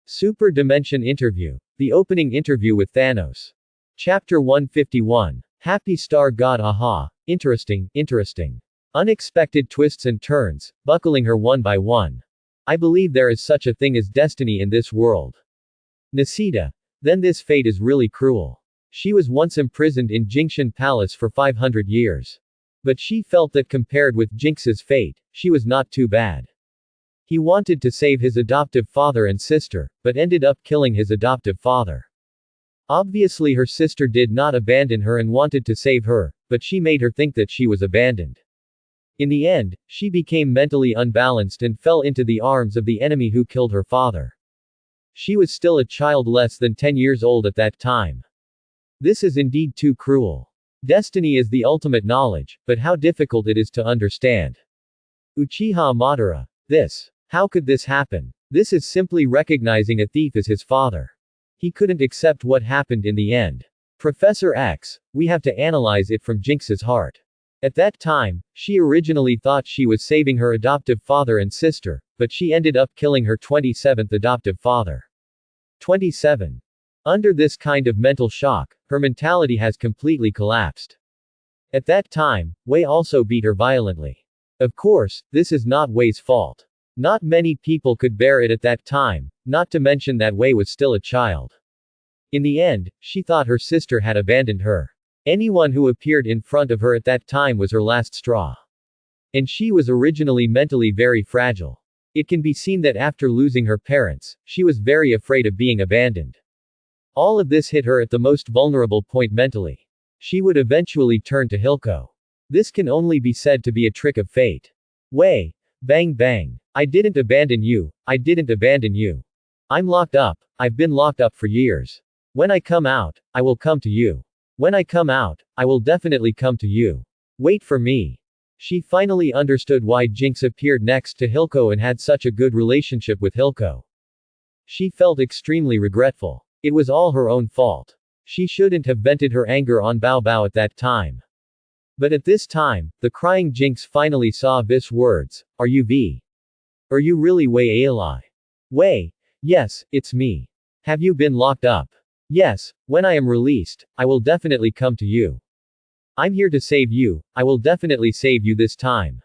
Super Dimension Interview. The opening interview with Thanos. Chapter 151. Happy Star God. Aha. Interesting, interesting. Unexpected twists and turns, buckling her one by one. I believe there is such a thing as destiny in this world. Nisita. Then this fate is really cruel. She was once imprisoned in Jinxian Palace for 500 years. But she felt that compared with Jinx's fate, she was not too bad. He wanted to save his adoptive father and sister, but ended up killing his adoptive father. Obviously her sister did not abandon her and wanted to save her, but she made her think that she was abandoned. In the end, she became mentally unbalanced and fell into the arms of the enemy who killed her father. She was still a child less than 10 years old at that time. This is indeed too cruel. Destiny is the ultimate knowledge, but how difficult it is to understand. Uchiha Madara. This. How could this happen? This is simply recognizing a thief as his father. He couldn't accept what happened in the end. Professor X, we have to analyze it from Jinx's heart. At that time, she originally thought she was saving her adoptive father and sister, but she ended up killing her 27th adoptive father. 27. Under this kind of mental shock, her mentality has completely collapsed. At that time, Wei also beat her violently. Of course, this is not Wei's fault. Not many people could bear it at that time, not to mention that Wei was still a child. In the end, she thought her sister had abandoned her. Anyone who appeared in front of her at that time was her last straw. And she was originally mentally very fragile. It can be seen that after losing her parents, she was very afraid of being abandoned. All of this hit her at the most vulnerable point mentally. She would eventually turn to Hilko. This can only be said to be a trick of fate. Wei. Bang bang. I didn't abandon you, I didn't abandon you. I'm locked up, I've been locked up for years. When I come out, I will come to you. When I come out, I will definitely come to you. Wait for me. She finally understood why Jinx appeared next to Hilko and had such a good relationship with Hilko. She felt extremely regretful. It was all her own fault. She shouldn't have vented her anger on Bao Bao at that time. But at this time, the crying Jinx finally saw V's words. Are you V? Are you really Wei Ailai? Wei? Yes, it's me. Have you been locked up? Yes, when I am released, I will definitely come to you. I'm here to save you, I will definitely save you this time.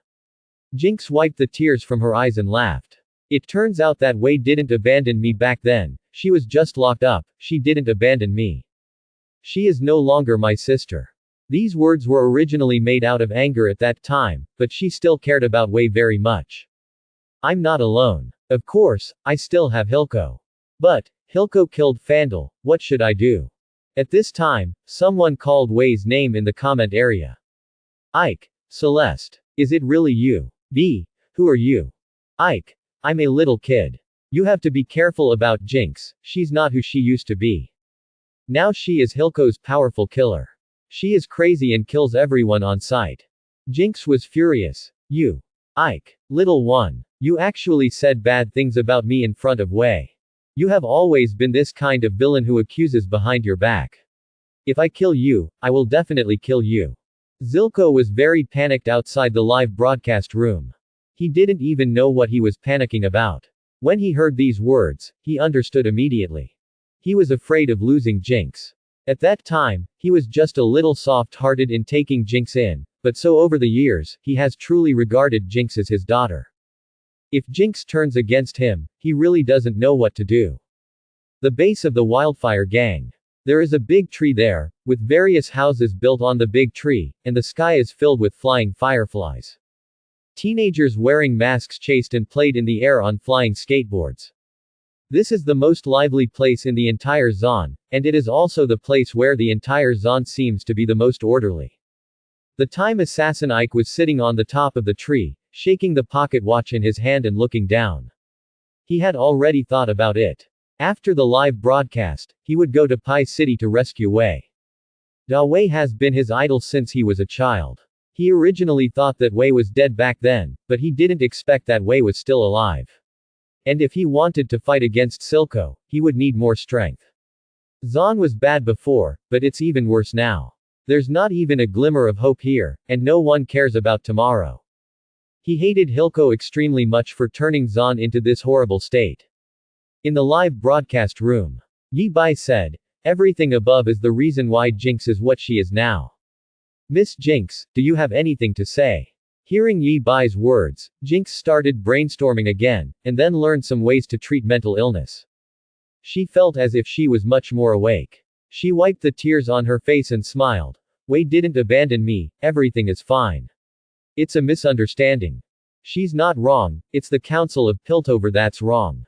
Jinx wiped the tears from her eyes and laughed. It turns out that Wei didn't abandon me back then, she was just locked up, she didn't abandon me. She is no longer my sister. These words were originally made out of anger at that time, but she still cared about Wei very much. I'm not alone. Of course, I still have Hilko. But, Hilko killed Fandel, what should I do? At this time, someone called Wei's name in the comment area. Ike. Celeste. Is it really you? B. Who are you? Ike. I'm a little kid. You have to be careful about Jinx, she's not who she used to be. Now she is Hilko's powerful killer. She is crazy and kills everyone on sight. Jinx was furious. You. Ike. Little one. You actually said bad things about me in front of Wei. You have always been this kind of villain who accuses behind your back. If I kill you, I will definitely kill you. Zilko was very panicked outside the live broadcast room. He didn't even know what he was panicking about. When he heard these words, he understood immediately. He was afraid of losing Jinx. At that time, he was just a little soft-hearted in taking Jinx in, but so over the years, he has truly regarded Jinx as his daughter. If Jinx turns against him, he really doesn't know what to do. The base of the Wildfire Gang. There is a big tree there, with various houses built on the big tree, and the sky is filled with flying fireflies. Teenagers wearing masks chased and played in the air on flying skateboards. This is the most lively place in the entire zone, and it is also the place where the entire zone seems to be the most orderly. The time assassin Ike was sitting on the top of the tree, shaking the pocket watch in his hand and looking down. He had already thought about it. After the live broadcast, he would go to Pi City to rescue Wei. Wei has been his idol since he was a child. He originally thought that Wei was dead back then, but he didn't expect that Wei was still alive. And if he wanted to fight against Silco, he would need more strength. Zon was bad before, but it's even worse now. There's not even a glimmer of hope here, and no one cares about tomorrow. He hated Hilko extremely much for turning Zon into this horrible state. In the live broadcast room, Yi Bai said, "Everything above is the reason why Jinx is what she is now. Miss Jinx, do you have anything to say?" Hearing Yi Bai's words, Jinx started brainstorming again, and then learned some ways to treat mental illness. She felt as if she was much more awake. She wiped the tears on her face and smiled. "Wei didn't abandon me, everything is fine. It's a misunderstanding. She's not wrong, it's the Council of Piltover that's wrong.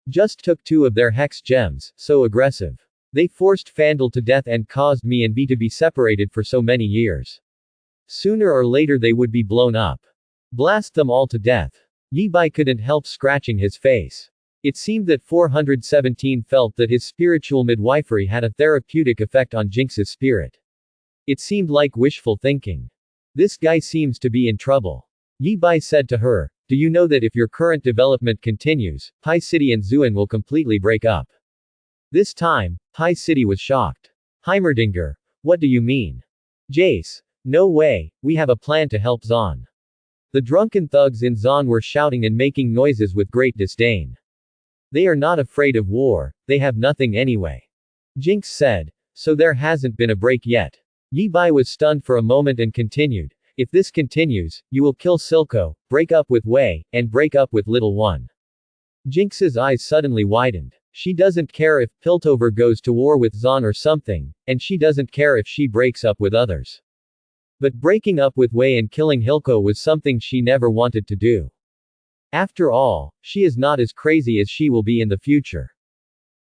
Just took 2 of their hex gems, so aggressive. They forced Fandel to death and caused me and V to be separated for so many years. Sooner or later they would be blown up. Blast them all to death." Yi Bai couldn't help scratching his face. It seemed that 417 felt that his spiritual midwifery had a therapeutic effect on Jinx's spirit. It seemed like wishful thinking. "This guy seems to be in trouble." Yi Bai said to her, "Do you know that if your current development continues, Pi City and Zuan will completely break up?" This time, Pi City was shocked. "Heimerdinger, what do you mean?" "Jace, no way, we have a plan to help Zon." The drunken thugs in Zon were shouting and making noises with great disdain. "They are not afraid of war, they have nothing anyway." Jinx said. "So there hasn't been a break yet." Yi Bai was stunned for a moment and continued, "If this continues, you will kill Silco, break up with Wei, and break up with Little One." Jinx's eyes suddenly widened. She doesn't care if Piltover goes to war with Zon or something, and she doesn't care if she breaks up with others. But breaking up with Wei and killing Hilco was something she never wanted to do. After all, she is not as crazy as she will be in the future.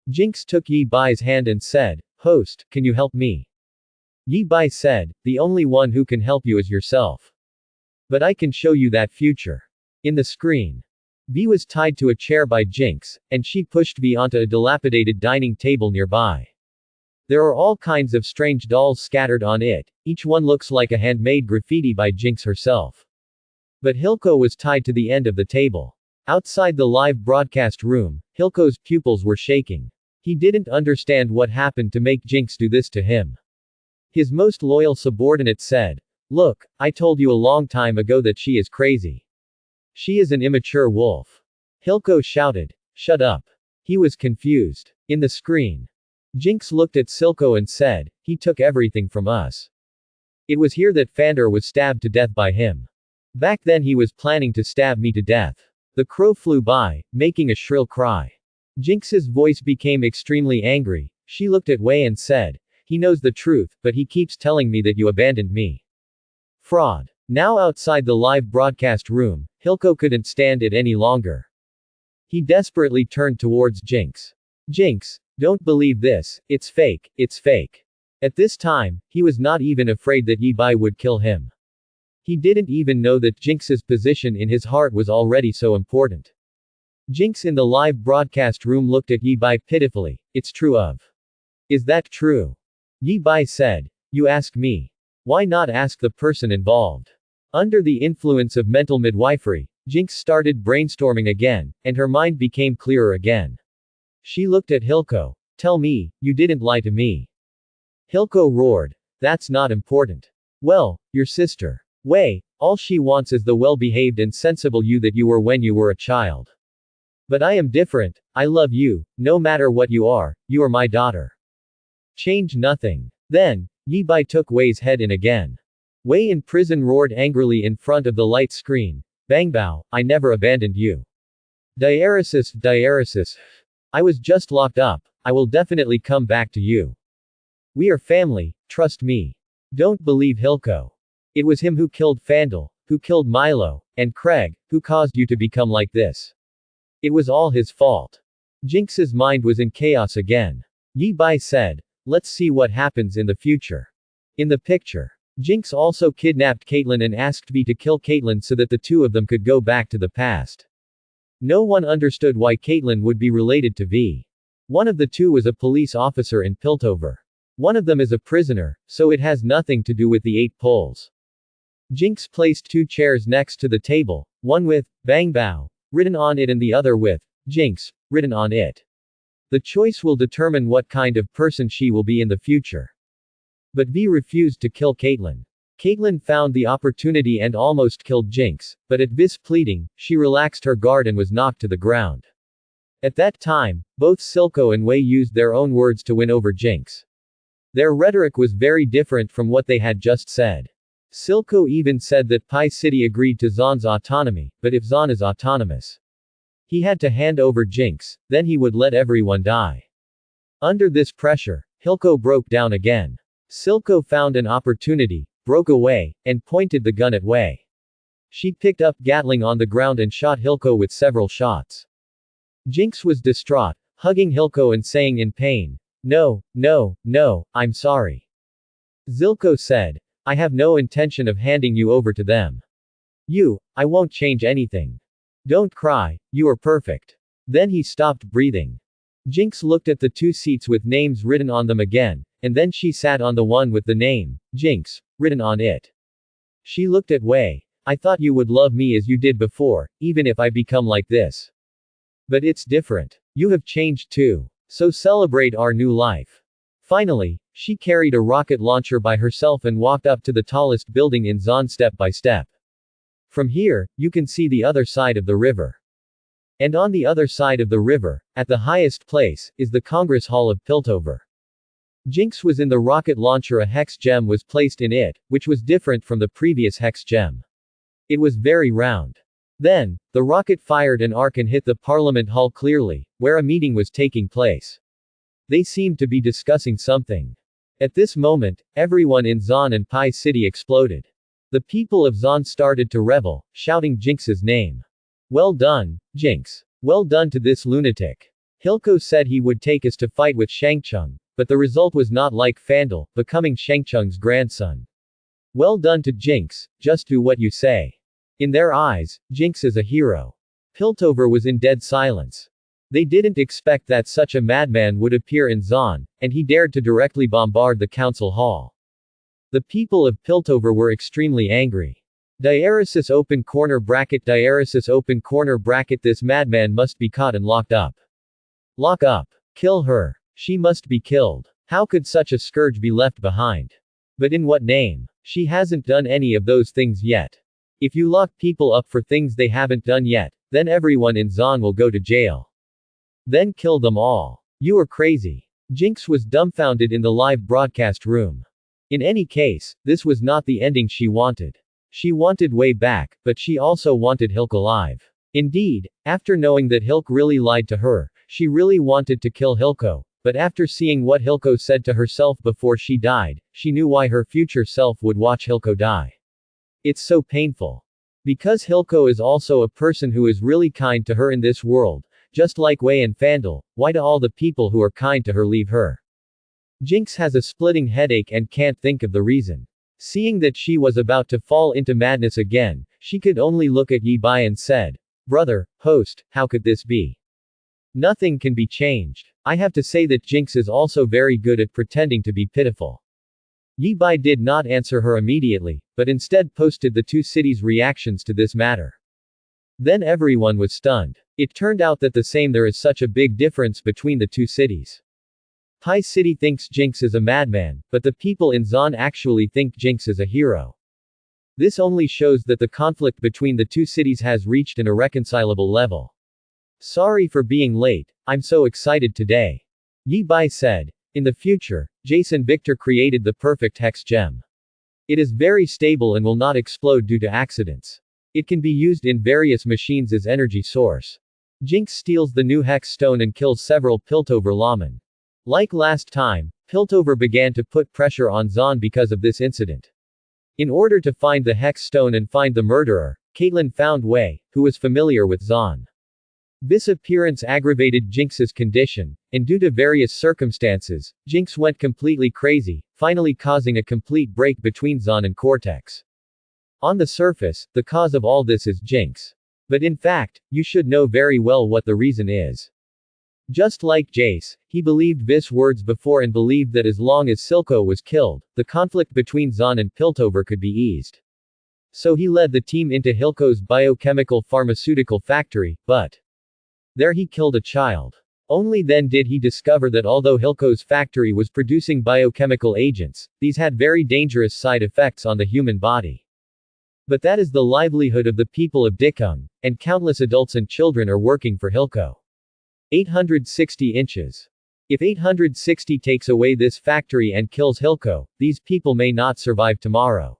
Jinx took Yi Bai's hand and said, "Host, can you help me?" Yi Bai said, "The only one who can help you is yourself. But I can show you that future." In the screen, V was tied to a chair by Jinx, and she pushed V onto a dilapidated dining table nearby. There are all kinds of strange dolls scattered on it, each one looks like a handmade graffiti by Jinx herself. But Hilco was tied to the end of the table. Outside the live broadcast room, Hilco's pupils were shaking. He didn't understand what happened to make Jinx do this to him. His most loyal subordinate said, "Look, I told you a long time ago that she is crazy. She is an immature wolf." Hilco shouted, "Shut up." He was confused. In the screen, Jinx looked at Silco and said, "He took everything from us. It was here that Fander was stabbed to death by him. Back then he was planning to stab me to death." The crow flew by, making a shrill cry. Jinx's voice became extremely angry. She looked at Wei and said, "He knows the truth, but he keeps telling me that you abandoned me. Fraud." Now outside the live broadcast room, Hilco couldn't stand it any longer. He desperately turned towards Jinx. "Jinx, don't believe this, it's fake, it's fake." At this time, he was not even afraid that Yi Bai would kill him. He didn't even know that Jinx's position in his heart was already so important. Jinx in the live broadcast room looked at Yi Bai pitifully. "It's true of." "Is that true?" Yi Bai said. "You ask me. Why not ask the person involved?" Under the influence of mental midwifery, Jinx started brainstorming again, and her mind became clearer again. She looked at Hilco. "Tell me, you didn't lie to me." Hilco roared. "That's not important. Well, your sister. Wei, all she wants is the well-behaved and sensible you that you were when you were a child. But I am different, I love you, no matter what you are my daughter. Change nothing." Then, Yi Bai took Wei's head in again. Wei in prison roared angrily in front of the light screen. "Bangbao, I never abandoned you. Diaresis. I was just locked up, I will definitely come back to you. We are family, trust me. Don't believe Hilco. It was him who killed Fandel, who killed Milo, and Craig, who caused you to become like this. It was all his fault." Jinx's mind was in chaos again. Yi Bai said, "Let's see what happens in the future." In the picture, Jinx also kidnapped Caitlyn and asked V to kill Caitlyn so that the two of them could go back to the past. No one understood why Caitlyn would be related to V. One of the two was a police officer in Piltover. One of them is a prisoner, so it has nothing to do with the 8 poles. Jinx placed 2 chairs next to the table, one with "Bang Bao" written on it and the other with "Jinx" written on it. The choice will determine what kind of person she will be in the future. But V refused to kill Caitlyn. Caitlyn found the opportunity and almost killed Jinx, but at V's pleading, she relaxed her guard and was knocked to the ground. At that time, both Silco and Wei used their own words to win over Jinx. Their rhetoric was very different from what they had just said. Silco even said that Pi City agreed to Zaun's autonomy, but if Zaun is autonomous, he had to hand over Jinx, then he would let everyone die. Under this pressure, Hilco broke down again. Silco found an opportunity, broke away, and pointed the gun at Wei. She picked up Gatling on the ground and shot Hilco with several shots. Jinx was distraught, hugging Hilco and saying in pain, "No, no, no, I'm sorry." Zilko said, "I have no intention of handing you over to them. I won't change anything. Don't cry, you are perfect." Then he stopped breathing. Jinx looked at the two seats with names written on them again, and then she sat on the one with the name, Jinx, written on it. She looked at Wei. "I thought you would love me as you did before, even if I become like this. But it's different. You have changed too. So celebrate our new life." Finally, she carried a rocket launcher by herself and walked up to the tallest building in Zaun step by step. From here, you can see the other side of the river. And on the other side of the river, at the highest place, is the Congress Hall of Piltover. Jinx was in the rocket launcher. A hex gem was placed in it, which was different from the previous hex gem. It was very round. Then, the rocket fired an arc and hit the Parliament Hall clearly, where a meeting was taking place. They seemed to be discussing something. At this moment, everyone in Zaun and Pi City exploded. The people of Zaun started to revel, shouting Jinx's name. "Well done, Jinx. Well done to this lunatic." Hilco said he would take us to fight with Shangcheng, but the result was not like Fandel, becoming Shangcheng's grandson. "Well done to Jinx, just do what you say." In their eyes, Jinx is a hero. Piltover was in dead silence. They didn't expect that such a madman would appear in Zaun, and he dared to directly bombard the council hall. The people of Piltover were extremely angry. Diaresis open corner bracket. This madman must be caught and locked up. Lock up. Kill her. She must be killed. How could such a scourge be left behind? But in what name? She hasn't done any of those things yet. If you lock people up for things they haven't done yet, then everyone in Zaun will go to jail. Then kill them all. You are crazy. Jinx was dumbfounded in the live broadcast room. In any case, this was not the ending she wanted. She wanted Wei back, but she also wanted Hilk alive. Indeed, after knowing that Hilk really lied to her, she really wanted to kill Hilco, but after seeing what Hilco said to herself before she died, she knew why her future self would watch Hilco die. It's so painful. Because Hilco is also a person who is really kind to her in this world, just like Wei and Fandel, why do all the people who are kind to her leave her? Jinx has a splitting headache and can't think of the reason. Seeing that she was about to fall into madness again, she could only look at Yi Bai and said, "Brother, host, how could this be? Nothing can be changed." I have to say that Jinx is also very good at pretending to be pitiful. Yi Bai did not answer her immediately, but instead posted the two cities' reactions to this matter. Then everyone was stunned. It turned out that there is such a big difference between the two cities. Pi City thinks Jinx is a madman, but the people in Zaun actually think Jinx is a hero. This only shows that the conflict between the two cities has reached an irreconcilable level. "Sorry for being late, I'm so excited today," Yi Bai said. In the future, Jason Victor created the perfect hex gem. It is very stable and will not explode due to accidents. It can be used in various machines as energy source. Jinx steals the new hex stone and kills several Piltover lawmen. Like last time, Piltover began to put pressure on Zaun because of this incident. In order to find the hex stone and find the murderer, Caitlin found Wei, who was familiar with Zaun. This appearance aggravated Jinx's condition, and due to various circumstances, Jinx went completely crazy, finally causing a complete break between Zaun and Cortex. On the surface, the cause of all this is Jinx. But in fact, you should know very well what the reason is. Just like Jace, he believed Vis' words before and believed that as long as Silco was killed, the conflict between Zaun and Piltover could be eased. So he led the team into Hilco's biochemical pharmaceutical factory, but there he killed a child. Only then did he discover that although Hilco's factory was producing biochemical agents, these had very dangerous side effects on the human body. But that is the livelihood of the people of Dikung, and countless adults and children are working for Hilco. 860 inches. If 860 takes away this factory and kills Hilco, these people may not survive tomorrow.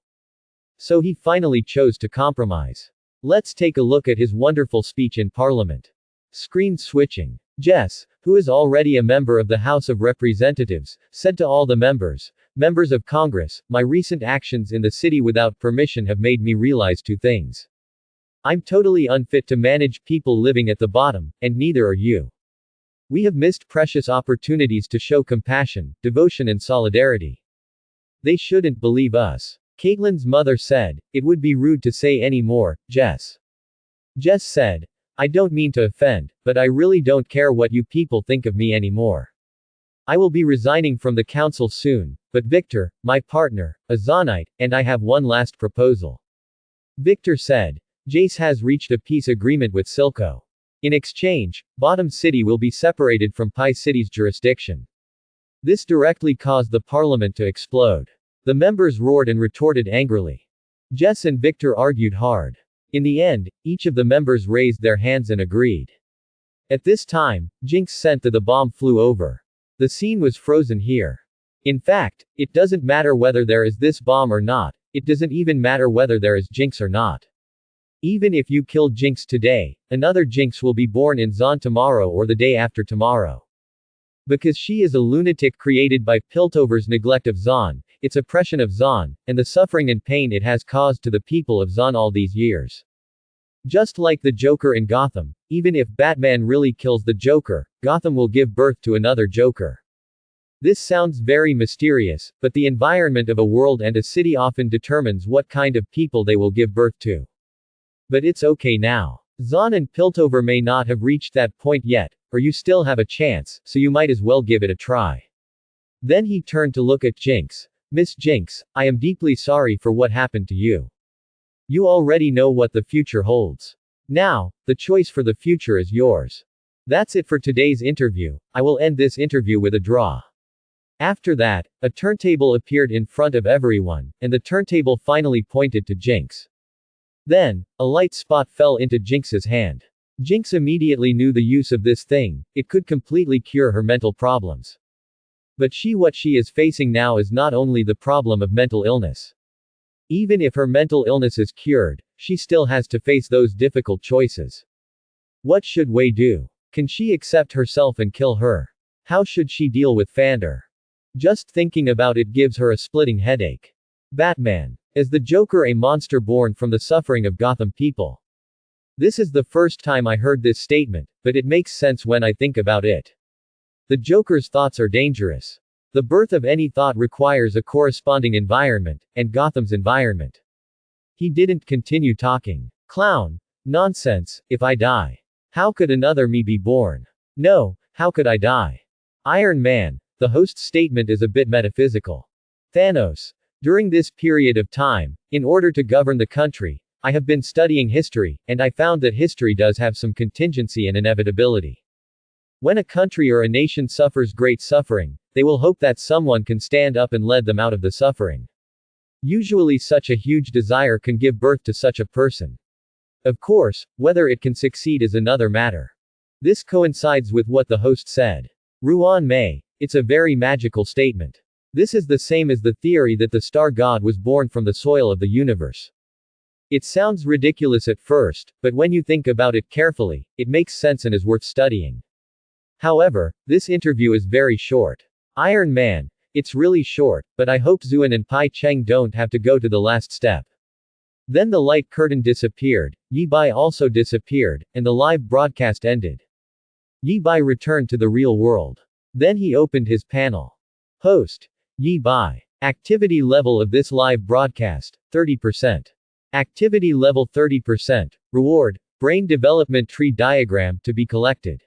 So he finally chose to compromise. Let's take a look at his wonderful speech in Parliament. Screen switching. Jess, who is already a member of the House of Representatives, said to all the members of Congress, my recent actions in the city without permission have made me realize two things. I'm totally unfit to manage people living at the bottom, and neither are you. We have missed precious opportunities to show compassion, devotion and solidarity. They shouldn't believe us. Caitlin's mother said, it would be rude to say any more, Jess. Jess said, I don't mean to offend, but I really don't care what you people think of me anymore. I will be resigning from the council soon, but Victor, my partner, a Zonite, and I have one last proposal. Victor said, Jace has reached a peace agreement with Silco. In exchange, Bottom City will be separated from Pi City's jurisdiction. This directly caused the parliament to explode. The members roared and retorted angrily. Jess and Victor argued hard. In the end, each of the members raised their hands and agreed. At this time, Jinx sent the bomb flew over. The scene was frozen here. In fact, it doesn't matter whether there is this bomb or not, it doesn't even matter whether there is Jinx or not. Even if you kill Jinx today, another Jinx will be born in Zon tomorrow or the day after tomorrow. Because she is a lunatic created by Piltover's neglect of Zon, its oppression of Zon, and the suffering and pain it has caused to the people of Zon all these years. Just like the Joker in Gotham, even if Batman really kills the Joker, Gotham will give birth to another Joker. This sounds very mysterious, but the environment of a world and a city often determines what kind of people they will give birth to. But it's okay now. Zon and Piltover may not have reached that point yet, or you still have a chance, so you might as well give it a try. Then he turned to look at Jinx. Miss Jinx, I am deeply sorry for what happened to you. You already know what the future holds. Now, the choice for the future is yours. That's it for today's interview. I will end this interview with a draw. After that, a turntable appeared in front of everyone, and the turntable finally pointed to Jinx. Then, a light spot fell into Jinx's hand. Jinx immediately knew the use of this thing, it could completely cure her mental problems. But what she is facing now is not only the problem of mental illness. Even if her mental illness is cured, she still has to face those difficult choices. What should Wei do? Can she accept herself and kill her? How should she deal with Fander? Just thinking about it gives her a splitting headache. Batman. Is the Joker a monster born from the suffering of Gotham people? This is the first time I heard this statement, but it makes sense when I think about it. The Joker's thoughts are dangerous. The birth of any thought requires a corresponding environment, and Gotham's environment. He didn't continue talking. Clown. Nonsense, if I die. How could another me be born? No, how could I die? Iron Man. The host's statement is a bit metaphysical. Thanos. During this period of time, in order to govern the country, I have been studying history, and I found that history does have some contingency and inevitability. When a country or a nation suffers great suffering, they will hope that someone can stand up and lead them out of the suffering. Usually such a huge desire can give birth to such a person. Of course, whether it can succeed is another matter. This coincides with what the host said. Ruan Mei. It's a very magical statement. This is the same as the theory that the star god was born from the soil of the universe. It sounds ridiculous at first, but when you think about it carefully, it makes sense and is worth studying. However, this interview is very short. Iron Man. It's really short, but I hope Zuan and Pai Cheng don't have to go to the last step. Then the light curtain disappeared, Yi Bai also disappeared, and the live broadcast ended. Yi Bai returned to the real world. Then he opened his panel. Host. Yi Bai. Activity level of this live broadcast, 30%. Activity level 30%. Reward, brain development tree diagram to be collected.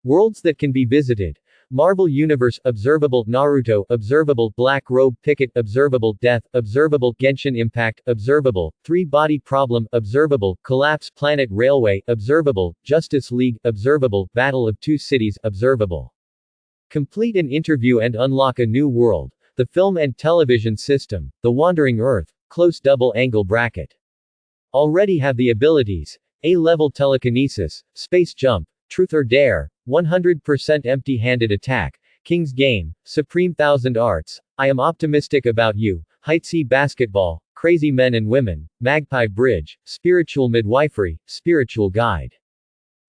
Worlds that can be visited. Marvel Universe, observable Naruto, observable Black Robe Picket, observable Death, observable Genshin Impact, observable 3-Body Problem, observable Collapse Planet Railway, observable Justice League, observable Battle of Two Cities, observable. Complete an interview and unlock a new world, the film and television system, the Wandering Earth, close double angle bracket. Already have the abilities, A-level telekinesis, space jump, truth or dare, 100% empty-handed attack, King's Game, Supreme Thousand Arts, I am optimistic about you, Heightsea Basketball, Crazy Men and Women, Magpie Bridge, Spiritual Midwifery, Spiritual Guide.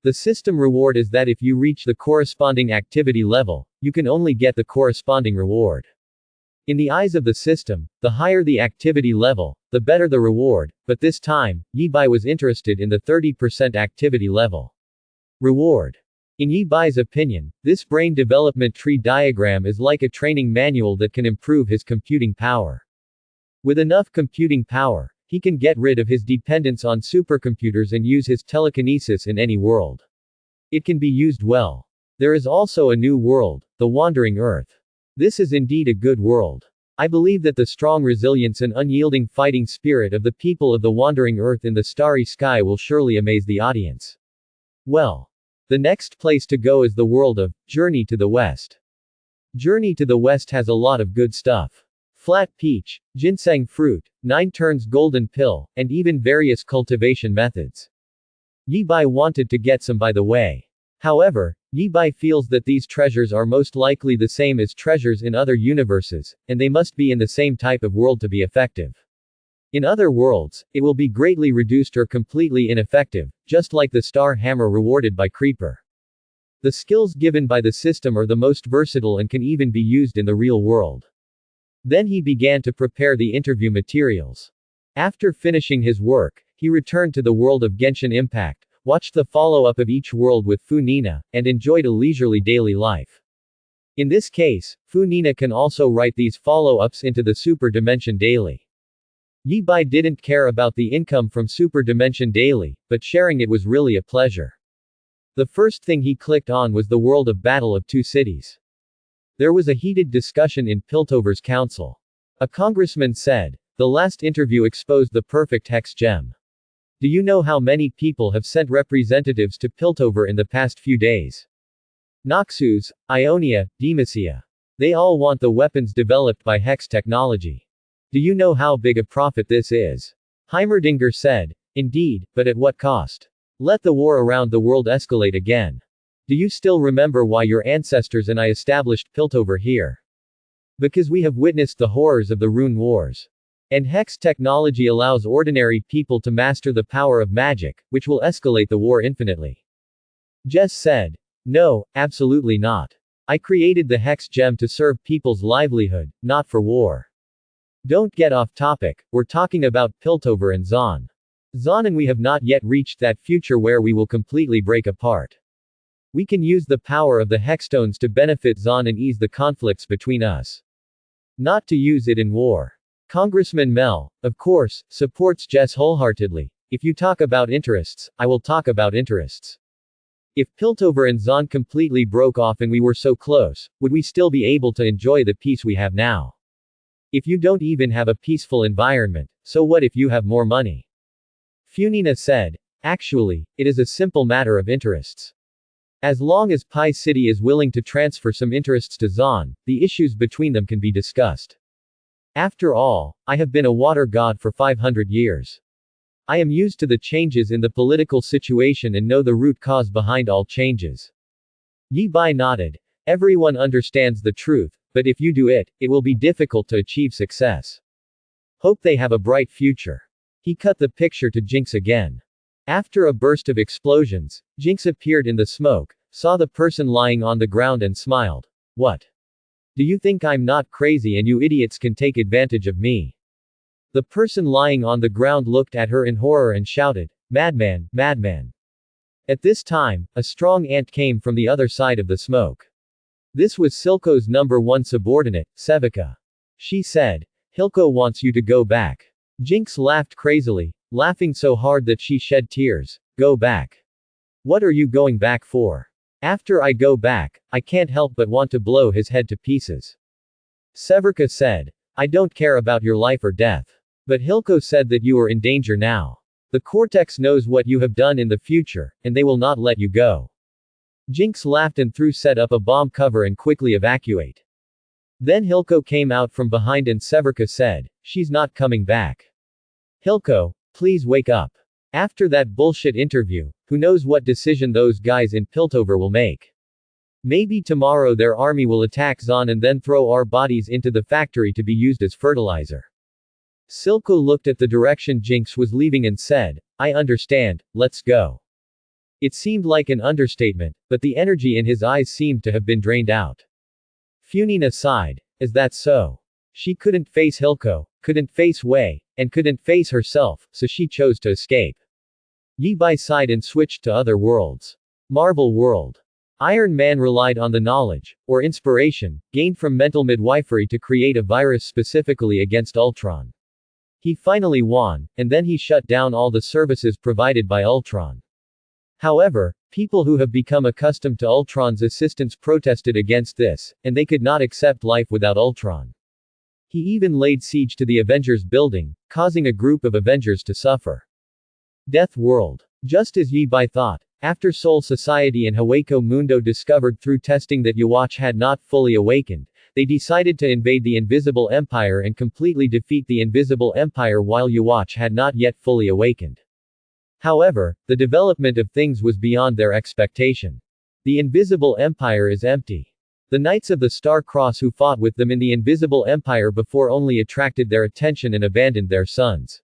The system reward is that if you reach the corresponding activity level, you can only get the corresponding reward. In the eyes of the system, the higher the activity level, the better the reward, but this time, Yi Bai was interested in the 30% activity level. Reward. In Yi Bai's opinion, this brain development tree diagram is like a training manual that can improve his computing power. With enough computing power, he can get rid of his dependence on supercomputers and use his telekinesis in any world. It can be used well. There is also a new world, the Wandering Earth. This is indeed a good world. I believe that the strong resilience and unyielding fighting spirit of the people of the Wandering Earth in the starry sky will surely amaze the audience. Well, the next place to go is the world of Journey to the West. Journey to the West has a lot of good stuff. Flat peach, ginseng fruit, 9 turns golden pill, and even various cultivation methods. Yi Bai wanted to get some by the way. However, Yi Bai feels that these treasures are most likely the same as treasures in other universes, and they must be in the same type of world to be effective. In other worlds, it will be greatly reduced or completely ineffective, just like the star hammer rewarded by Creeper. The skills given by the system are the most versatile and can even be used in the real world. Then he began to prepare the interview materials. After finishing his work, he returned to the world of Genshin Impact, watched the follow-up of each world with Fu Nina, and enjoyed a leisurely daily life. In this case, Fu Nina can also write these follow-ups into the Super Dimension Daily. Yi Bai didn't care about the income from Super Dimension Daily, but sharing it was really a pleasure. The first thing he clicked on was the world of Battle of Two Cities. There was a heated discussion in Piltover's council. A congressman said, "The last interview exposed the perfect hex gem. Do you know how many people have sent representatives to Piltover in the past few days? Noxus, Ionia, Demacia. They all want the weapons developed by hex technology. Do you know how big a profit this is?" Heimerdinger said, "Indeed, but at what cost? Let the war around the world escalate again. Do you still remember why your ancestors and I established Piltover here? Because we have witnessed the horrors of the Rune Wars. And hex technology allows ordinary people to master the power of magic, which will escalate the war infinitely." Jess said, "No, absolutely not. I created the hex gem to serve people's livelihood, not for war. Don't get off topic, we're talking about Piltover and Zon. Zon and we have not yet reached that future where we will completely break apart. We can use the power of the hexstones to benefit Zon and ease the conflicts between us. Not to use it in war." Congressman Mel, of course, supports Jess wholeheartedly. "If you talk about interests, I will talk about interests. If Piltover and Zon completely broke off and we were so close, would we still be able to enjoy the peace we have now? If you don't even have a peaceful environment, so what if you have more money?" Funina said, "Actually, it is a simple matter of interests. As long as Pi City is willing to transfer some interests to Zon, the issues between them can be discussed. After all, I have been a water god for 500 years. I am used to the changes in the political situation and know the root cause behind all changes." Yi Bai nodded. "Everyone understands the truth, but if you do it, it will be difficult to achieve success. Hope they have a bright future." He cut the picture to Jinx again. After a burst of explosions, Jinx appeared in the smoke, saw the person lying on the ground and smiled. "What? Do you think I'm not crazy and you idiots can take advantage of me?" The person lying on the ground looked at her in horror and shouted, "Madman, madman." At this time, a strong ant came from the other side of the smoke. This was Silco's #1 subordinate, Sevika. She said, "Hilco wants you to go back." Jinx laughed crazily, laughing so hard that she shed tears. "Go back? What are you going back for?" "After I go back, I can't help but want to blow his head to pieces." Severka said, "I don't care about your life or death. But Hilco said that you are in danger now. The Cortex knows what you have done in the future, and they will not let you go." Jinx laughed and set up a bomb cover and quickly evacuate. Then Hilco came out from behind and Severka said, "She's not coming back. Hilco, please wake up. After that bullshit interview, who knows what decision those guys in Piltover will make. Maybe tomorrow their army will attack Zon and then throw our bodies into the factory to be used as fertilizer. Silco looked at the direction Jinx was leaving and said, I understand, let's go. It seemed like an understatement, but the energy in his eyes seemed to have been drained out. Funina sighed. Is that so? She couldn't face Hilco, couldn't face Wei, and couldn't face herself, so she chose to escape. Yi Bai sighed and switched to other worlds. Marvel World. Iron Man relied on the knowledge, or inspiration, gained from mental midwifery to create a virus specifically against Ultron. He finally won, and then he shut down all the services provided by Ultron. However, people who have become accustomed to Ultron's assistance protested against this, and they could not accept life without Ultron. He even laid siege to the Avengers building, causing a group of Avengers to suffer. Death World. Just as Yi Bai thought, after Soul Society and Hueco Mundo discovered through testing that Yhwach had not fully awakened, they decided to invade the Invisible Empire and completely defeat the Invisible Empire while Yhwach had not yet fully awakened. However, the development of things was beyond their expectation. The Invisible Empire is empty. The Knights of the Star Cross who fought with them in the Invisible Empire before only attracted their attention and abandoned their sons.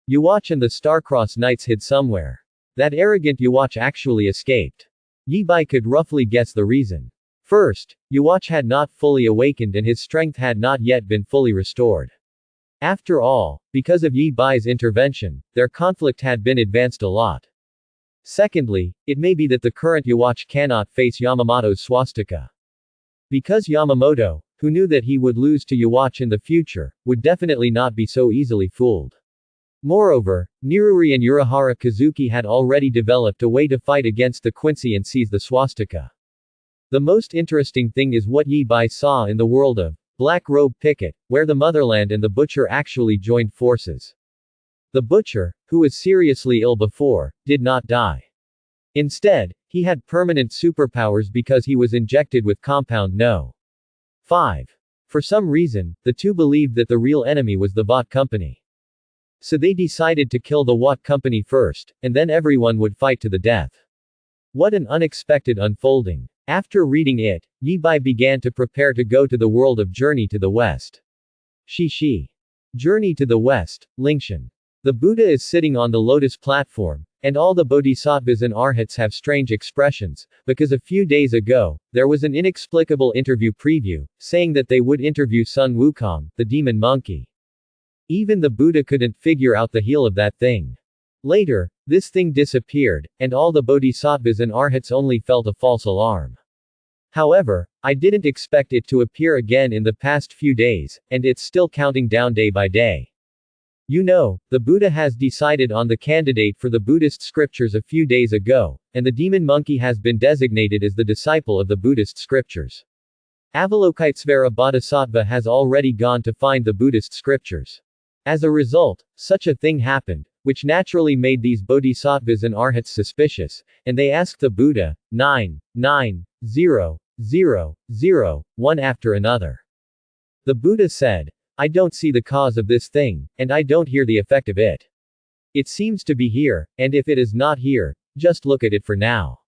Yhwach and the Starcross Knights hid somewhere. That arrogant Yhwach actually escaped. Yi Bai could roughly guess the reason. First, Yhwach had not fully awakened and his strength had not yet been fully restored. After all, because of Yi Bai's intervention, their conflict had been advanced a lot. Secondly, it may be that the current Yhwach cannot face Yamamoto's swastika. Because Yamamoto, who knew that he would lose to Yhwach in the future, would definitely not be so easily fooled. Moreover, Niruri and Urahara Kazuki had already developed a way to fight against the Quincy and seize the swastika. The most interesting thing is what Yi Bai saw in the world of Black Robe Picket, where the Motherland and the Butcher actually joined forces. The Butcher, who was seriously ill before, did not die. Instead, he had permanent superpowers because he was injected with Compound No. 5. For some reason, the two believed that the real enemy was the Vought Company. So they decided to kill the Vought Company first, and then everyone would fight to the death. What an unexpected unfolding. After reading it, Yi Bai began to prepare to go to the world of Journey to the West. Shi. Journey to the West, Lingshan. The Buddha is sitting on the lotus platform, and all the bodhisattvas and arhats have strange expressions, because a few days ago, there was an inexplicable interview preview, saying that they would interview Sun Wukong, the demon monkey. Even the Buddha couldn't figure out the heel of that thing. Later, this thing disappeared, and all the bodhisattvas and arhats only felt a false alarm. However, I didn't expect it to appear again in the past few days, and it's still counting down day by day. You know, the Buddha has decided on the candidate for the Buddhist scriptures a few days ago, and the demon monkey has been designated as the disciple of the Buddhist scriptures. Avalokitesvara Bodhisattva has already gone to find the Buddhist scriptures. As a result, such a thing happened, which naturally made these bodhisattvas and arhats suspicious, and they asked the Buddha, 9,9,0,0,0, one after another. The Buddha said, I don't see the cause of this thing, and I don't hear the effect of it. It seems to be here, and if it is not here, just look at it for now.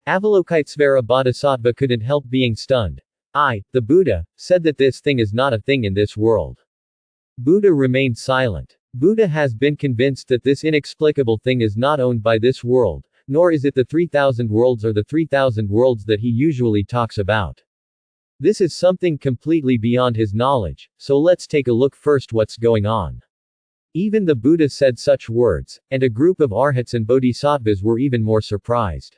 Avalokitesvara Bodhisattva couldn't help being stunned. I, the Buddha, said that this thing is not a thing in this world. Buddha remained silent. Buddha has been convinced that this inexplicable thing is not owned by this world, nor is it the 3,000 worlds or the 3,000 worlds that he usually talks about. This is something completely beyond his knowledge, so let's take a look first what's going on. Even the Buddha said such words, and a group of arhats and bodhisattvas were even more surprised.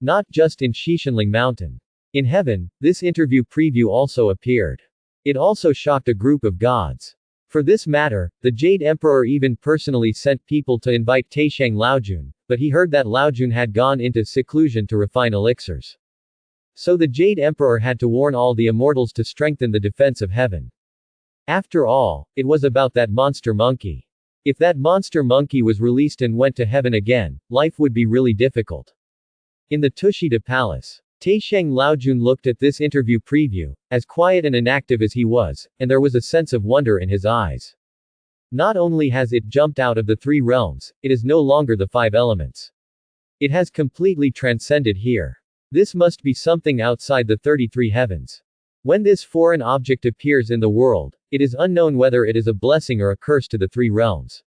Not just in Shishanling Mountain. In heaven, this interview preview also appeared. It also shocked a group of gods. For this matter, the Jade Emperor even personally sent people to invite Taishang Laojun, but he heard that Laojun had gone into seclusion to refine elixirs. So the Jade Emperor had to warn all the immortals to strengthen the defense of heaven. After all, it was about that monster monkey. If that monster monkey was released and went to heaven again, life would be really difficult. In the Tushita Palace, Taishang Laojun looked at this interview preview, as quiet and inactive as he was, and there was a sense of wonder in his eyes. Not only has it jumped out of the three realms, it is no longer the five elements. It has completely transcended here. This must be something outside the 33 heavens. When this foreign object appears in the world, it is unknown whether it is a blessing or a curse to the three realms.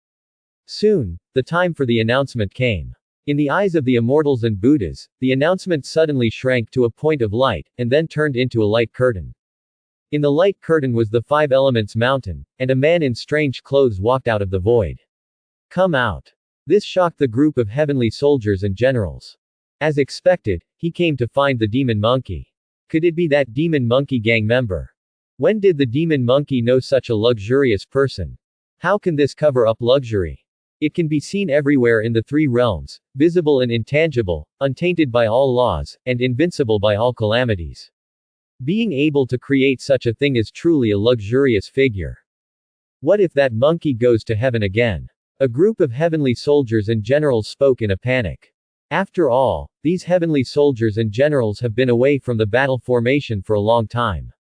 Soon, the time for the announcement came. In the eyes of the immortals and Buddhas, the announcement suddenly shrank to a point of light, and then turned into a light curtain. In the light curtain was the five elements mountain, and a man in strange clothes walked out of the void. Come out. This shocked the group of heavenly soldiers and generals. As expected, he came to find the demon monkey. Could it be that demon monkey gang member? When did the demon monkey know such a luxurious person? How can this cover up luxury? It can be seen everywhere in the three realms, visible and intangible, untainted by all laws, and invincible by all calamities. Being able to create such a thing is truly a luxurious figure. What if that monkey goes to heaven again? A group of heavenly soldiers and generals spoke in a panic. After all, these heavenly soldiers and generals have been away from the battle formation for a long time.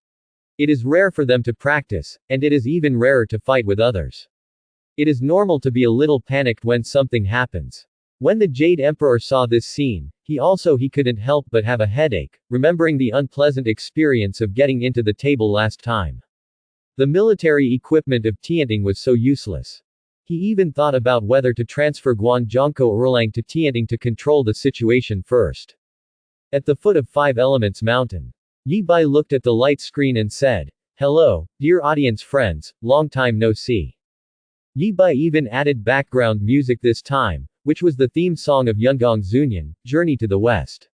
It is rare for them to practice, and it is even rarer to fight with others. It is normal to be a little panicked when something happens. When the Jade Emperor saw this scene, he couldn't help but have a headache, remembering the unpleasant experience of getting into the table last time. The military equipment of Tianting was so useless. He even thought about whether to transfer Guanzhongkou Erlang to Tianting to control the situation first. At the foot of Five Elements Mountain, Yi Bai looked at the light screen and said, "Hello, dear audience friends, long time no see." Yi Bai even added background music this time, which was the theme song of Yungong Zunyan, Journey to the West.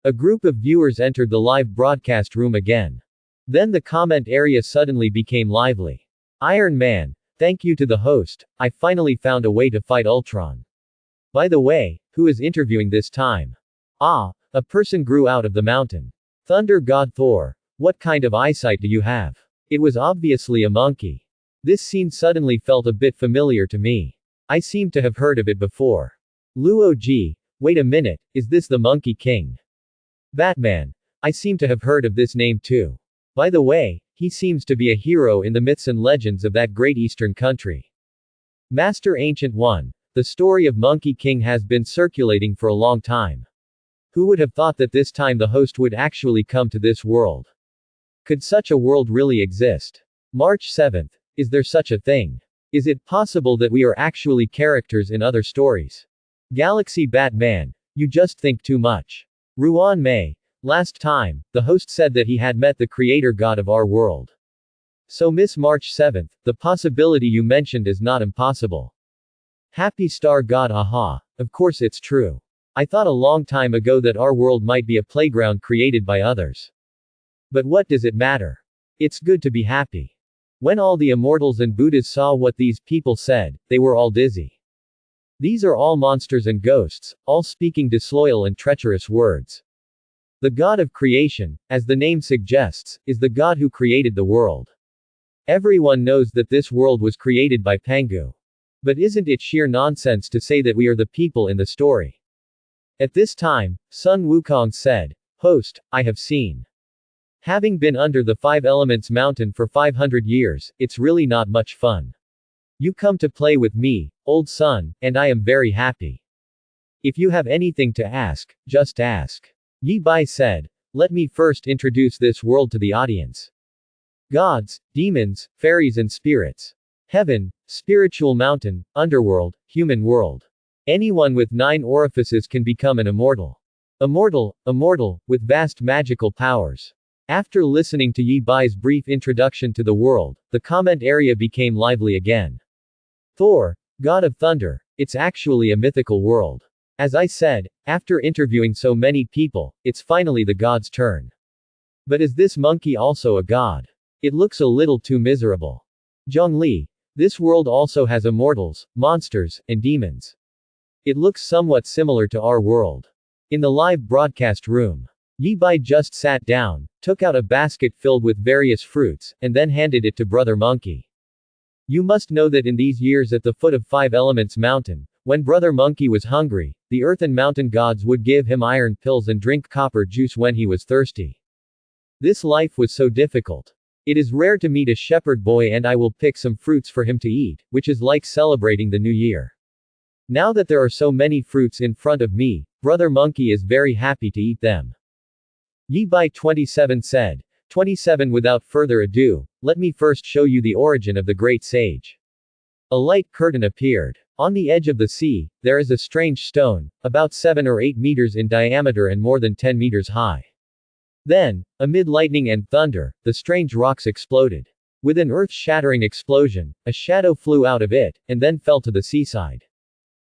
A group of viewers entered the live broadcast room again. Then the comment area suddenly became lively. Iron Man, thank you to the host, I finally found a way to fight Ultron. By the way, who is interviewing this time? Ah, a person grew out of the mountain. Thunder God Thor, what kind of eyesight do you have? It was obviously a monkey. This scene suddenly felt a bit familiar to me. I seem to have heard of it before. Luo Ji, wait a minute, is this the Monkey King? Batman, I seem to have heard of this name too. By the way, he seems to be a hero in the myths and legends of that great eastern country. Master Ancient One, the story of Monkey King has been circulating for a long time. Who would have thought that this time the host would actually come to this world? Could such a world really exist? March 7th. Is there such a thing? Is it possible that we are actually characters in other stories? Galaxy Batman, you just think too much. Ruan Mei. Last time, the host said that he had met the creator god of our world. So Miss March 7th, the possibility you mentioned is not impossible. Happy Star God aha, of course it's true. I thought a long time ago that our world might be a playground created by others. But what does it matter? It's good to be happy. When all the immortals and Buddhas saw what these people said, they were all dizzy. These are all monsters and ghosts, all speaking disloyal and treacherous words. The God of creation, as the name suggests, is the God who created the world. Everyone knows that this world was created by Pangu. But isn't it sheer nonsense to say that we are the people in the story? At this time, Sun Wukong said, "Host, I have seen. Having been under the Five Elements Mountain for 500 years, it's really not much fun. You come to play with me, old son, and I am very happy. If you have anything to ask, just ask." Yi Bai said, "Let me first introduce this world to the audience. Gods, demons, fairies and spirits. Heaven, spiritual mountain, underworld, human world. Anyone with 9 orifices can become an immortal. Immortal, with vast magical powers." After listening to Yi Bai's brief introduction to the world, the comment area became lively again. Thor, god of thunder, it's actually a mythical world. As I said, after interviewing so many people, it's finally the god's turn. But is this monkey also a god? It looks a little too miserable. Zhongli, this world also has immortals, monsters, and demons. It looks somewhat similar to our world. In the live broadcast room, Yi Bai just sat down, took out a basket filled with various fruits, and then handed it to Brother Monkey. You must know that in these years at the foot of Five Elements Mountain, when Brother Monkey was hungry, the earth and mountain gods would give him iron pills and drink copper juice when he was thirsty. This life was so difficult. It is rare to meet a shepherd boy, and I will pick some fruits for him to eat, which is like celebrating the new year. Now that there are so many fruits in front of me, Brother Monkey is very happy to eat them. Yi Bai 27 said. 27 Without further ado, let me first show you the origin of the great sage. A light curtain appeared. On the edge of the sea, there is a strange stone, about 7 or 8 meters in diameter and more than 10 meters high. Then, amid lightning and thunder, the strange rocks exploded. With an earth-shattering explosion, a shadow flew out of it, and then fell to the seaside.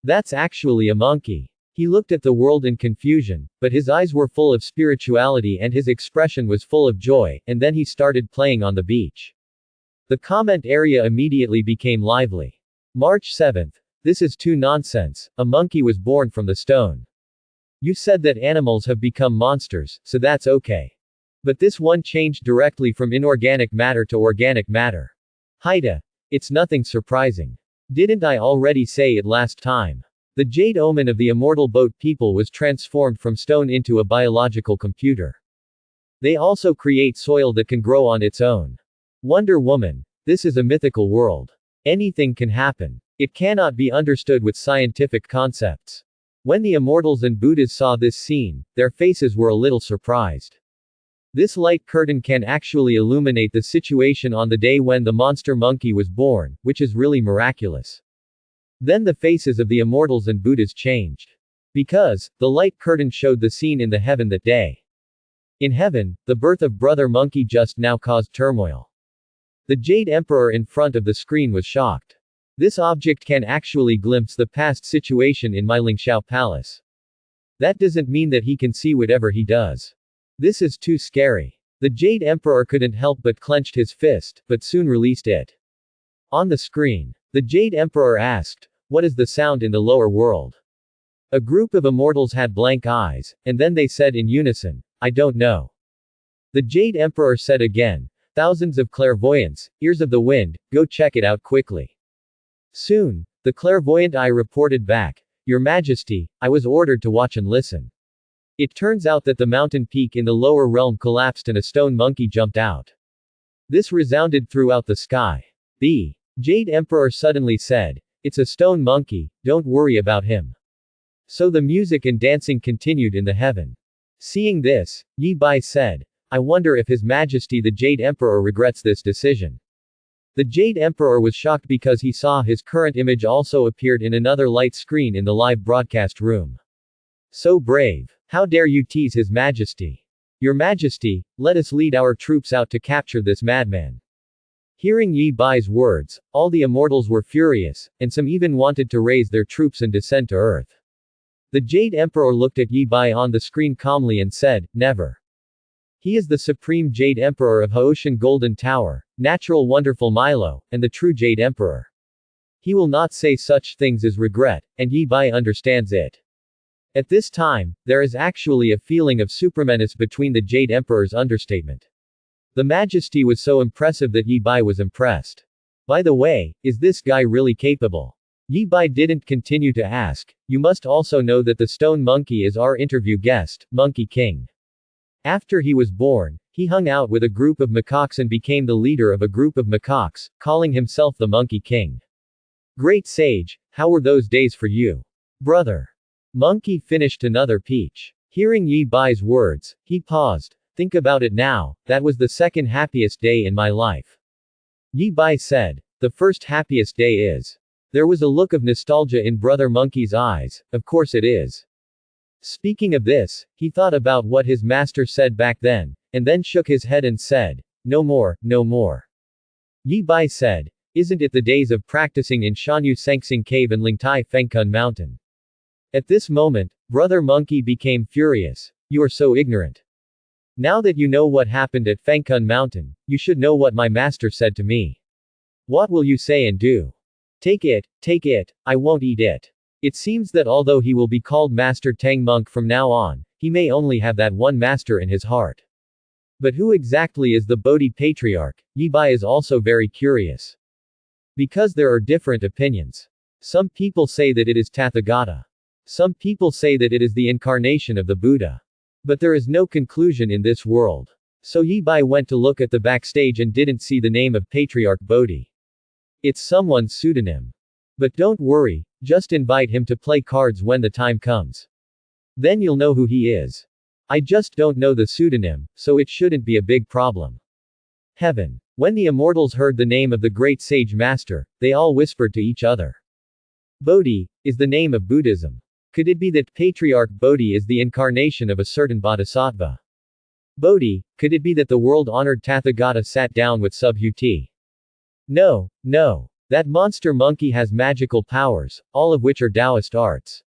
That's actually a monkey. He looked at the world in confusion, but his eyes were full of spirituality and his expression was full of joy, and then he started playing on the beach. The comment area immediately became lively. March 7th. This is too nonsense, a monkey was born from the stone. You said that animals have become monsters, so that's okay. But this one changed directly from inorganic matter to organic matter. Haida. It's nothing surprising. Didn't I already say it last time? The jade omen of the immortal boat people was transformed from stone into a biological computer. They also create soil that can grow on its own. Wonder Woman. This is a mythical world. Anything can happen. It cannot be understood with scientific concepts. When the immortals and Buddhas saw this scene, their faces were a little surprised. This light curtain can actually illuminate the situation on the day when the monster monkey was born, which is really miraculous. Then the faces of the immortals and Buddhas changed. Because, the light curtain showed the scene in the heaven that day. In heaven, the birth of Brother Monkey just now caused turmoil. The Jade Emperor in front of the screen was shocked. This object can actually glimpse the past situation in my Lingxiao Palace. That doesn't mean that he can see whatever he does. This is too scary. The Jade Emperor couldn't help but clenched his fist, but soon released it. On the screen, the Jade Emperor asked, "What is the sound in the lower world?" A group of immortals had blank eyes, and then they said in unison, "I don't know." The Jade Emperor said again, "Thousands of clairvoyants, ears of the wind, go check it out quickly." Soon, the clairvoyant eye reported back, "Your Majesty, I was ordered to watch and listen." It turns out that the mountain peak in the lower realm collapsed and a stone monkey jumped out. This resounded throughout the sky. The Jade Emperor suddenly said, "It's a stone monkey, don't worry about him." So the music and dancing continued in the heaven. Seeing this, Yi Bai said, "I wonder if His Majesty the Jade Emperor regrets this decision." The Jade Emperor was shocked because he saw his current image also appeared in another light screen in the live broadcast room. So brave. How dare you tease His Majesty? Your Majesty, let us lead our troops out to capture this madman. Hearing Yi Bai's words, all the immortals were furious, and some even wanted to raise their troops and descend to earth. The Jade Emperor looked at Yi Bai on the screen calmly and said, "Never. He is the supreme Jade Emperor of Haoshan Golden Tower, natural wonderful Milo, and the true Jade Emperor. He will not say such things as regret, and Yi Bai understands it." At this time, there is actually a feeling of supremeness between the Jade Emperor's understatement. The Majesty was so impressive that Yi Bai was impressed. By the way, is this guy really capable? Yi Bai didn't continue to ask, "You must also know that the stone monkey is our interview guest, Monkey King. After he was born, he hung out with a group of macaques and became the leader of a group of macaques, calling himself the Monkey King. Great sage, how were those days for you? Brother." Monkey finished another peach. Hearing Yi Bai's words, he paused. "Think about it now, that was the second happiest day in my life." Yi Bai said, "The first happiest day is." There was a look of nostalgia in Brother Monkey's eyes, "Of course it is." Speaking of this, he thought about what his master said back then, and then shook his head and said, "No more, no more." Yi Bai said, "Isn't it the days of practicing in Shanyu Sengxing Cave and Lingtai Fengkun Mountain?" At this moment, Brother Monkey became furious. "You are so ignorant. Now that you know what happened at Fengkun Mountain, you should know what my master said to me. What will you say and do? Take it, I won't eat it." It seems that although he will be called Master Tang Monk from now on, he may only have that one master in his heart. But who exactly is the Bodhi Patriarch? Yi Bai is also very curious. Because there are different opinions. Some people say that it is Tathagata. Some people say that it is the incarnation of the Buddha. But there is no conclusion in this world. So Yi Bai went to look at the backstage and didn't see the name of Patriarch Bodhi. It's someone's pseudonym. But don't worry, just invite him to play cards when the time comes. Then you'll know who he is. I just don't know the pseudonym, so it shouldn't be a big problem. Heaven. When the immortals heard the name of the great sage master, they all whispered to each other. Bodhi is the name of Buddhism. Could it be that Patriarch Bodhi is the incarnation of a certain bodhisattva? Bodhi, could it be that the world-honored Tathagata sat down with Subhuti? No, no. That monster monkey has magical powers, all of which are Taoist arts.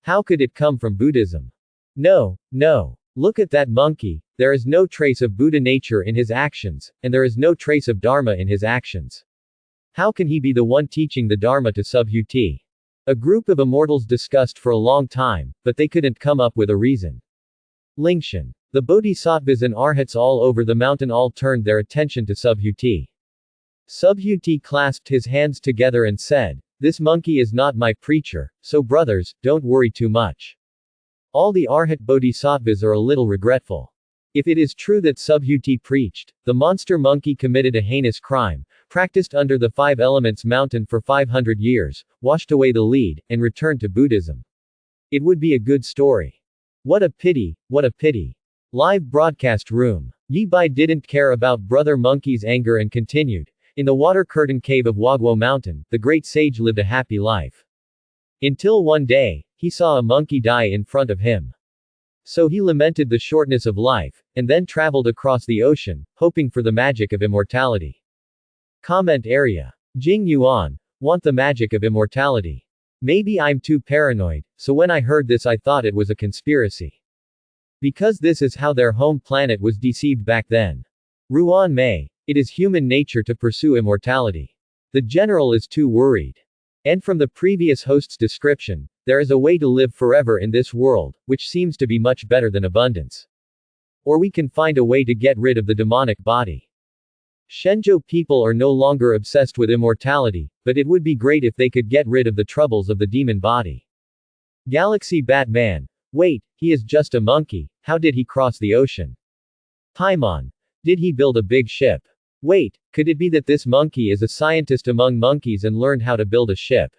How could it come from Buddhism? No, no. Look at that monkey, there is no trace of Buddha nature in his actions, and there is no trace of Dharma in his actions. How can he be the one teaching the Dharma to Subhuti? A group of immortals discussed for a long time, but they couldn't come up with a reason. Lingshan. The bodhisattvas and arhats all over the mountain all turned their attention to Subhuti. Subhuti clasped his hands together and said, "This monkey is not my preacher, so brothers, don't worry too much." All the arhat bodhisattvas are a little regretful. If it is true that Subhuti preached, the monster monkey committed a heinous crime, practiced under the five elements mountain for 500 years, washed away the lead, and returned to Buddhism. It would be a good story. What a pity, what a pity. Live broadcast room. Yi Bai didn't care about Brother Monkey's anger and continued. In the water curtain cave of Wagwo Mountain, the great sage lived a happy life. Until one day, he saw a monkey die in front of him. So he lamented the shortness of life, and then traveled across the ocean, hoping for the magic of immortality. Comment area. Jing Yuan. Want the magic of immortality. Maybe I'm too paranoid, so when I heard this I thought it was a conspiracy. Because this is how their home planet was deceived back then. Ruan Mei. It is human nature to pursue immortality. The general is too worried. And from the previous host's description, there is a way to live forever in this world, which seems to be much better than abundance. Or we can find a way to get rid of the demonic body. Shenzhou people are no longer obsessed with immortality, but it would be great if they could get rid of the troubles of the demon body. Galaxy Batman. Wait, he is just a monkey, how did he cross the ocean? Paimon. Did he build a big ship? Wait, could it be that this monkey is a scientist among monkeys and learned how to build a ship?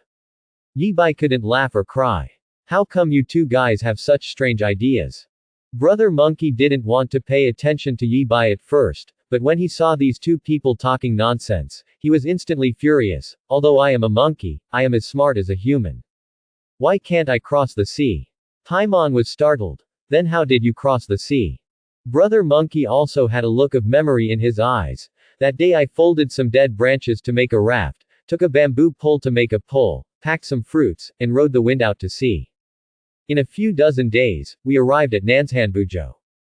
Yi Bai couldn't laugh or cry. How come you two guys have such strange ideas? Brother Monkey didn't want to pay attention to Yi Bai at first, but when he saw these two people talking nonsense, he was instantly furious. Although I am a monkey, I am as smart as a human. Why can't I cross the sea? Paimon was startled. Then how did you cross the sea? Brother Monkey also had a look of memory in his eyes. That day I folded some dead branches to make a raft, took a bamboo pole to make a pole, packed some fruits, and rode the wind out to sea. In a few dozen days, we arrived at Nanshanbuzhou.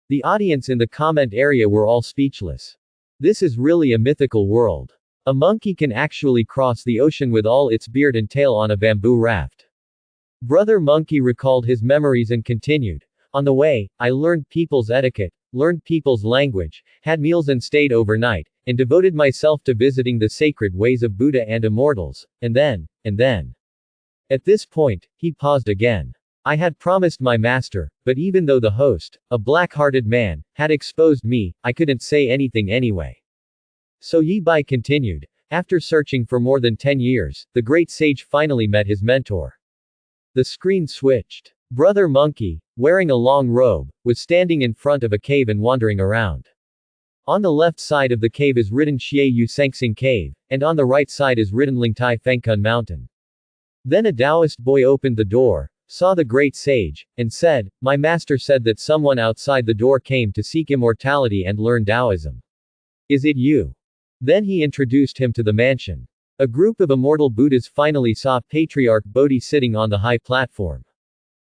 The audience in the comment area were all speechless. This is really a mythical world. A monkey can actually cross the ocean with all its beard and tail on a bamboo raft. Brother Monkey recalled his memories and continued. On the way, I learned people's etiquette, learned people's language, had meals and stayed overnight, and devoted myself to visiting the sacred ways of Buddha and immortals, and then. At this point, he paused again. I had promised my master, but even though the host, a black-hearted man, had exposed me, I couldn't say anything anyway. So Yi Bai continued. After searching for more than 10 years, the great sage finally met his mentor. The screen switched. Brother Monkey, wearing a long robe, was standing in front of a cave and wandering around. On the left side of the cave is written Xie Yu Sengsing Cave, and on the right side is written Lingtai Fengkun Mountain. Then a Taoist boy opened the door, saw the great sage, and said, "My master said that someone outside the door came to seek immortality and learn Taoism. Is it you?" Then he introduced him to the mansion. A group of immortal Buddhas finally saw Patriarch Bodhi sitting on the high platform.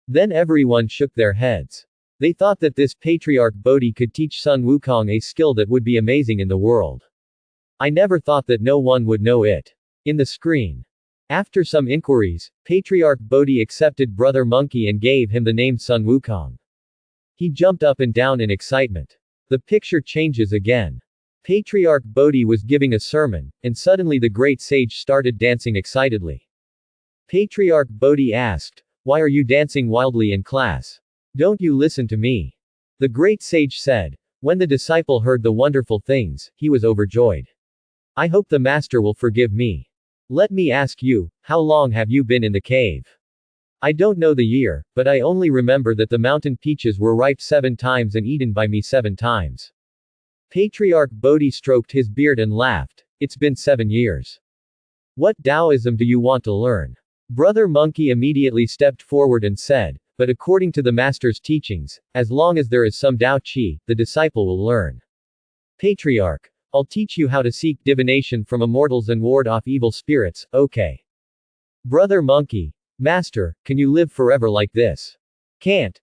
Then everyone shook their heads. They thought that this Patriarch Bodhi could teach Sun Wukong a skill that would be amazing in the world. I never thought that no one would know it. In the screen. After some inquiries, Patriarch Bodhi accepted Brother Monkey and gave him the name Sun Wukong. He jumped up and down in excitement. The picture changes again. Patriarch Bodhi was giving a sermon, and suddenly the great sage started dancing excitedly. Patriarch Bodhi asked, "Why are you dancing wildly in class? Don't you listen to me?" The great sage said. When the disciple heard the wonderful things, he was overjoyed. I hope the master will forgive me. Let me ask you, how long have you been in the cave? I don't know the year, but I only remember that the mountain peaches were ripe 7 times and eaten by me 7 times. Patriarch Bodhi stroked his beard and laughed. It's been 7 years. What Taoism do you want to learn? Brother Monkey immediately stepped forward and said, but according to the master's teachings, as long as there is some Tao Qi, the disciple will learn. Patriarch, I'll teach you how to seek divination from immortals and ward off evil spirits, okay? Brother Monkey, Master, can you live forever like this? Can't.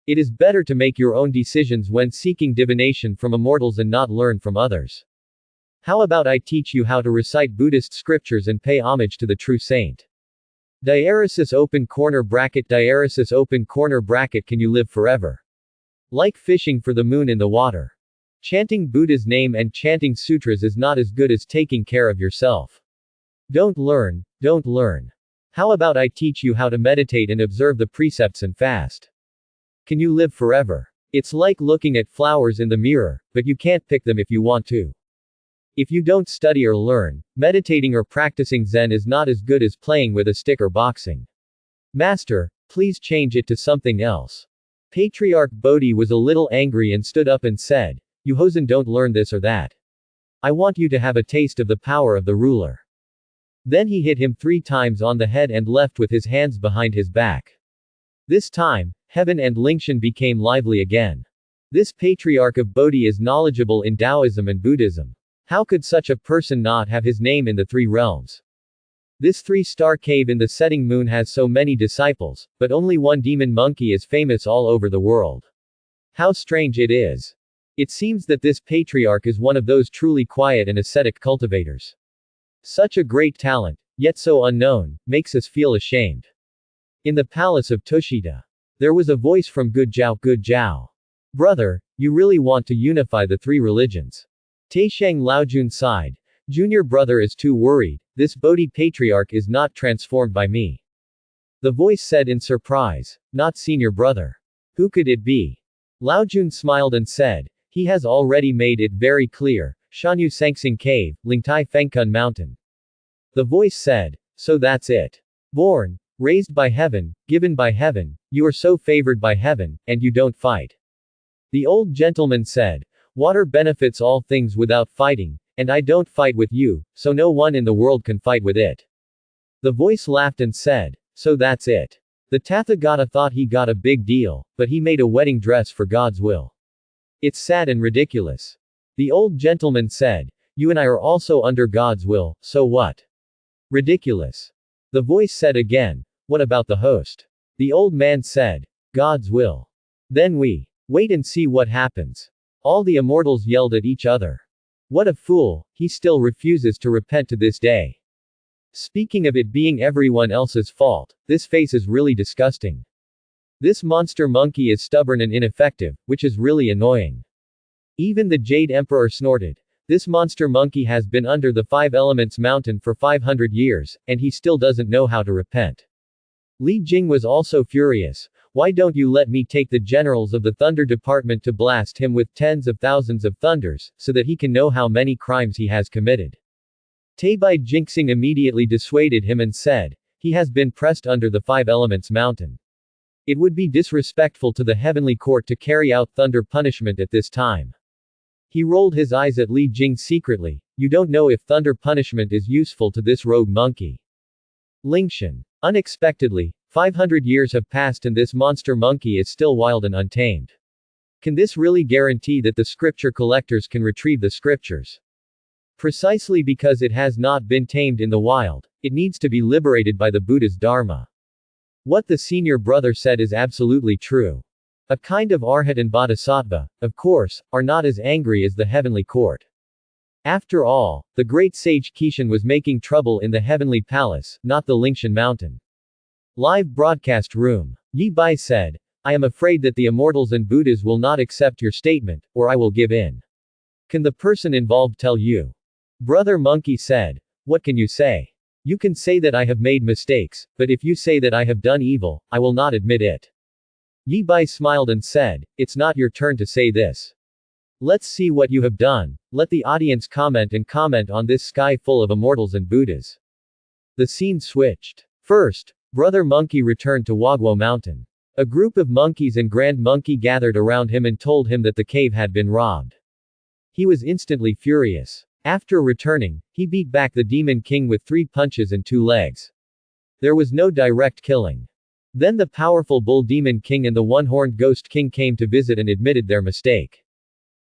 It is better to make your own decisions when seeking divination from immortals and not learn from others. How about I teach you how to recite Buddhist scriptures and pay homage to the true saint? Diaresis open corner bracket. Can you live forever? Like fishing for the moon in the water. Chanting Buddha's name and chanting sutras is not as good as taking care of yourself. Don't learn. How about I teach you how to meditate and observe the precepts and fast? Can you live forever? It's like looking at flowers in the mirror, but you can't pick them if you want to. If you don't study or learn, meditating or practicing Zen is not as good as playing with a stick or boxing. Master, please change it to something else. Patriarch Bodhi was a little angry and stood up and said, you hosen don't learn this or that. I want you to have a taste of the power of the ruler. Then he hit him 3 times on the head and left with his hands behind his back. This time, Heaven and Lingshan became lively again. This Patriarch of Bodhi is knowledgeable in Taoism and Buddhism. How could such a person not have his name in the 3 realms? This 3-star cave in the setting moon has so many disciples, but only one demon monkey is famous all over the world. How strange it is. It seems that this patriarch is one of those truly quiet and ascetic cultivators. Such a great talent, yet so unknown, makes us feel ashamed. In the palace of Tushita, there was a voice from Good Jiao. Brother, you really want to unify the 3 religions. Taisheng Laojun sighed. Junior brother is too worried, this Bodhi patriarch is not transformed by me. The voice said in surprise, not senior brother. Who could it be? Laojun smiled and said, he has already made it very clear, Shanyu Sangsing Cave, Lingtai Fengkun Mountain. The voice said, so that's it. Born, raised by heaven, given by heaven, you are so favored by heaven, and you don't fight. The old gentleman said, water benefits all things without fighting, and I don't fight with you, so no one in the world can fight with it. The voice laughed and said, so that's it. The Tathagata thought he got a big deal, but he made a wedding dress for God's will. It's sad and ridiculous. The old gentleman said, you and I are also under God's will, so what? Ridiculous. The voice said again, what about the host? The old man said, God's will. Then we wait and see what happens. All the immortals yelled at each other. What a fool, he still refuses to repent to this day. Speaking of it being everyone else's fault, this face is really disgusting. This monster monkey is stubborn and ineffective, which is really annoying. Even the Jade Emperor snorted. This monster monkey has been under the 5 Elements mountain for 500 years, and he still doesn't know how to repent. Li Jing was also furious. Why don't you let me take the generals of the Thunder Department to blast him with tens of thousands of thunders, so that he can know how many crimes he has committed? Taibai Jinxing immediately dissuaded him and said, he has been pressed under the 5 Elements mountain. It would be disrespectful to the heavenly court to carry out thunder punishment at this time. He rolled his eyes at Li Jing secretly. You don't know if thunder punishment is useful to this rogue monkey. Lingshan. Unexpectedly, 500 years have passed and this monster monkey is still wild and untamed. Can this really guarantee that the scripture collectors can retrieve the scriptures? Precisely because it has not been tamed in the wild, it needs to be liberated by the Buddha's Dharma. What the senior brother said is absolutely true. A kind of Arhat and Bodhisattva, of course, are not as angry as the heavenly court. After all, the great sage Kishan was making trouble in the heavenly palace, not the Lingshan mountain. Live broadcast room. Yi Bai said, I am afraid that the immortals and Buddhas will not accept your statement, or I will give in. Can the person involved tell you? Brother Monkey said, what can you say? You can say that I have made mistakes, but if you say that I have done evil, I will not admit it. Yi Bai smiled and said, it's not your turn to say this. Let's see what you have done. Let the audience comment on this sky full of immortals and Buddhas. The scene switched. First, Brother Monkey returned to Wagwo Mountain. A group of monkeys and Grand Monkey gathered around him and told him that the cave had been robbed. He was instantly furious. After returning, he beat back the Demon King with 3 punches and 2 legs. There was no direct killing. Then the powerful Bull Demon King and the one-horned Ghost King came to visit and admitted their mistake.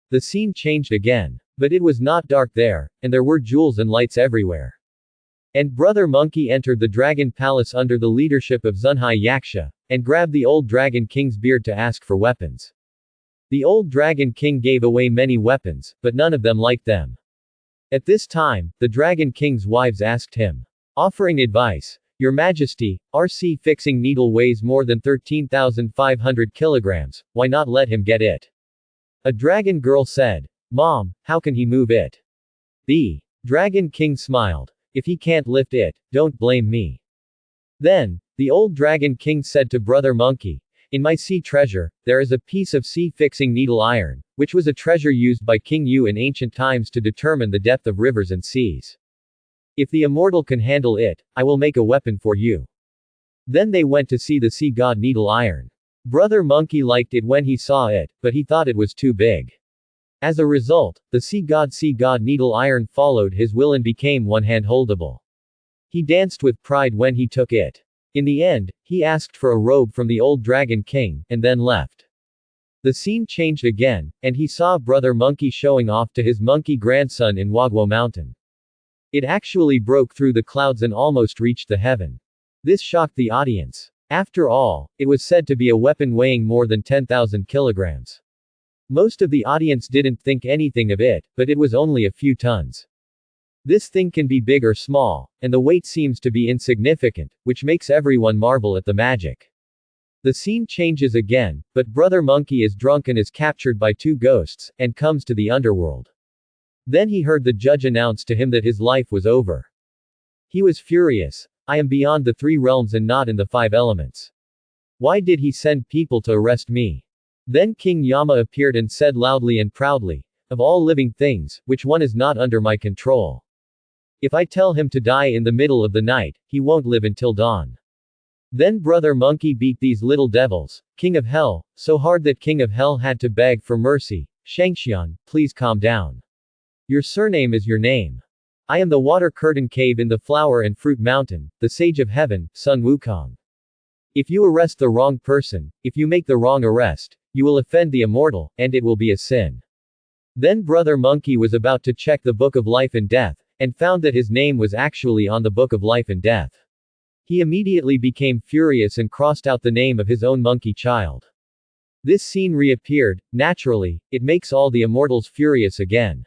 The scene changed again. But it was not dark there, and there were jewels and lights everywhere. And Brother Monkey entered the Dragon Palace under the leadership of Zunhai Yaksha, and grabbed the old Dragon King's beard to ask for weapons. The old Dragon King gave away many weapons, but none of them liked them. At this time, the Dragon King's wives asked him, offering advice, "Your Majesty, RC fixing needle weighs more than 13,500 kilograms, why not let him get it?" A dragon girl said, "Mom, how can he move it?" The Dragon King smiled. "If he can't lift it, don't blame me." Then, the old Dragon King said to Brother Monkey, "In my sea treasure, there is a piece of sea-fixing needle iron, which was a treasure used by King Yu in ancient times to determine the depth of rivers and seas. If the immortal can handle it, I will make a weapon for you." Then they went to see the sea god needle iron. Brother Monkey liked it when he saw it, but he thought it was too big. As a result, the sea god needle iron followed his will and became one-hand holdable. He danced with pride when he took it. In the end, he asked for a robe from the old Dragon King, and then left. The scene changed again, and he saw Brother Monkey showing off to his monkey grandson in Wagwo Mountain. It actually broke through the clouds and almost reached the heaven. This shocked the audience. After all, it was said to be a weapon weighing more than 10,000 kilograms. Most of the audience didn't think anything of it, but it was only a few tons. This thing can be big or small, and the weight seems to be insignificant, which makes everyone marvel at the magic. The scene changes again, but Brother Monkey is drunk and is captured by 2 ghosts, and comes to the underworld. Then he heard the judge announce to him that his life was over. He was furious. "I am beyond the 3 realms and not in the 5 elements. Why did he send people to arrest me?" Then King Yama appeared and said loudly and proudly, "Of all living things, which one is not under my control? If I tell him to die in the middle of the night, he won't live until dawn." Then Brother Monkey beat these little devils, King of Hell, so hard that King of Hell had to beg for mercy. "Shangxian, please calm down. Your surname is your name. I am the water curtain cave in the flower and fruit mountain, the sage of heaven, Sun Wukong. If you arrest the wrong person, if you make the wrong arrest, you will offend the immortal, and it will be a sin." Then Brother Monkey was about to check the Book of Life and Death, and found that his name was actually on the Book of Life and Death. He immediately became furious and crossed out the name of his own monkey child. This scene reappeared. Naturally, it makes all the immortals furious again.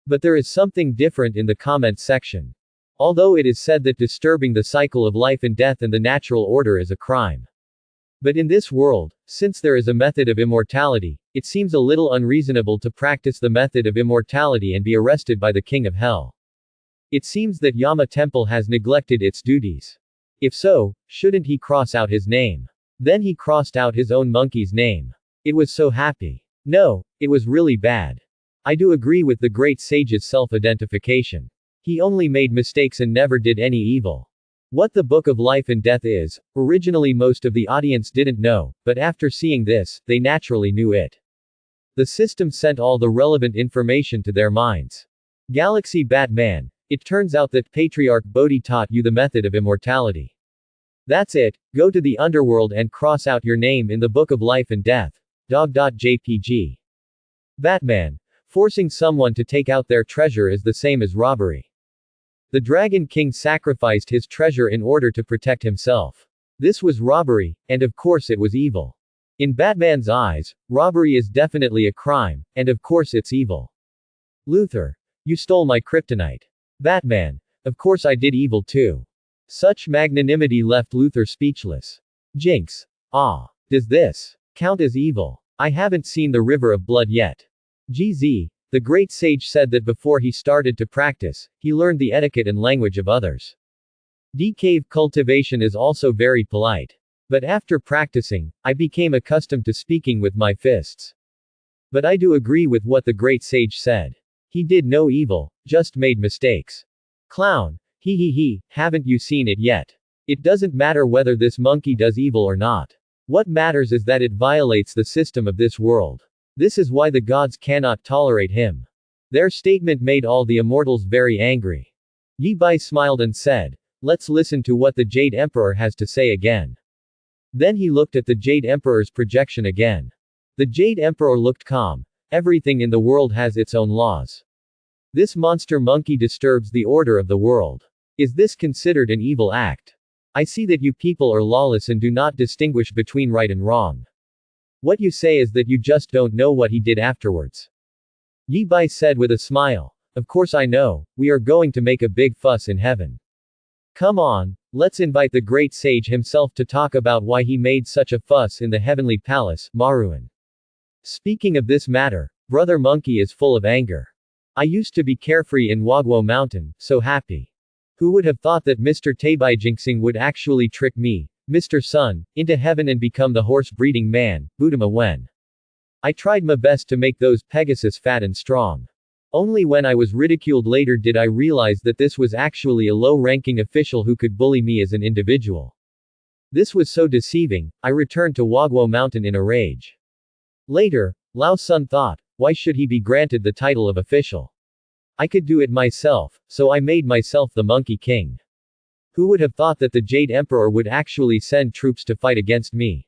But there is something different in the comment section. Although it is said that disturbing the cycle of life and death and the natural order is a crime. But in this world, since there is a method of immortality, it seems a little unreasonable to practice the method of immortality and be arrested by the King of Hell. It seems that Yama Temple has neglected its duties. If so, shouldn't he cross out his name? Then he crossed out his own monkey's name. It was so happy. No, it was really bad. I do agree with the great sage's self-identification. He only made mistakes and never did any evil. What the Book of Life and Death is, originally most of the audience didn't know, but after seeing this, they naturally knew it. The system sent all the relevant information to their minds. Galaxy Batman. It turns out that Patriarch Bodhi taught you the method of immortality. That's it, go to the underworld and cross out your name in the Book of Life and Death. Dog.jpg. Batman. Forcing someone to take out their treasure is the same as robbery. The Dragon King sacrificed his treasure in order to protect himself. This was robbery, and of course it was evil. In Batman's eyes, robbery is definitely a crime, and of course it's evil. Luthor. You stole my kryptonite. Batman. Of course I did evil too. Such magnanimity left Luthor speechless. Jinx. Ah. Does this count as evil? I haven't seen the river of blood yet. GZ. The great sage said that before he started to practice, he learned the etiquette and language of others. Cave cultivation is also very polite. But after practicing, I became accustomed to speaking with my fists. But I do agree with what the great sage said. He did no evil, just made mistakes. Clown. He, haven't you seen it yet? It doesn't matter whether this monkey does evil or not. What matters is that it violates the system of this world. This is why the gods cannot tolerate him. Their statement made all the immortals very angry. Yi Bai smiled and said, "Let's listen to what the Jade Emperor has to say again." Then he looked at the Jade Emperor's projection again. The Jade Emperor looked calm. Everything in the world has its own laws. This monster monkey disturbs the order of the world. Is this considered an evil act? I see that you people are lawless and do not distinguish between right and wrong. What you say is that you just don't know what he did afterwards. Yi Bai said with a smile. Of course I know, we are going to make a big fuss in heaven. Come on, let's invite the great sage himself to talk about why he made such a fuss in the heavenly palace, Maruan. Speaking of this matter, Brother Monkey is full of anger. I used to be carefree in Wagwo Mountain, so happy. Who would have thought that Mr. Taibaijingsing would actually trick me, Mr. Sun, into heaven and become the horse-breeding man, Budama Wen. I tried my best to make those Pegasus fat and strong. Only when I was ridiculed later did I realize that this was actually a low-ranking official who could bully me as an individual. This was so deceiving, I returned to Wagwo Mountain in a rage. Later, Lao Sun thought, why should he be granted the title of official? I could do it myself, so I made myself the Monkey King. Who would have thought that the Jade Emperor would actually send troops to fight against me?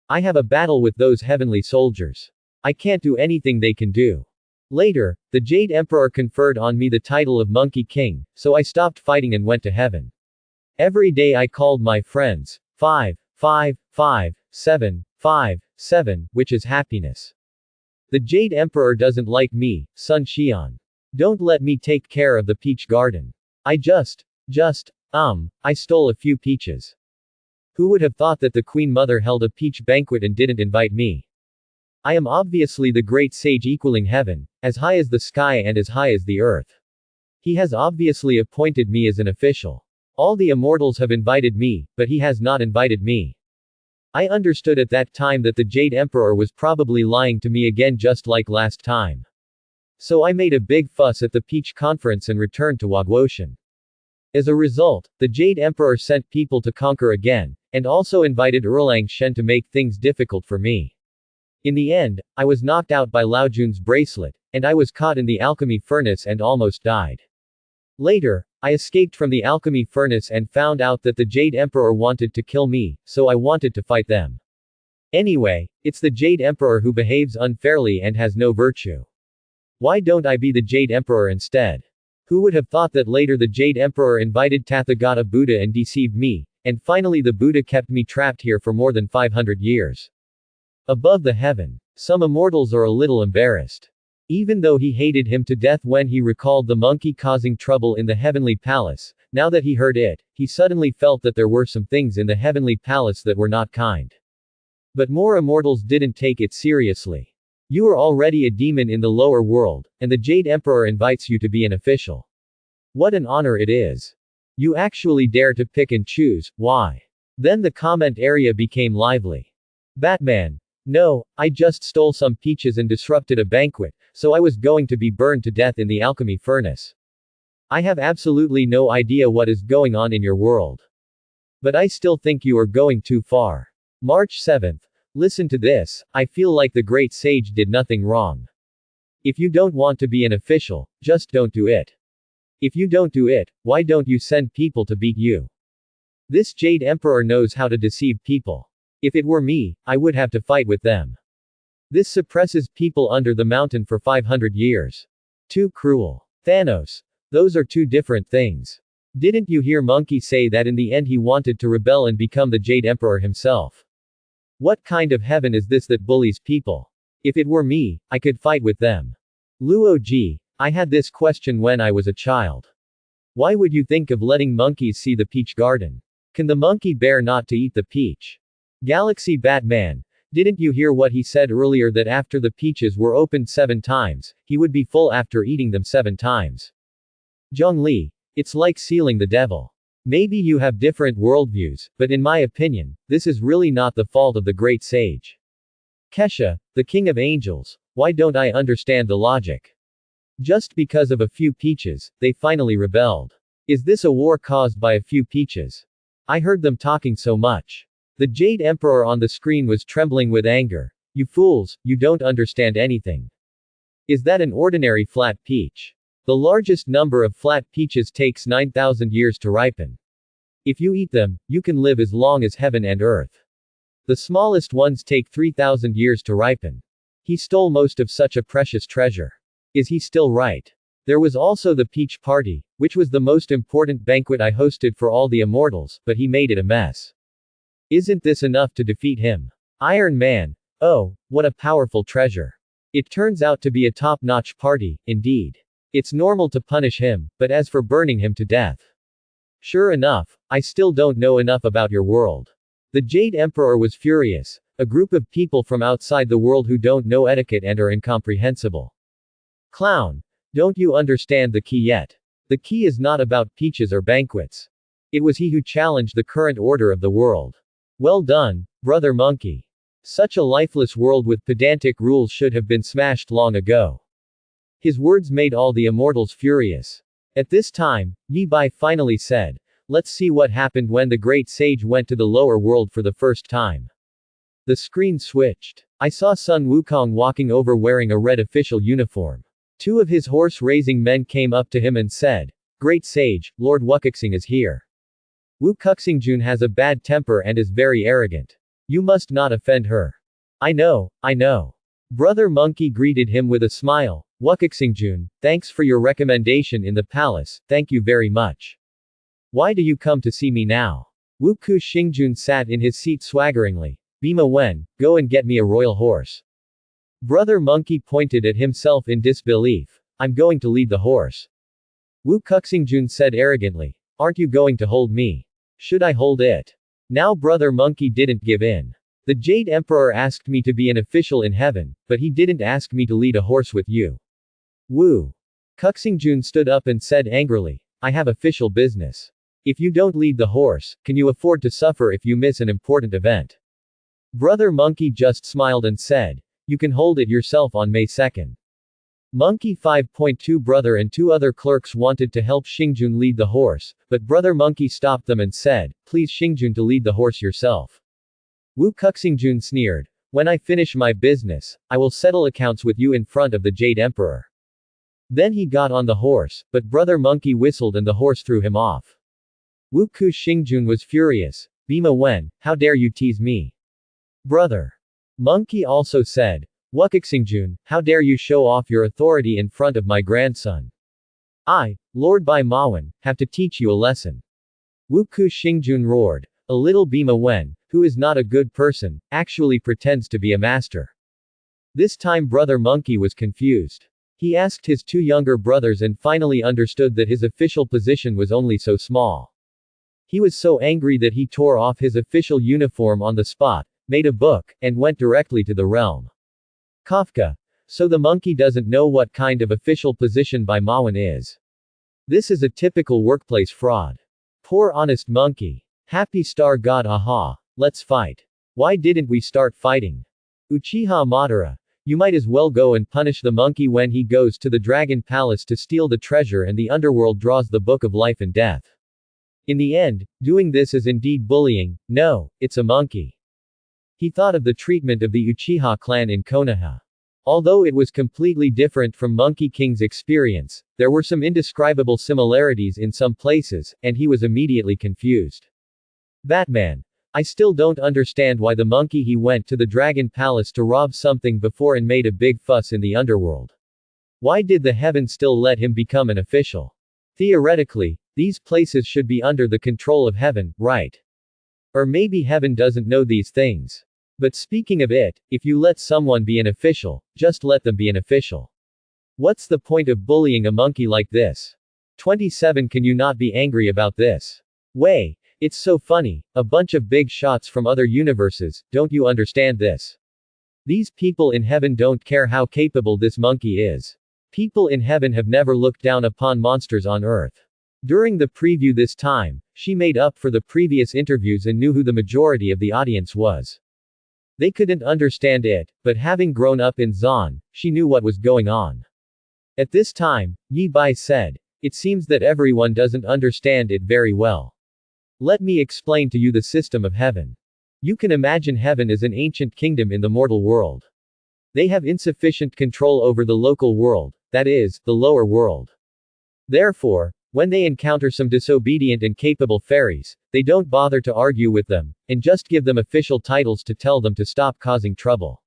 I have a battle with those heavenly soldiers. I can't do anything they can do. Later, the Jade Emperor conferred on me the title of Monkey King, so I stopped fighting and went to heaven. Every day I called my friends, 5, 5, 5, 7, 5, 7, which is happiness. The Jade Emperor doesn't like me, Sun Xian. Don't let me take care of the peach garden. I stole a few peaches. Who would have thought that the Queen Mother held a peach banquet and didn't invite me? I am obviously the great sage equaling heaven, as high as the sky and as high as the earth. He has obviously appointed me as an official. All the immortals have invited me, but he has not invited me. I understood at that time that the Jade Emperor was probably lying to me again just like last time. So I made a big fuss at the Peach Conference and returned to Wagwoshan. As a result, the Jade Emperor sent people to conquer again, and also invited Erlang Shen to make things difficult for me. In the end, I was knocked out by Lao Jun's bracelet, and I was caught in the alchemy furnace and almost died. Later, I escaped from the alchemy furnace and found out that the Jade Emperor wanted to kill me, so I wanted to fight them. Anyway, it's the Jade Emperor who behaves unfairly and has no virtue. Why don't I be the Jade Emperor instead? Who would have thought that later the Jade Emperor invited Tathagata Buddha and deceived me, and finally the Buddha kept me trapped here for more than 500 years. Above the heaven, some immortals are a little embarrassed. Even though he hated him to death when he recalled the monkey causing trouble in the heavenly palace, now that he heard it, he suddenly felt that there were some things in the heavenly palace that were not kind. But more immortals didn't take it seriously. You are already a demon in the lower world, and the Jade Emperor invites you to be an official. What an honor it is. You actually dare to pick and choose, why? Then the comment area became lively. Batman. No, I just stole some peaches and disrupted a banquet, so I was going to be burned to death in the alchemy furnace. I have absolutely no idea what is going on in your world. But I still think you are going too far. March 7th. Listen to this, I feel like the great sage did nothing wrong. If you don't want to be an official, just don't do it. If you don't do it, why don't you send people to beat you? This Jade Emperor knows how to deceive people. If it were me, I would have to fight with them. This suppresses people under the mountain for 500 years. Too cruel. Thanos. Those are two different things. Didn't you hear Monkey say that in the end he wanted to rebel and become the Jade Emperor himself? What kind of heaven is this that bullies people? If it were me, I could fight with them. Luo Ji, I had this question when I was a child. Why would you think of letting monkeys see the peach garden? Can the monkey bear not to eat the peach? Galaxy Batman, didn't you hear what he said earlier that after the peaches were opened 7 times, he would be full after eating them 7 times? Zhongli, it's like sealing the devil. Maybe you have different worldviews, but in my opinion, this is really not the fault of the great sage. Kesha, the king of angels, why don't I understand the logic? Just because of a few peaches, they finally rebelled. Is this a war caused by a few peaches? I heard them talking so much. The Jade Emperor on the screen was trembling with anger. You fools, you don't understand anything. Is that an ordinary flat peach? The largest number of flat peaches takes 9,000 years to ripen. If you eat them, you can live as long as heaven and earth. The smallest ones take 3,000 years to ripen. He stole most of such a precious treasure. Is he still right? There was also the peach party, which was the most important banquet I hosted for all the immortals, but he made it a mess. Isn't this enough to defeat him? Iron Man. Oh, what a powerful treasure. It turns out to be a top-notch party, indeed. It's normal to punish him, but as for burning him to death. Sure enough, I still don't know enough about your world. The Jade Emperor was furious. A group of people from outside the world who don't know etiquette and are incomprehensible. Clown. Don't you understand the key yet? The key is not about peaches or banquets. It was he who challenged the current order of the world. Well done, brother monkey. Such a lifeless world with pedantic rules should have been smashed long ago. His words made all the immortals furious. At this time, Yi Bai finally said, let's see what happened when the great sage went to the lower world for the first time. The screen switched. I saw Sun Wukong walking over wearing a red official uniform. Two of his horse-raising men came up to him and said, Great Sage, Lord Wukuxing is here. Wu Kuxingjun has a bad temper and is very arrogant. You must not offend her. I know. Brother Monkey greeted him with a smile. Wukuxingjun, thanks for your recommendation in the palace, thank you very much. Why do you come to see me now? Wu Kuxingjun sat in his seat swaggeringly. Bima Wen, go and get me a royal horse. Brother Monkey pointed at himself in disbelief. I'm going to lead the horse. Wu Kuxingjun said arrogantly. Aren't you going to hold me? Should I hold it? Now Brother Monkey didn't give in. The Jade Emperor asked me to be an official in heaven, but he didn't ask me to lead a horse with you. Wu Kuxingjun stood up and said angrily. I have official business. If you don't lead the horse, can you afford to suffer if you miss an important event? Brother Monkey just smiled and said, you can hold it yourself on May 2nd. Monkey 5.2 Brother and two other clerks wanted to help Xingjun lead the horse, but Brother Monkey stopped them and said, please Xingjun to lead the horse yourself. Wu Kuxingjun sneered, when I finish my business, I will settle accounts with you in front of the Jade Emperor. Then he got on the horse, but Brother Monkey whistled and the horse threw him off. Wu Kuxingjun was furious. Bima Wen, how dare you tease me? Brother Monkey also said, Wukuxingjun, how dare you show off your authority in front of my grandson? I, Lord Bai Mawan, have to teach you a lesson. Wu Kuxingjun roared. A little Bima Wen, who is not a good person, actually pretends to be a master. This time Brother Monkey was confused. He asked his two younger brothers and finally understood that his official position was only so small. He was so angry that he tore off his official uniform on the spot, made a book, and went directly to the realm. Kafka. So the monkey doesn't know what kind of official position Bai Mawan is. This is a typical workplace fraud. Poor honest monkey. Happy star god aha. Let's fight. Why didn't we start fighting? Uchiha Madara. You might as well go and punish the monkey when he goes to the dragon palace to steal the treasure and the underworld draws the book of life and death. In the end, doing this is indeed bullying. No, it's a monkey. He thought of the treatment of the Uchiha clan in Konoha. Although it was completely different from Monkey King's experience, there were some indescribable similarities in some places, and he was immediately confused. Batman. I still don't understand why the monkey he went to the Dragon Palace to rob something before and made a big fuss in the underworld. Why did the heavens still let him become an official? Theoretically, these places should be under the control of heaven, right? Or maybe heaven doesn't know these things. But speaking of it, if you let someone be an official, just let them be an official. What's the point of bullying a monkey like this? 27 Can you not be angry about this? Way. It's so funny, a bunch of big shots from other universes, don't you understand this? These people in heaven don't care how capable this monkey is. People in heaven have never looked down upon monsters on earth. During the preview this time, she made up for the previous interviews and knew who the majority of the audience was. They couldn't understand it, but having grown up in Zon, she knew what was going on. At this time, Yi Bai said, it seems that everyone doesn't understand it very well. Let me explain to you the system of heaven. You can imagine heaven as an ancient kingdom in the mortal world. They have insufficient control over the local world, that is, the lower world. Therefore, when they encounter some disobedient and capable fairies, they don't bother to argue with them, and just give them official titles to tell them to stop causing trouble.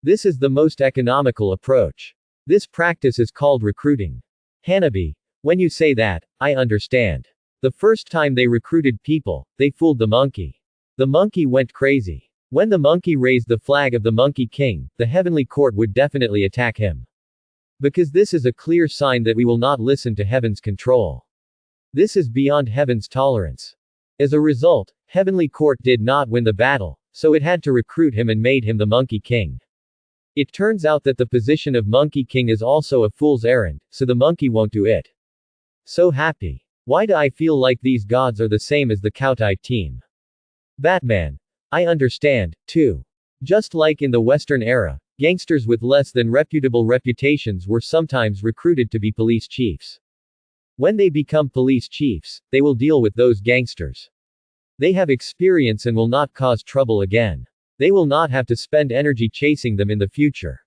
This is the most economical approach. This practice is called recruiting. Hanabi, when you say that, I understand. The first time they recruited people, they fooled the monkey. The monkey went crazy. When the monkey raised the flag of the Monkey King, the heavenly court would definitely attack him. Because this is a clear sign that we will not listen to heaven's control. This is beyond heaven's tolerance. As a result, heavenly court did not win the battle, so it had to recruit him and made him the Monkey King. It turns out that the position of Monkey King is also a fool's errand, so the monkey won't do it. So happy. Why do I feel like these gods are the same as the Kautai team? Batman. I understand, too. Just like in the Western era, gangsters with less than reputable reputations were sometimes recruited to be police chiefs. When they become police chiefs, they will deal with those gangsters. They have experience and will not cause trouble again. They will not have to spend energy chasing them in the future.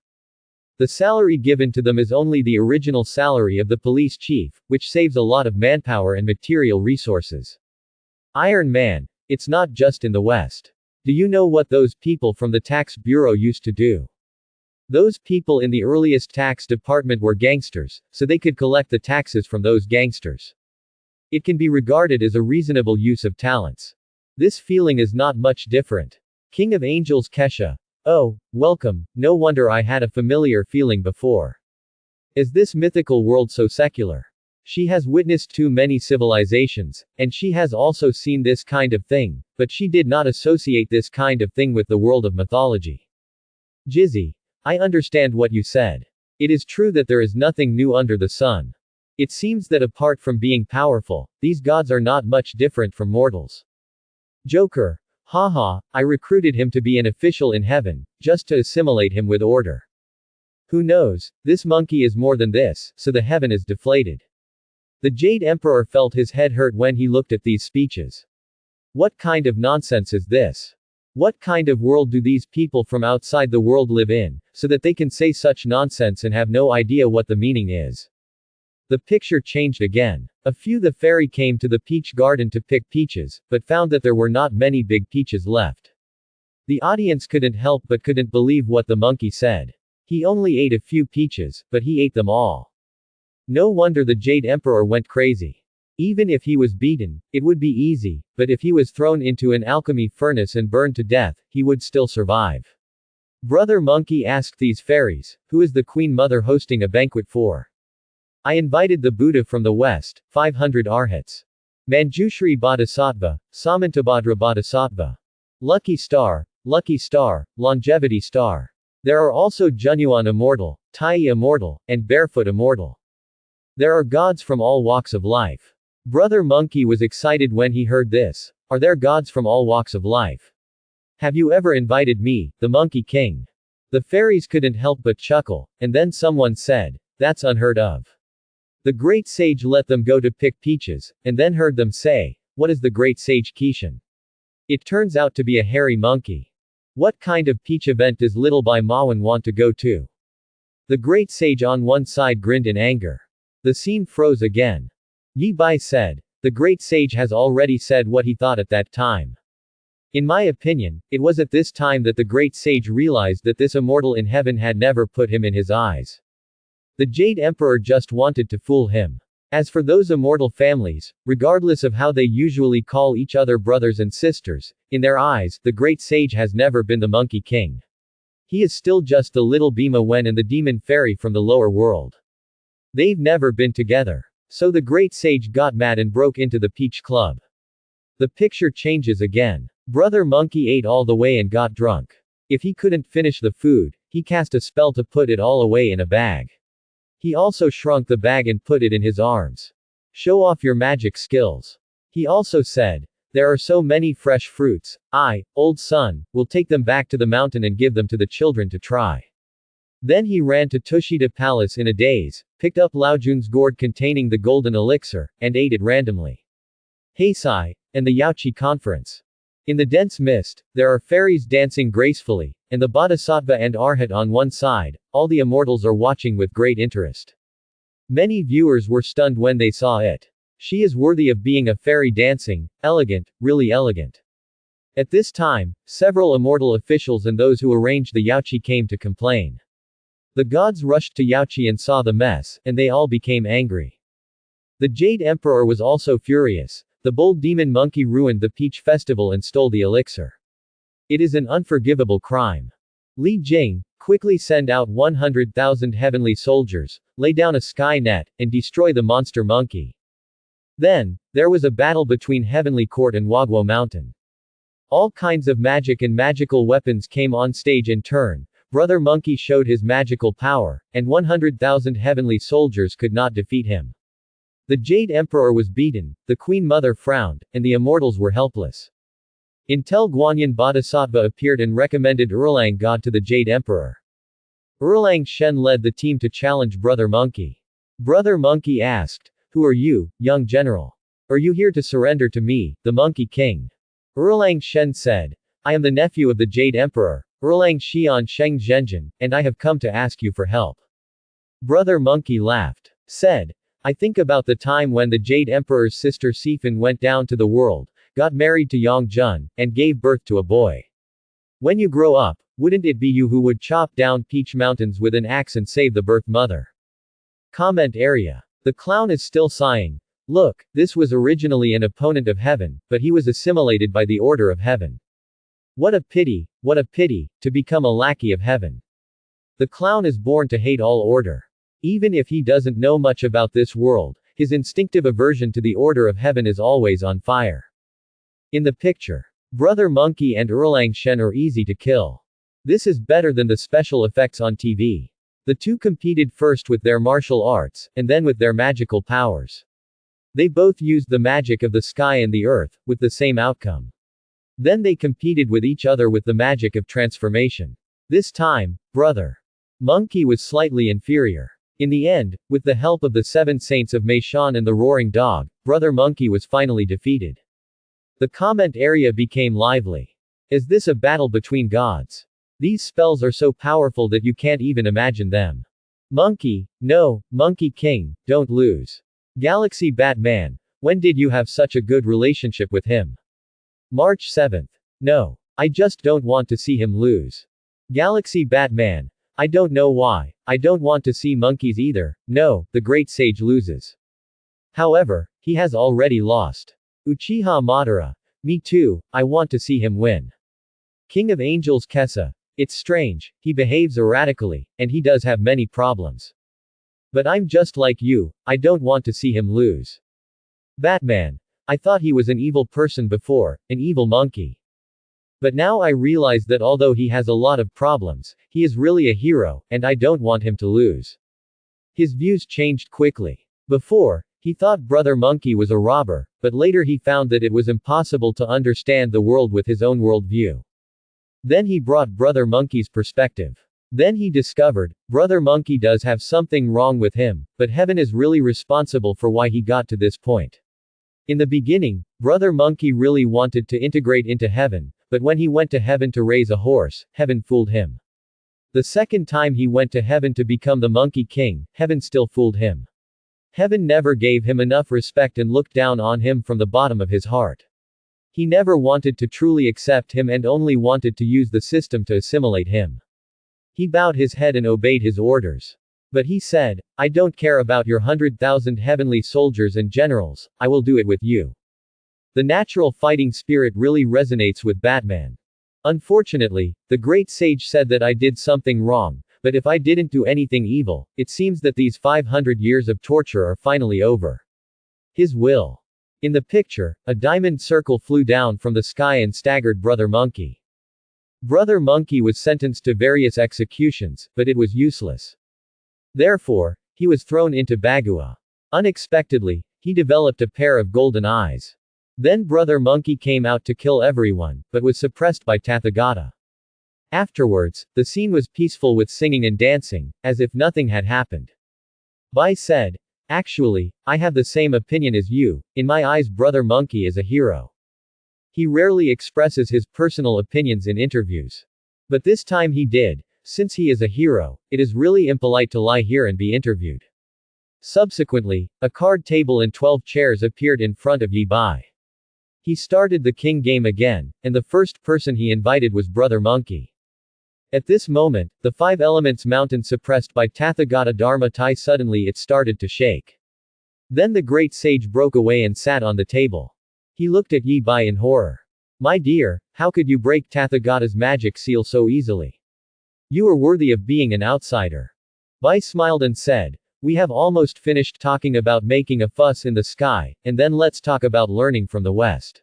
The salary given to them is only the original salary of the police chief, which saves a lot of manpower and material resources. Iron Man. It's not just in the West. Do you know what those people from the tax bureau used to do? Those people in the earliest tax department were gangsters, so they could collect the taxes from those gangsters. It can be regarded as a reasonable use of talents. This feeling is not much different. King of Angels Kesha. Oh, welcome, no wonder I had a familiar feeling before. Is this mythical world so secular? She has witnessed too many civilizations, and she has also seen this kind of thing, but she did not associate this kind of thing with the world of mythology. Jizzy. I understand what you said. It is true that there is nothing new under the sun. It seems that apart from being powerful, these gods are not much different from mortals. Joker. Haha, I recruited him to be an official in heaven, just to assimilate him with order. Who knows, this monkey is more than this, so the heaven is deflated. The Jade Emperor felt his head hurt when he looked at these speeches. What kind of nonsense is this? What kind of world do these people from outside the world live in, so that they can say such nonsense and have no idea what the meaning is? The picture changed again. A few the fairy came to the peach garden to pick peaches, but found that there were not many big peaches left. The audience couldn't help but couldn't believe what the monkey said. He only ate a few peaches, but he ate them all. No wonder the Jade Emperor went crazy. Even if he was beaten, it would be easy, but if he was thrown into an alchemy furnace and burned to death, he would still survive. Brother Monkey asked these fairies, who is the Queen Mother hosting a banquet for? I invited the Buddha from the West, 500 Arhats. Manjushri Bodhisattva, Samantabhadra Bodhisattva. Lucky Star, Longevity Star. There are also Junyuan Immortal, Tai Immortal, and Barefoot Immortal. There are gods from all walks of life. Brother Monkey was excited when he heard this. Are there gods from all walks of life? Have you ever invited me, the Monkey King? The fairies couldn't help but chuckle, and then someone said, that's unheard of. The great sage let them go to pick peaches, and then heard them say, what is the great sage Kishan? It turns out to be a hairy monkey. What kind of peach event does little Bai Mawan want to go to? The great sage on one side grinned in anger. The scene froze again. Yi Bai said, the great sage has already said what he thought at that time. In my opinion, it was at this time that the great sage realized that this immortal in heaven had never put him in his eyes. The Jade Emperor just wanted to fool him. As for those immortal families, regardless of how they usually call each other brothers and sisters, in their eyes, the great sage has never been the Monkey King. He is still just the little Bhima Wen and the demon fairy from the lower world. They've never been together. So the great sage got mad and broke into the Peach Club. The picture changes again. Brother Monkey ate all the way and got drunk. If he couldn't finish the food, he cast a spell to put it all away in a bag. He also shrunk the bag and put it in his arms. Show off your magic skills. He also said, there are so many fresh fruits, I, old son, will take them back to the mountain and give them to the children to try. Then he ran to Tushita Palace in a daze, picked up Laojun's gourd containing the golden elixir, and ate it randomly. Heisei, and the Yaoqi conference. In the dense mist, there are fairies dancing gracefully, and the Bodhisattva and Arhat on one side. All the immortals are watching with great interest. Many viewers were stunned when they saw it. She is worthy of being a fairy dancing, elegant, really elegant. At this time, several immortal officials and those who arranged the Yaoqi came to complain. The gods rushed to Yaoqi and saw the mess, and they all became angry. The Jade Emperor was also furious. The bold demon monkey ruined the peach festival and stole the elixir. It is an unforgivable crime. Li Jing, quickly send out 100,000 heavenly soldiers, lay down a sky net, and destroy the monster monkey. Then, there was a battle between Heavenly Court and Wagwo Mountain. All kinds of magic and magical weapons came on stage in turn. Brother Monkey showed his magical power, and 100,000 heavenly soldiers could not defeat him. The Jade Emperor was beaten, the Queen Mother frowned, and the immortals were helpless. Until Guanyin Bodhisattva appeared and recommended Erlang God to the Jade Emperor. Erlang Shen led the team to challenge Brother Monkey. Brother Monkey asked, "Who are you, young general? Are you here to surrender to me, the Monkey King?" Erlang Shen said, "I am the nephew of the Jade Emperor, Erlang Xian Sheng Zhenjin, and I have come to ask you for help." Brother Monkey laughed. Said, "I think about the time when the Jade Emperor's sister Sifan went down to the world, got married to Yang Jun, and gave birth to a boy. When you grow up, wouldn't it be you who would chop down peach mountains with an axe and save the birth mother?" Comment area. The clown is still sighing. Look, this was originally an opponent of heaven, but he was assimilated by the order of heaven. What a pity, to become a lackey of heaven. The clown is born to hate all order. Even if he doesn't know much about this world, his instinctive aversion to the order of heaven is always on fire. In the picture, Brother Monkey and Erlang Shen are easy to kill. This is better than the special effects on TV. The two competed first with their martial arts, and then with their magical powers. They both used the magic of the sky and the earth, with the same outcome. Then they competed with each other with the magic of transformation. This time, Brother Monkey was slightly inferior. In the end, with the help of the 7 saints of Meishan and the Roaring Dog, Brother Monkey was finally defeated. The comment area became lively. Is this a battle between gods? These spells are so powerful that you can't even imagine them. Monkey, no, Monkey King, don't lose. Galaxy Batman, when did you have such a good relationship with him? March 7th. No. I just don't want to see him lose. Galaxy Batman. I don't know why. I don't want to see monkeys either. No, the great sage loses. However, he has already lost. Uchiha Madara. Me too, I want to see him win. King of Angels Kessa. It's strange, he behaves erratically, and he does have many problems. But I'm just like you, I don't want to see him lose. Batman. I thought he was an evil person before, an evil monkey. But now I realize that although he has a lot of problems, he is really a hero, and I don't want him to lose. His views changed quickly. Before, he thought Brother Monkey was a robber, but later he found that it was impossible to understand the world with his own worldview. Then he brought Brother Monkey's perspective. Then he discovered, Brother Monkey does have something wrong with him, but heaven is really responsible for why he got to this point. In the beginning, Brother Monkey really wanted to integrate into heaven, but when he went to heaven to raise a horse, heaven fooled him. The second time he went to heaven to become the Monkey King, heaven still fooled him. Heaven never gave him enough respect and looked down on him from the bottom of his heart. He never wanted to truly accept him and only wanted to use the system to assimilate him. He bowed his head and obeyed his orders. But he said, I don't care about your 100,000 heavenly soldiers and generals, I will do it with you. The natural fighting spirit really resonates with Batman. Unfortunately, the great sage said that I did something wrong, but if I didn't do anything evil, it seems that these 500 years of torture are finally over. His will. In the picture, a diamond circle flew down from the sky and staggered Brother Monkey. Brother Monkey was sentenced to various executions, but it was useless. Therefore, he was thrown into Bagua. Unexpectedly, he developed a pair of golden eyes. Then Brother Monkey came out to kill everyone, but was suppressed by Tathagata. Afterwards, the scene was peaceful with singing and dancing, as if nothing had happened. Bai said, Actually, I have the same opinion as you. In my eyes, Brother Monkey is a hero. He rarely expresses his personal opinions in interviews. But this time he did. Since he is a hero, it is really impolite to lie here and be interviewed. Subsequently, a card table and 12 chairs appeared in front of Yi Bai. He started the king game again, and the first person he invited was Brother Monkey. At this moment, the five elements mountain suppressed by Tathagata Dharma Tai suddenly it started to shake. Then the great sage broke away and sat on the table. He looked at Yi Bai in horror. My dear, how could you break Tathagata's magic seal so easily? You are worthy of being an outsider. Bai smiled and said, we have almost finished talking about making a fuss in the sky, and then let's talk about learning from the West.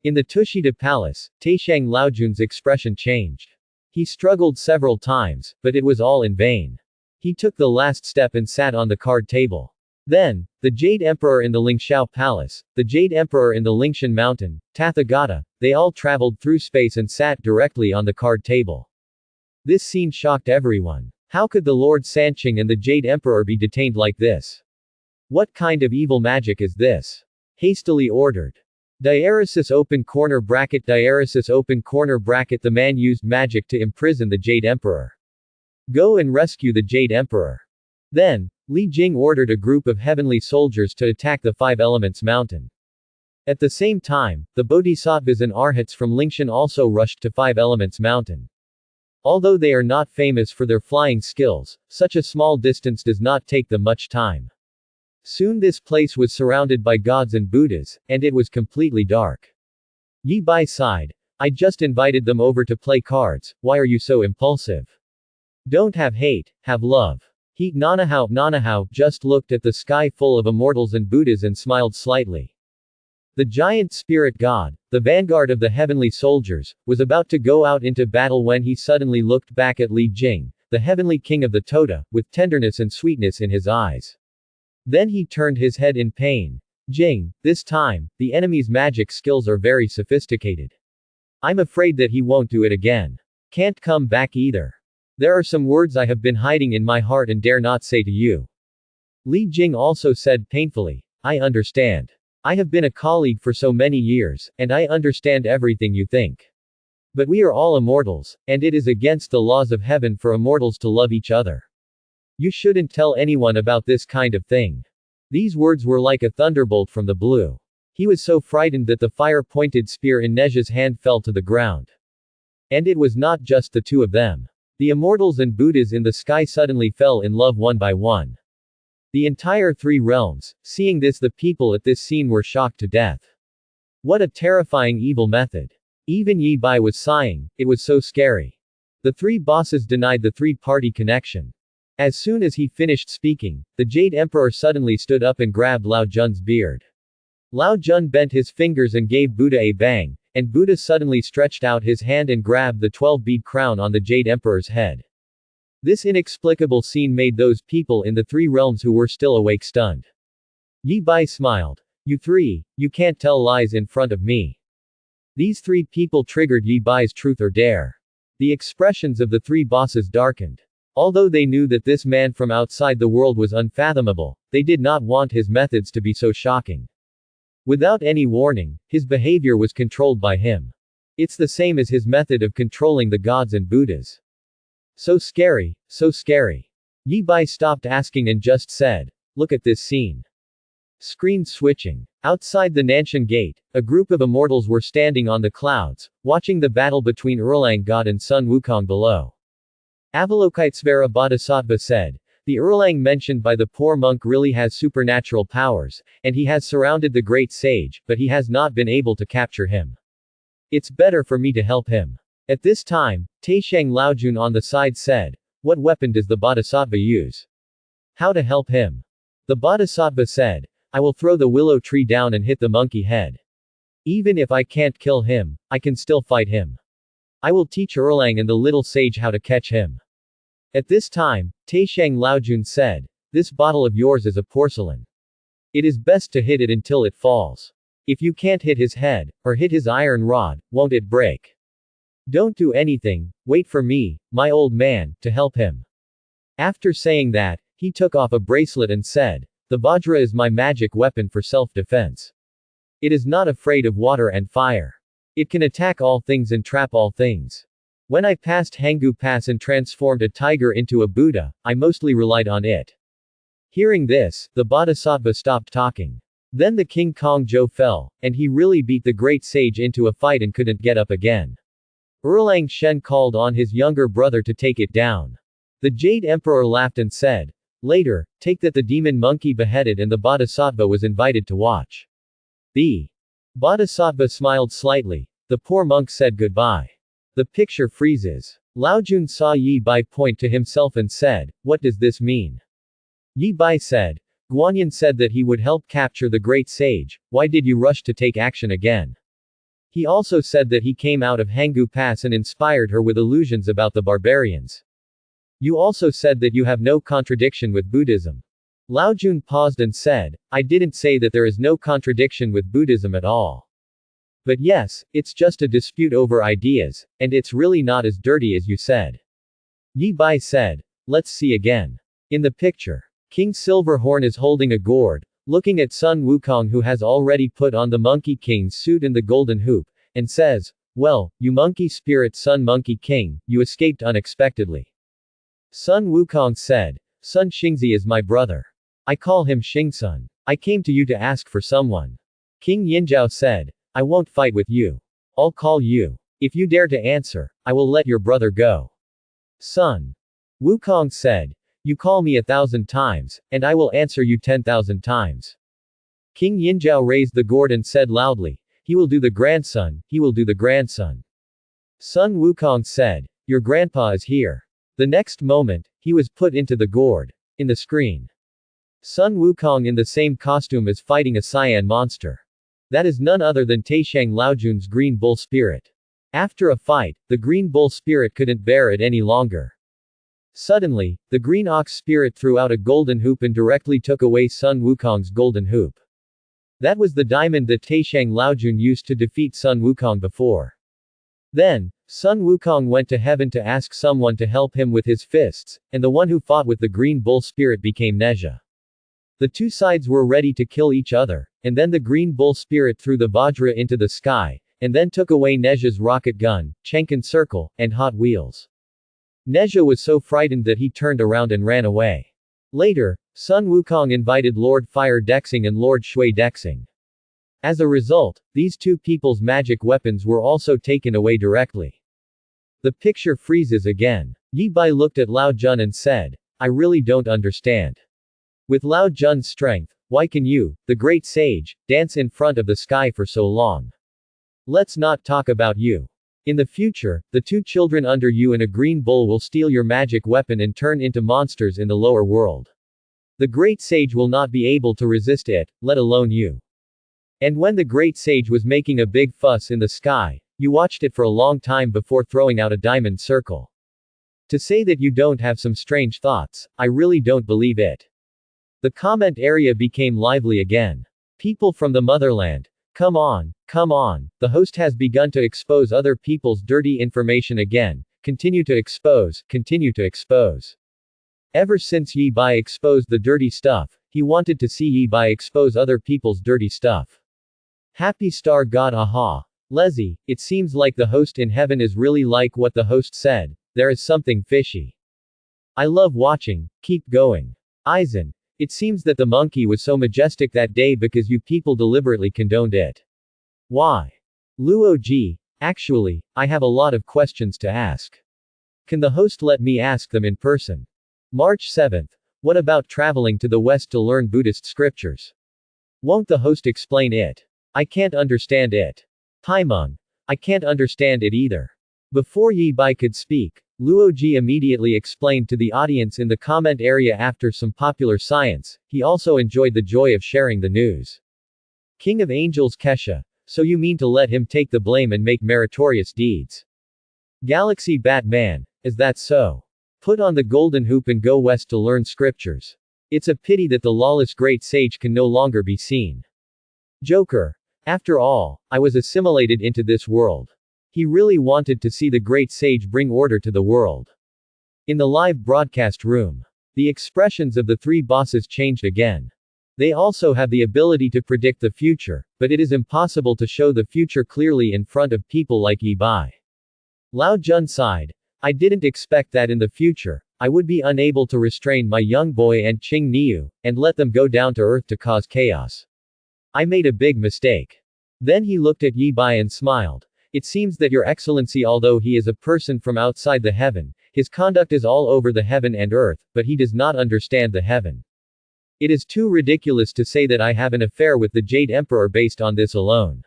In the Tushita Palace, Taishang Laojun's expression changed. He struggled several times, but it was all in vain. He took the last step and sat on the card table. Then, the Jade Emperor in the Lingxiao Palace, the Jade Emperor in the Lingshan Mountain, Tathagata, they all traveled through space and sat directly on the card table. This scene shocked everyone. How could the Lord Sanqing and the Jade Emperor be detained like this? What kind of evil magic is this? Hastily ordered. Diaresis open corner bracket. The man used magic to imprison the Jade Emperor. Go and rescue the Jade Emperor. Then, Li Jing ordered a group of heavenly soldiers to attack the Five Elements Mountain. At the same time, the Bodhisattvas and Arhats from Lingshan also rushed to Five Elements Mountain. Although they are not famous for their flying skills, such a small distance does not take them much time. Soon this place was surrounded by gods and Buddhas, and it was completely dark. Yi Bai sighed. I just invited them over to play cards, why are you so impulsive? Don't have hate, have love. He, Nanahao, just looked at the sky full of immortals and Buddhas and smiled slightly. The giant spirit god, the vanguard of the heavenly soldiers, was about to go out into battle when he suddenly looked back at Li Jing, the heavenly king of the Tota, with tenderness and sweetness in his eyes. Then he turned his head in pain. Jing, this time, the enemy's magic skills are very sophisticated. I'm afraid that he won't do it again. Can't come back either. There are some words I have been hiding in my heart and dare not say to you. Li Jing also said painfully, I understand. I have been a colleague for so many years, and I understand everything you think. But we are all immortals, and it is against the laws of heaven for immortals to love each other. You shouldn't tell anyone about this kind of thing. These words were like a thunderbolt from the blue. He was so frightened that the fire-pointed spear in Neja's hand fell to the ground. And it was not just the two of them. The immortals and Buddhas in the sky suddenly fell in love one by one. The entire three realms, seeing this, the people at this scene were shocked to death. What a terrifying evil method. Even Yi Bai was sighing, it was so scary. The three bosses denied the three-party connection. As soon as he finished speaking, the Jade Emperor suddenly stood up and grabbed Lao Jun's beard. Lao Jun bent his fingers and gave Buddha a bang, and Buddha suddenly stretched out his hand and grabbed the 12-bead crown on the Jade Emperor's head. This inexplicable scene made those people in the three realms who were still awake stunned. Yi Bai smiled. You three, you can't tell lies in front of me. These three people triggered Yi Bai's truth or dare. The expressions of the three bosses darkened. Although they knew that this man from outside the world was unfathomable, they did not want his methods to be so shocking. Without any warning, his behavior was controlled by him. It's the same as his method of controlling the gods and Buddhas. So scary, so scary. Yi Bai stopped asking and just said, look at this scene. Screen switching. Outside the Nanshan Gate, a group of immortals were standing on the clouds, watching the battle between Erlang God and Sun Wukong below. Avalokitesvara Bodhisattva said, the Erlang mentioned by the poor monk really has supernatural powers, and he has surrounded the great sage, but he has not been able to capture him. It's better for me to help him. At this time, Taishang Laojun on the side said, what weapon does the Bodhisattva use? How to help him? The Bodhisattva said, I will throw the willow tree down and hit the monkey head. Even if I can't kill him, I can still fight him. I will teach Erlang and the little sage how to catch him. At this time, Taishang Laojun said, this bottle of yours is a porcelain. It is best to hit it until it falls. If you can't hit his head, or hit his iron rod, won't it break? Don't do anything, wait for me, my old man, to help him. After saying that, he took off a bracelet and said, The Vajra is my magic weapon for self-defense. It is not afraid of water and fire. It can attack all things and trap all things. When I passed Hangu Pass and transformed a tiger into a Buddha, I mostly relied on it. Hearing this, the Bodhisattva stopped talking. Then the King Kong Joe fell, and he really beat the great sage into a fight and couldn't get up again. Erlang Shen called on his younger brother to take it down. The Jade Emperor laughed and said, later, take that the demon monkey beheaded and the Bodhisattva was invited to watch. The Bodhisattva smiled slightly. The poor monk said goodbye. The picture freezes. Laojun saw Yi Bai point to himself and said, what does this mean? Yi Bai said, Guanyin said that he would help capture the great sage, why did you rush to take action again? He also said that he came out of Hangu Pass and inspired her with illusions about the barbarians. You also said that you have no contradiction with Buddhism. Laojun paused and said, I didn't say that there is no contradiction with Buddhism at all. But yes, it's just a dispute over ideas, and it's really not as dirty as you said. Yi Bai said, let's see again. In the picture, King Silverhorn is holding a gourd, looking at Sun Wukong who has already put on the Monkey King's suit and the golden hoop, and says, well, you monkey spirit Sun Monkey King, you escaped unexpectedly. Sun Wukong said, Sun Xingzi is my brother. I call him Xingsun. I came to you to ask for someone. King Yinzhao said, I won't fight with you. I'll call you. If you dare to answer, I will let your brother go. Sun Wukong said, you call me 1,000 times, and I will answer you 10,000 times. King Yinzhao raised the gourd and said loudly, he will do the grandson, he will do the grandson. Sun Wukong said, your grandpa is here. The next moment, he was put into the gourd. In the screen, Sun Wukong in the same costume is fighting a cyan monster. That is none other than Taishang Laojun's green bull spirit. After a fight, the green bull spirit couldn't bear it any longer. Suddenly, the green ox spirit threw out a golden hoop and directly took away Sun Wukong's golden hoop. That was the diamond that Taishang Laojun used to defeat Sun Wukong before. Then, Sun Wukong went to heaven to ask someone to help him with his fists, and the one who fought with the green bull spirit became Nezha. The two sides were ready to kill each other, and then the green bull spirit threw the Vajra into the sky, and then took away Nezha's rocket gun, Chenkin Circle, and Hot Wheels. Nezha was so frightened that he turned around and ran away. Later, Sun Wukong invited Lord Fire Dexing and Lord Shui Dexing. As a result, these two people's magic weapons were also taken away directly. The picture freezes again. Yi Bai looked at Lao Jun and said, I really don't understand. With Lao Jun's strength, why can you, the great sage, dance in front of the sky for so long? Let's not talk about you. In the future, the two children under you and a green bull will steal your magic weapon and turn into monsters in the lower world. The great sage will not be able to resist it, let alone you. And when the great sage was making a big fuss in the sky, you watched it for a long time before throwing out a diamond circle. To say that you don't have some strange thoughts, I really don't believe it. The comment area became lively again. People from the motherland. Come on, the host has begun to expose other people's dirty information again. Continue to expose, continue to expose. Ever since Yi Bai exposed the dirty stuff, he wanted to see Yi Bai expose other people's dirty stuff. Happy Star God aha. Leslie, it seems like the host in heaven is really like what the host said, there is something fishy. I love watching, keep going. Aizen. It seems that the monkey was so majestic that day because you people deliberately condoned it. Why? Luo Ji, actually, I have a lot of questions to ask. Can the host let me ask them in person? March 7th. What about traveling to the West to learn Buddhist scriptures? Won't the host explain it? I can't understand it. Taimeng. I can't understand it either. Before Yi Bai could speak, Luo Ji immediately explained to the audience in the comment area after some popular science, he also enjoyed the joy of sharing the news. King of Angels Kesha, so you mean to let him take the blame and make meritorious deeds? Galaxy Batman, is that so? Put on the golden hoop and go west to learn scriptures. It's a pity that the lawless great sage can no longer be seen. Joker. After all, I was assimilated into this world. He really wanted to see the great sage bring order to the world. In the live broadcast room, the expressions of the three bosses changed again. They also have the ability to predict the future, but it is impossible to show the future clearly in front of people like Yi Bai. Lao Jun sighed. I didn't expect that in the future, I would be unable to restrain my young boy and Qing Niu, and let them go down to earth to cause chaos. I made a big mistake. Then he looked at Yi Bai and smiled. It seems that your excellency, although he is a person from outside the heaven, his conduct is all over the heaven and earth, but he does not understand the heaven. It is too ridiculous to say that I have an affair with the Jade Emperor based on this alone.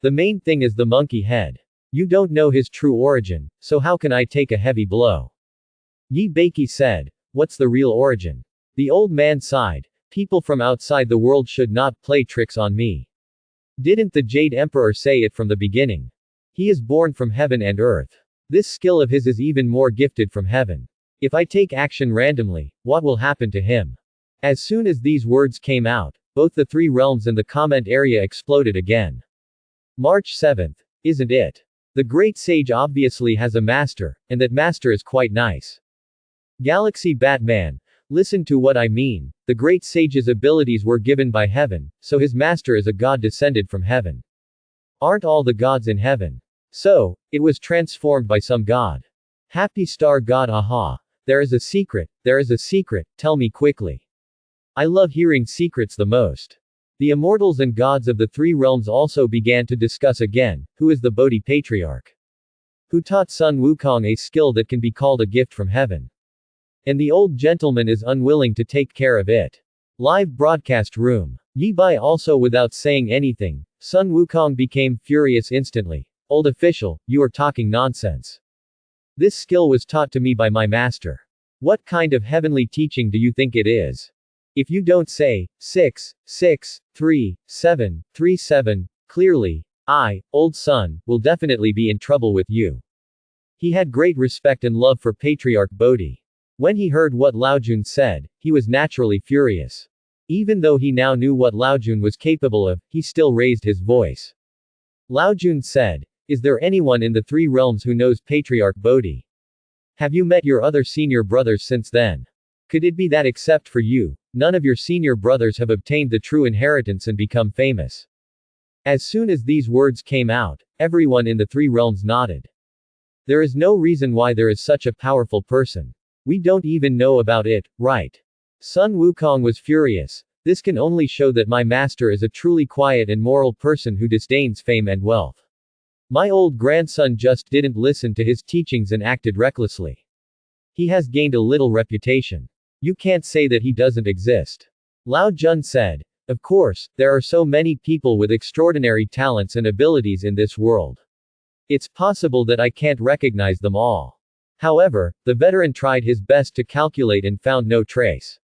The main thing is the monkey head. You don't know his true origin, so how can I take a heavy blow? Yi Beiki said. What's the real origin? The old man sighed. People from outside the world should not play tricks on me. Didn't the Jade Emperor say it from the beginning? He is born from heaven and earth. This skill of his is even more gifted from heaven. If I take action randomly, what will happen to him? As soon as these words came out, both the three realms and the comment area exploded again. March 7th. Isn't it? The great sage obviously has a master, and that master is quite nice. Galaxy Batman, listen to what I mean. The great sage's abilities were given by heaven, so his master is a god descended from heaven. Aren't all the gods in heaven? So, it was transformed by some god. Happy Star God, aha. There is a secret, tell me quickly. I love hearing secrets the most. The immortals and gods of the three realms also began to discuss again, who is the Bodhi Patriarch? Who taught Sun Wukong a skill that can be called a gift from heaven? And the old gentleman is unwilling to take care of it. Live broadcast room. Yi Bai also without saying anything, Sun Wukong became furious instantly. Old official, you are talking nonsense. This skill was taught to me by my master. What kind of heavenly teaching do you think it is? If you don't say, 6, 6, 3, 7, 3, 7, clearly, I, old son, will definitely be in trouble with you. He had great respect and love for Patriarch Bodhi. When he heard what Laojun said, he was naturally furious. Even though he now knew what Laojun was capable of, he still raised his voice. Laojun said, is there anyone in the three realms who knows Patriarch Bodhi? Have you met your other senior brothers since then? Could it be that except for you, none of your senior brothers have obtained the true inheritance and become famous? As soon as these words came out, everyone in the three realms nodded. There is no reason why there is such a powerful person. We don't even know about it, right? Sun Wukong was furious. This can only show that my master is a truly quiet and moral person who disdains fame and wealth. My old grandson just didn't listen to his teachings and acted recklessly. He has gained a little reputation. You can't say that he doesn't exist. Lao Jun said. Of course, there are so many people with extraordinary talents and abilities in this world. It's possible that I can't recognize them all. However, the veteran tried his best to calculate and found no trace.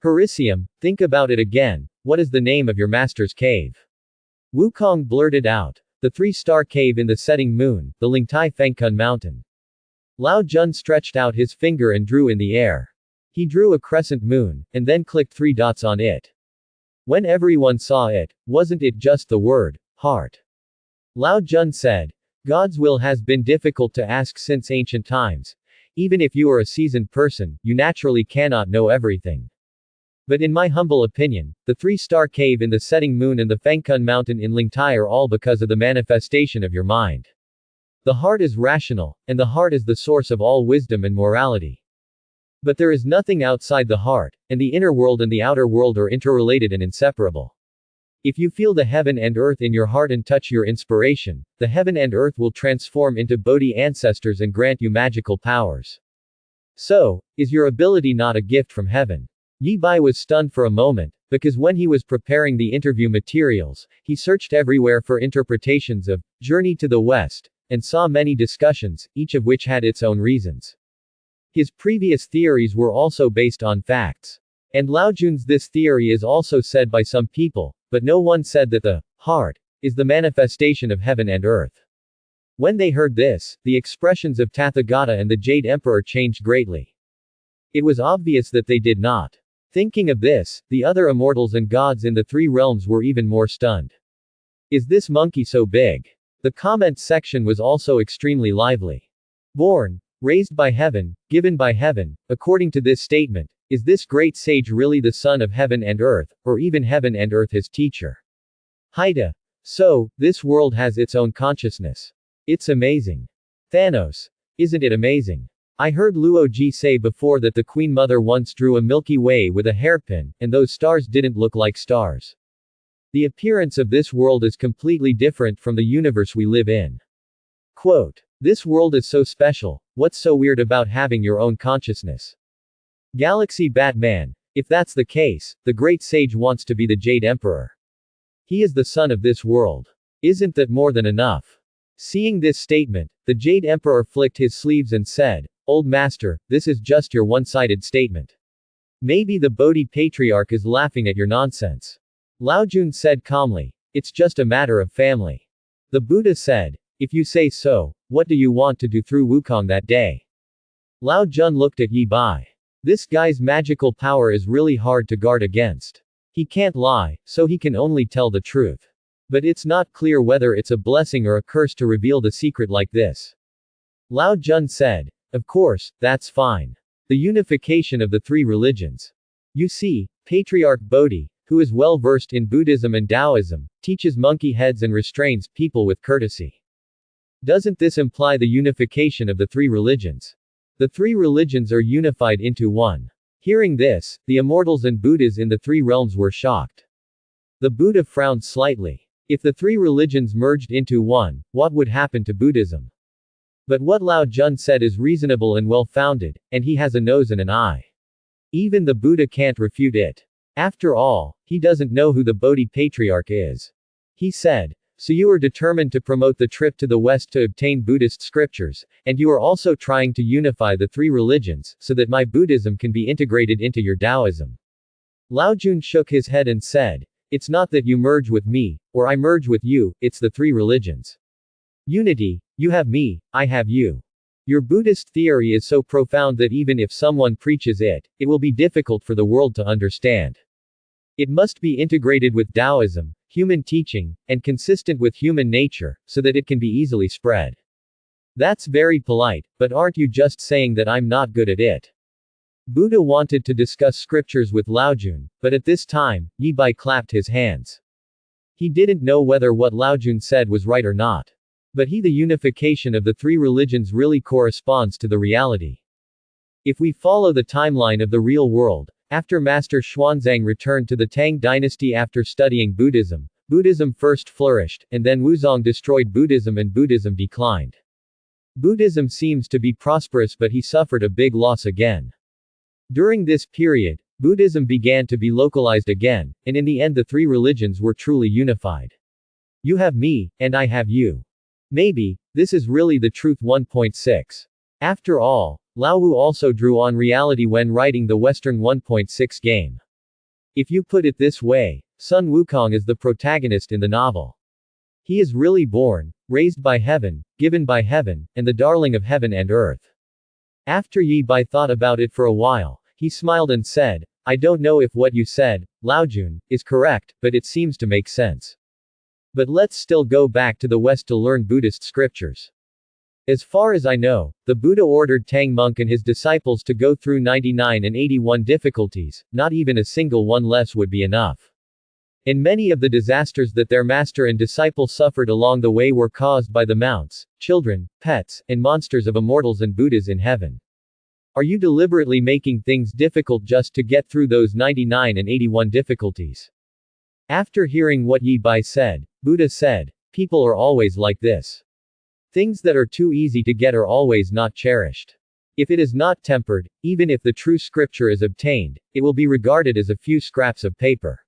Parisium, think about it again. What is the name of your master's cave? Wukong blurted out. The three-star cave in the setting moon, the Lingtai Fengkun mountain. Lao Jun stretched out his finger and drew in the air. He drew a crescent moon, and then clicked 3 dots on it. When everyone saw it, wasn't it just the word, heart? Lao Jun said, God's will has been difficult to ask since ancient times. Even if you are a seasoned person, you naturally cannot know everything. But in my humble opinion, the 3-star cave in the setting moon and the Fengkun mountain in Lingtai are all because of the manifestation of your mind. The heart is rational, and the heart is the source of all wisdom and morality. But there is nothing outside the heart, and the inner world and the outer world are interrelated and inseparable. If you feel the heaven and earth in your heart and touch your inspiration, the heaven and earth will transform into Bodhi ancestors and grant you magical powers. So, is your ability not a gift from heaven? Yi Bai was stunned for a moment, because when he was preparing the interview materials, he searched everywhere for interpretations of Journey to the West, and saw many discussions, each of which had its own reasons. His previous theories were also based on facts. And Laojun's this theory is also said by some people, but no one said that the heart is the manifestation of heaven and earth. When they heard this, the expressions of Tathagata and the Jade Emperor changed greatly. It was obvious that they did not. Thinking of this, the other immortals and gods in the three realms were even more stunned. Is this monkey so big? The comment section was also extremely lively. Born, raised by heaven, given by heaven, according to this statement, Is this great sage really the son of heaven and earth, or even heaven and earth his teacher? Haida. So, this world has its own consciousness. It's amazing. Thanos. Isn't it amazing? I heard Luo Ji say before that the Queen Mother once drew a Milky Way with a hairpin, and those stars didn't look like stars. The appearance of this world is completely different from the universe we live in. Quote. This world is so special, what's so weird about having your own consciousness? Galaxy Batman. If that's the case, the great sage wants to be the Jade Emperor. He is the son of this world. Isn't that more than enough? Seeing this statement, the Jade Emperor flicked his sleeves and said, Old Master, this is just your one-sided statement. Maybe the Bodhi Patriarch is laughing at your nonsense. Lao Jun said calmly, it's just a matter of family. The Buddha said, if you say so, what do you want to do through Wukong that day? Lao Jun looked at Yi Bai. This guy's magical power is really hard to guard against. He can't lie, so he can only tell the truth. But it's not clear whether it's a blessing or a curse to reveal the secret like this. Lao Jun said, of course, that's fine. The unification of the three religions. You see, Patriarch Bodhi, who is well versed in Buddhism and Taoism, teaches monkey heads and restrains people with courtesy. Doesn't this imply the unification of the three religions? The three religions are unified into one. Hearing this, the immortals and Buddhas in the three realms were shocked. The Buddha frowned slightly. If the three religions merged into one, what would happen to Buddhism? But what Lao Jun said is reasonable and well-founded, and he has a nose and an eye. Even the Buddha can't refute it. After all, he doesn't know who the Bodhi Patriarch is. He said, so you are determined to promote the trip to the West to obtain Buddhist scriptures, and you are also trying to unify the three religions, so that my Buddhism can be integrated into your Taoism. Lao Jun shook his head and said, it's not that you merge with me, or I merge with you, it's the three religions. Unity, you have me, I have you. Your Buddhist theory is so profound that even if someone preaches it, it will be difficult for the world to understand. It must be integrated with Taoism, human teaching, and consistent with human nature, so that it can be easily spread. That's very polite, but aren't you just saying that I'm not good at it? Buddha wanted to discuss scriptures with Laojun, but at this time, Yi Bai clapped his hands. He didn't know whether what Laojun said was right or not. But the unification of the three religions really corresponds to the reality. If we follow the timeline of the real world, after Master Xuanzang returned to the Tang dynasty after studying Buddhism, Buddhism first flourished, and then Wuzong destroyed Buddhism and Buddhism declined. Buddhism seems to be prosperous, but he suffered a big loss again. During this period, Buddhism began to be localized again, and in the end the three religions were truly unified. You have me, and I have you. Maybe, this is really the truth. 1.6. After all, Lao Wu also drew on reality when writing the Western 1.6 game. If you put it this way, Sun Wukong is the protagonist in the novel. He is really born, raised by heaven, given by heaven, and the darling of heaven and earth. After Yi Bai thought about it for a while, he smiled and said, I don't know if what you said, Laojun, is correct, but it seems to make sense. But let's still go back to the West to learn Buddhist scriptures. As far as I know, the Buddha ordered Tang monk and his disciples to go through 99 and 81 difficulties, not even a single one less would be enough. And many of the disasters that their master and disciple suffered along the way were caused by the mounts, children, pets, and monsters of immortals and Buddhas in heaven. Are you deliberately making things difficult just to get through those 99 and 81 difficulties? After hearing what Yi Bai said, Buddha said, people are always like this. Things that are too easy to get are always not cherished. If it is not tempered, even if the true scripture is obtained, it will be regarded as a few scraps of paper.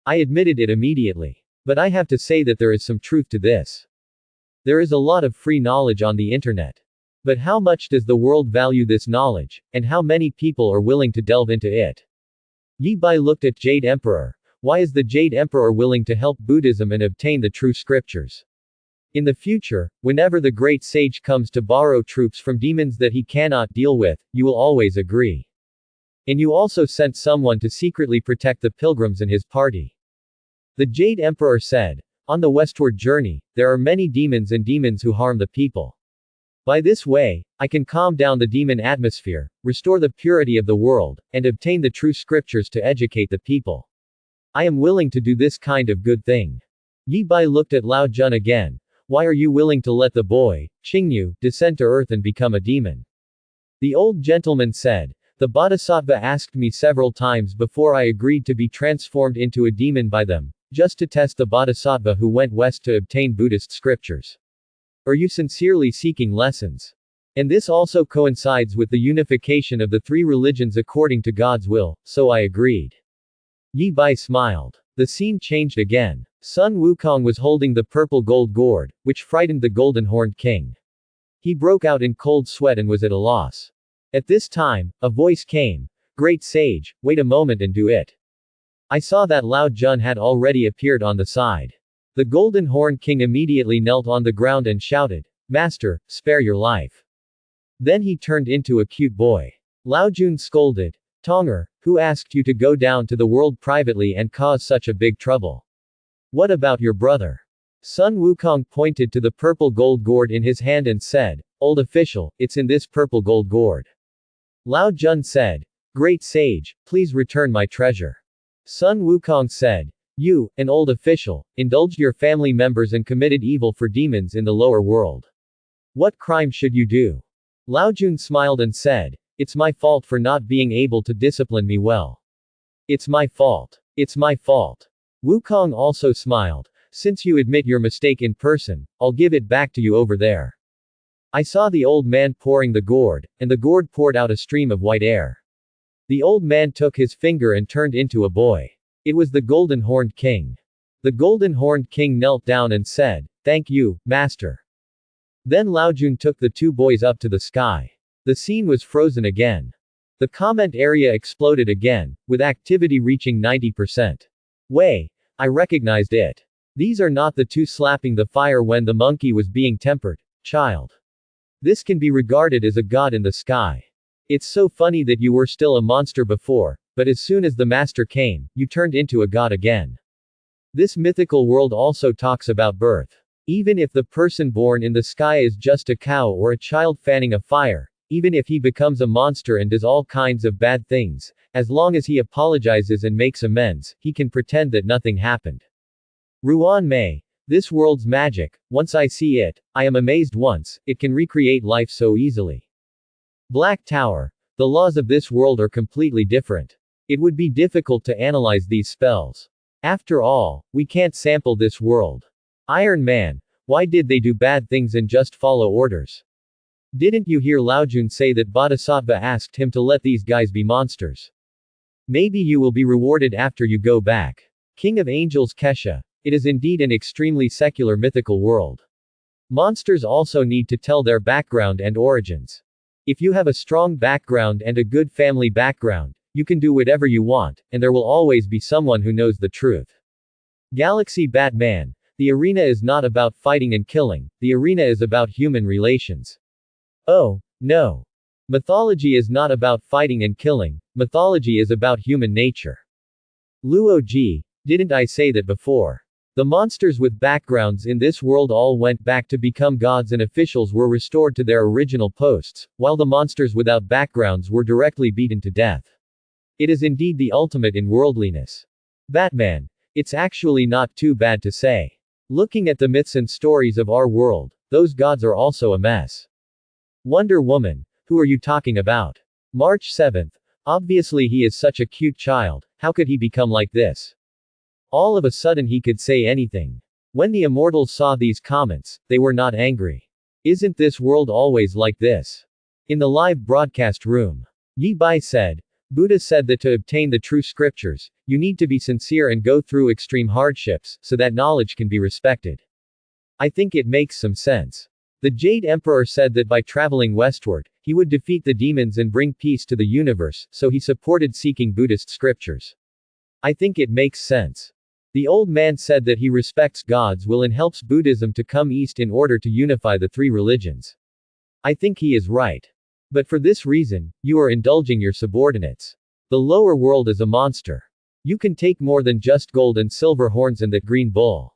I admitted it immediately. But I have to say that there is some truth to this. There is a lot of free knowledge on the internet. But how much does the world value this knowledge, and how many people are willing to delve into it? Yi Bai looked at Jade Emperor. Why is the Jade Emperor willing to help Buddhism and obtain the true scriptures? In the future, whenever the great sage comes to borrow troops from demons that he cannot deal with, you will always agree. And you also sent someone to secretly protect the pilgrims and his party. The Jade Emperor said, on the westward journey, there are many demons and demons who harm the people. By this way, I can calm down the demon atmosphere, restore the purity of the world, and obtain the true scriptures to educate the people. I am willing to do this kind of good thing. Yi Bai looked at Lao Jun again. Why are you willing to let the boy, Qingyu, descend to earth and become a demon? The old gentleman said, the Bodhisattva asked me several times before I agreed to be transformed into a demon by them, just to test the Bodhisattva who went west to obtain Buddhist scriptures. Are you sincerely seeking lessons? And this also coincides with the unification of the three religions according to God's will, so I agreed. Yi Bai smiled. The scene changed again. Sun Wukong was holding the purple gold gourd, which frightened the golden-horned king. He broke out in cold sweat and was at a loss. At this time, a voice came. Great sage, wait a moment and do it. I saw that Lao Jun had already appeared on the side. The golden-horned king immediately knelt on the ground and shouted, Master, spare your life. Then he turned into a cute boy. Lao Jun scolded, Tonger, who asked you to go down to the world privately and cause such a big trouble? What about your brother? Sun Wukong pointed to the purple gold gourd in his hand and said, Old official, it's in this purple gold gourd. Lao Jun said, Great sage, please return my treasure. Sun Wukong said, You, an old official, indulged your family members and committed evil for demons in the lower world. What crime should you do? Lao Jun smiled and said, It's my fault for not being able to discipline me well. It's my fault. It's my fault. Wukong also smiled. Since you admit your mistake in person, I'll give it back to you over there. I saw the old man pouring the gourd, and the gourd poured out a stream of white air. The old man took his finger and turned into a boy. It was the golden-horned king. The golden-horned king knelt down and said, Thank you, master. Then Lao Jun took the two boys up to the sky. The scene was frozen again. The comment area exploded again, with activity reaching 90%. Wei, I recognized it. These are not the two slapping the fire when the monkey was being tempered, child. This can be regarded as a god in the sky. It's so funny that you were still a monster before, but as soon as the master came, you turned into a god again. This mythical world also talks about birth. Even if the person born in the sky is just a cow or a child fanning a fire, even if he becomes a monster and does all kinds of bad things, as long as he apologizes and makes amends, he can pretend that nothing happened. Ruan Mei. This world's magic, once I see it, I am amazed once, it can recreate life so easily. Black Tower. The laws of this world are completely different. It would be difficult to analyze these spells. After all, we can't sample this world. Iron Man. Why did they do bad things and just follow orders? Didn't you hear Lao Jun say that Bodhisattva asked him to let these guys be monsters? Maybe you will be rewarded after you go back. King of Angels Kesha. It is indeed an extremely secular mythical world. Monsters also need to tell their background and origins. If you have a strong background and a good family background, you can do whatever you want, and there will always be someone who knows the truth. Galaxy Batman. The arena is not about fighting and killing, the arena is about human relations. Oh, no. Mythology is not about fighting and killing, mythology is about human nature. Luo Ji, didn't I say that before? The monsters with backgrounds in this world all went back to become gods and officials were restored to their original posts, while the monsters without backgrounds were directly beaten to death. It is indeed the ultimate in worldliness. Batman. It's actually not too bad to say. Looking at the myths and stories of our world, those gods are also a mess. Wonder Woman. Who are you talking about? March 7th. Obviously he is such a cute child, how could he become like this? All of a sudden he could say anything. When the immortals saw these comments, they were not angry. Isn't this world always like this? In the live broadcast room, Yi Bai said, Buddha said that to obtain the true scriptures, you need to be sincere and go through extreme hardships, so that knowledge can be respected. I think it makes some sense. The Jade Emperor said that by traveling westward, he would defeat the demons and bring peace to the universe, so he supported seeking Buddhist scriptures. I think it makes sense. The old man said that he respects God's will and helps Buddhism to come east in order to unify the three religions. I think he is right. But for this reason, you are indulging your subordinates. The lower world is a monster. You can take more than just gold and silver horns and that green bull.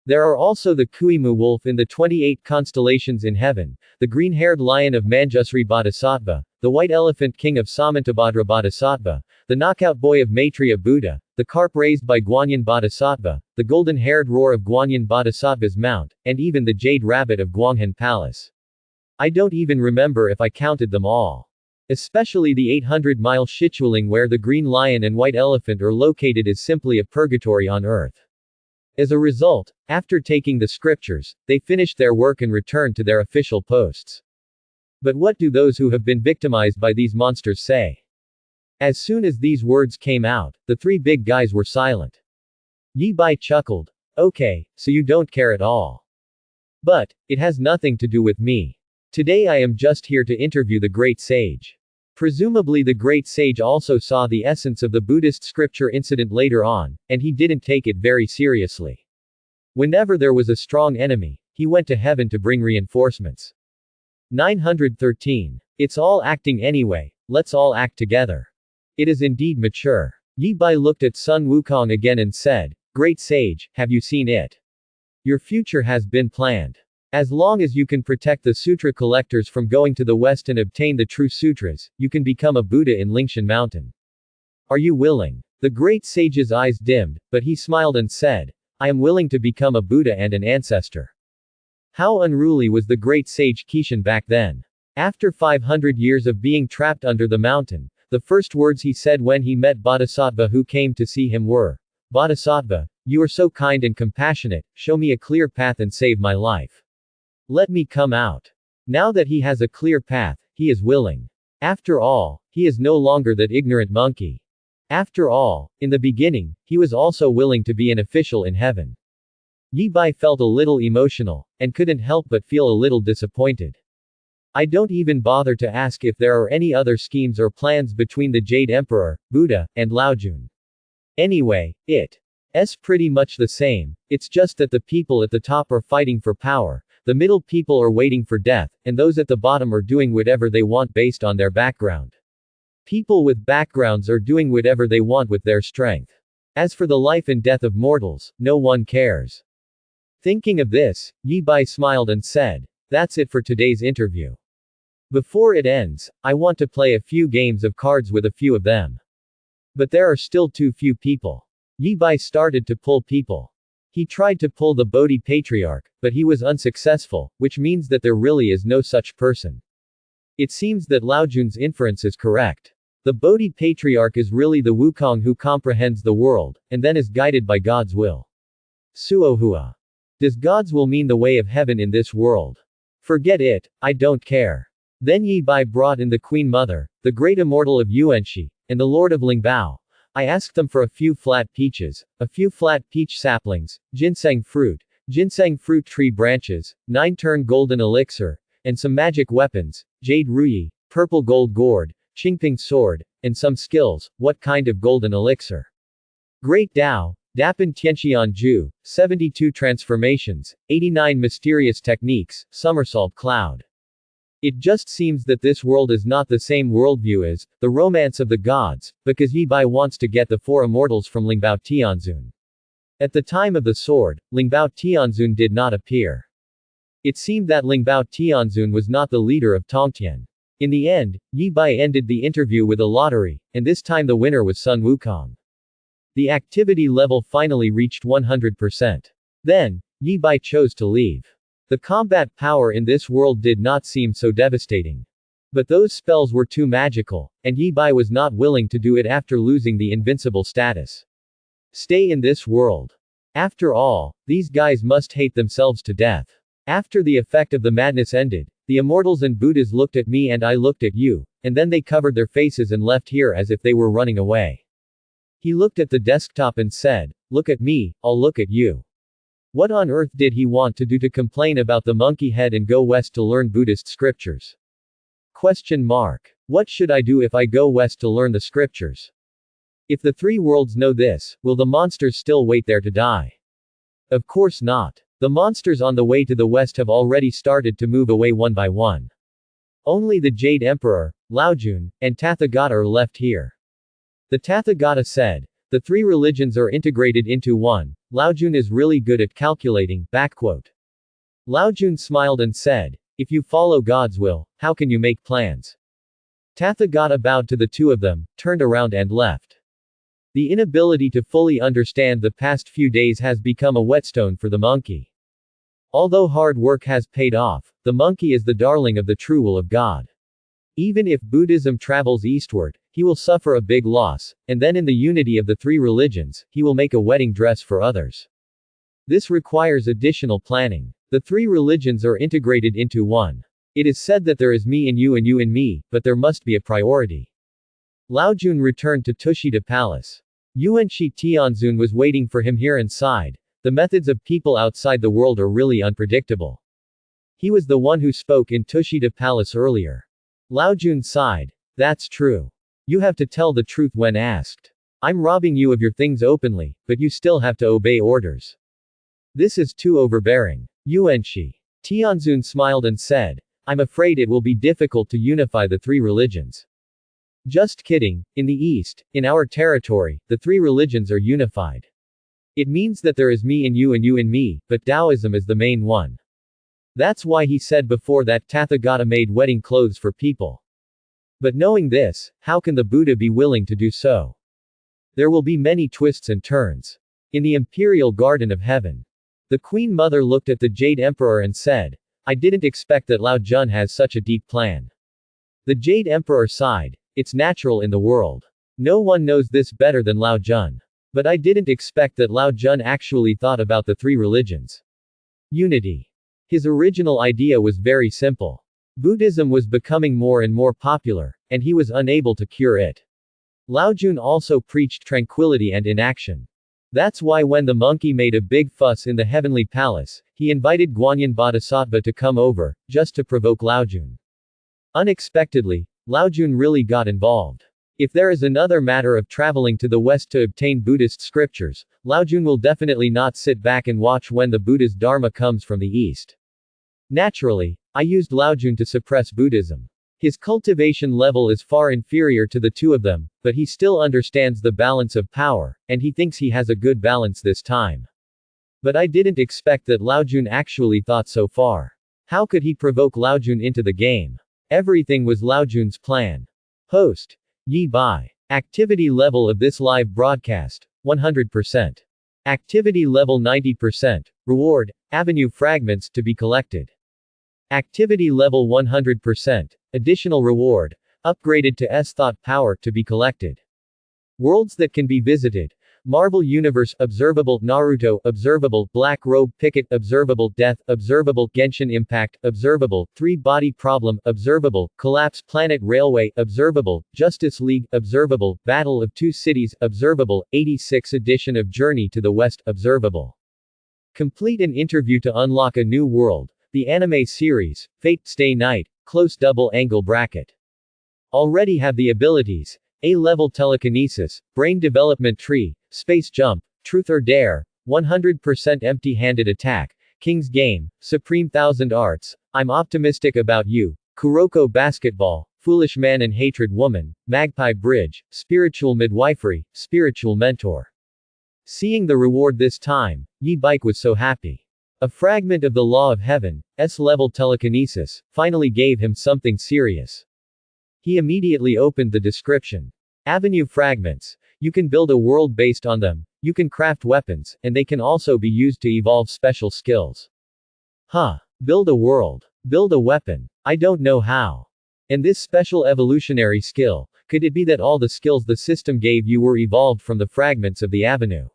There are also the Kuimu wolf in the 28 constellations in heaven, the green-haired lion of Manjusri Bodhisattva, the white elephant king of Samantabhadra Bodhisattva, the knockout boy of Maitreya Buddha, the carp raised by Guanyin Bodhisattva, the golden-haired roar of Guanyin Bodhisattva's mount, and even the jade rabbit of Guanghan Palace. I don't even remember if I counted them all. Especially the 800-mile Shichuling where the green lion and white elephant are located is simply a purgatory on earth. As a result, after taking the scriptures, they finished their work and returned to their official posts. But what do those who have been victimized by these monsters say? As soon as these words came out, the three big guys were silent. Yi Bai chuckled. Okay, so you don't care at all. But, it has nothing to do with me. Today I am just here to interview the great sage. Presumably the great sage also saw the essence of the Buddhist scripture incident later on, and he didn't take it very seriously. Whenever there was a strong enemy, he went to heaven to bring reinforcements. 913. It's all acting anyway, let's all act together. It is indeed mature. Yi Bai looked at Sun Wukong again and said, Great sage, have you seen it? Your future has been planned. As long as you can protect the sutra collectors from going to the west and obtain the true sutras, you can become a Buddha in Lingshan Mountain. Are you willing? The great sage's eyes dimmed, but he smiled and said, I am willing to become a Buddha and an ancestor. How unruly was the great sage Kishan back then? After 500 years of being trapped under the mountain, the first words he said when he met Bodhisattva who came to see him were, Bodhisattva, you are so kind and compassionate, show me a clear path and save my life. Let me come out. Now that he has a clear path, he is willing. After all, he is no longer that ignorant monkey. After all, in the beginning, he was also willing to be an official in heaven. Yi Bai felt a little emotional, and couldn't help but feel a little disappointed. I don't even bother to ask if there are any other schemes or plans between the Jade Emperor, Buddha, and Laojun. Anyway, it's pretty much the same, it's just that the people at the top are fighting for power. The middle people are waiting for death, and those at the bottom are doing whatever they want based on their background. People with backgrounds are doing whatever they want with their strength. As for the life and death of mortals, no one cares. Thinking of this, Yi Bai smiled and said, That's it for today's interview. Before it ends, I want to play a few games of cards with a few of them. But there are still too few people. Yi Bai started to pull people. He tried to pull the Bodhi Patriarch, but he was unsuccessful, which means that there really is no such person. It seems that Laojun's inference is correct. The Bodhi Patriarch is really the Wukong who comprehends the world, and then is guided by God's will. Suohua. Does God's will mean the way of heaven in this world? Forget it, I don't care. Then Yi Bai brought in the Queen Mother, the great immortal of Yuanxi, and the Lord of Lingbao. I asked them for a few flat peaches, a few flat peach saplings, ginseng fruit tree branches, 9-turn golden elixir, and some magic weapons, jade ruyi, purple gold gourd, qingping sword, and some skills. What kind of golden elixir? Great Tao, Dapan Tianxian Ju, 72 transformations, 89 mysterious techniques, somersault cloud. It just seems that this world is not the same worldview as the romance of the gods, because Yi Bai wants to get the 4 immortals from Lingbao Tianzun. At the time of the sword, Lingbao Tianzun did not appear. It seemed that Lingbao Tianzun was not the leader of Tongtian. In the end, Yi Bai ended the interview with a lottery, and this time the winner was Sun Wukong. The activity level finally reached 100%. Then, Yi Bai chose to leave. The combat power in this world did not seem so devastating. But those spells were too magical, and Yi Bai was not willing to do it after losing the invincible status. Stay in this world. After all, these guys must hate themselves to death. After the effect of the madness ended, the immortals and Buddhas looked at me and I looked at you, and then they covered their faces and left here as if they were running away. He looked at the desktop and said, Look at me, I'll look at you. What on earth did he want to do to complain about the monkey head and go west to learn Buddhist scriptures? Question mark. What should I do if I go west to learn the scriptures? If the 3 worlds know this, will the monsters still wait there to die? Of course not. The monsters on the way to the west have already started to move away one by one. Only the Jade Emperor, Laojun, and Tathagata are left here. The Tathagata said, The three religions are integrated into one. Laojun is really good at calculating. Backquote. Laojun smiled and said, if you follow God's will, how can you make plans? Tathagata bowed to the two of them, turned around and left. The inability to fully understand the past few days has become a whetstone for the monkey. Although hard work has paid off, the monkey is the darling of the true will of God. Even if Buddhism travels eastward, he will suffer a big loss, and then in the unity of the three religions, he will make a wedding dress for others. This requires additional planning. The three religions are integrated into one. It is said that there is me in you and you in me, but there must be a priority. Laojun returned to Tushita Palace. Yuanshi Tianzun was waiting for him here inside. The methods of people outside the world are really unpredictable. He was the one who spoke in Tushita Palace earlier. Laojun sighed. That's true. You have to tell the truth when asked. I'm robbing you of your things openly, but you still have to obey orders. This is too overbearing. Yuanshi Tianzun smiled and said, I'm afraid it will be difficult to unify the three religions. Just kidding, in the East, in our territory, the three religions are unified. It means that there is me in you and you in me, but Taoism is the main one. That's why he said before that Tathagata made wedding clothes for people. But knowing this, how can the Buddha be willing to do so? There will be many twists and turns. In the imperial garden of heaven. The Queen Mother looked at the Jade Emperor and said, I didn't expect that Lao Jun has such a deep plan. The Jade Emperor sighed, it's natural in the world. No one knows this better than Lao Jun. But I didn't expect that Lao Jun actually thought about the three religions. Unity. His original idea was very simple. Buddhism was becoming more and more popular, and he was unable to cure it. Laojun also preached tranquility and inaction. That's why when the monkey made a big fuss in the heavenly palace, he invited Guanyin Bodhisattva to come over, just to provoke Laojun. Unexpectedly, Laojun really got involved. If there is another matter of traveling to the West to obtain Buddhist scriptures, Laojun will definitely not sit back and watch when the Buddha's Dharma comes from the East. Naturally, I used Laojun to suppress Buddhism. His cultivation level is far inferior to the two of them, but he still understands the balance of power, and he thinks he has a good balance this time. But I didn't expect that Laojun actually thought so far. How could he provoke Laojun into the game? Everything was Laojun's plan. Host. Yi Bai. Activity level of this live broadcast, 100%. Activity level 90%. Reward, Avenue fragments to be collected. Activity level 100%. Additional reward, upgraded to S-Thought power to be collected. Worlds that can be visited. Marvel Universe observable, Naruto observable, Black Robe Picket observable, Death observable, Genshin Impact observable, 3-Body Problem observable, Collapse Planet Railway observable, Justice League observable, Battle of Two Cities observable, 86 edition of Journey to the West observable. Complete an interview to unlock a new world. The anime series, Fate Stay Night, close double angle bracket. Already have the abilities. A-level telekinesis, brain development tree, space jump, truth or dare, 100% empty-handed attack, King's Game, Supreme Thousand Arts, I'm optimistic about you, Kuroko basketball, foolish man and hatred woman, Magpie Bridge, spiritual midwifery, spiritual mentor. Seeing the reward this time, Yi Bike was so happy. A fragment of the law of heaven, S-level telekinesis, finally gave him something serious. He immediately opened the description. Avenue fragments. You can build a world based on them, you can craft weapons, and they can also be used to evolve special skills. Huh. Build a world. Build a weapon. I don't know how. And this special evolutionary skill, could it be that all the skills the system gave you were evolved from the fragments of the avenue?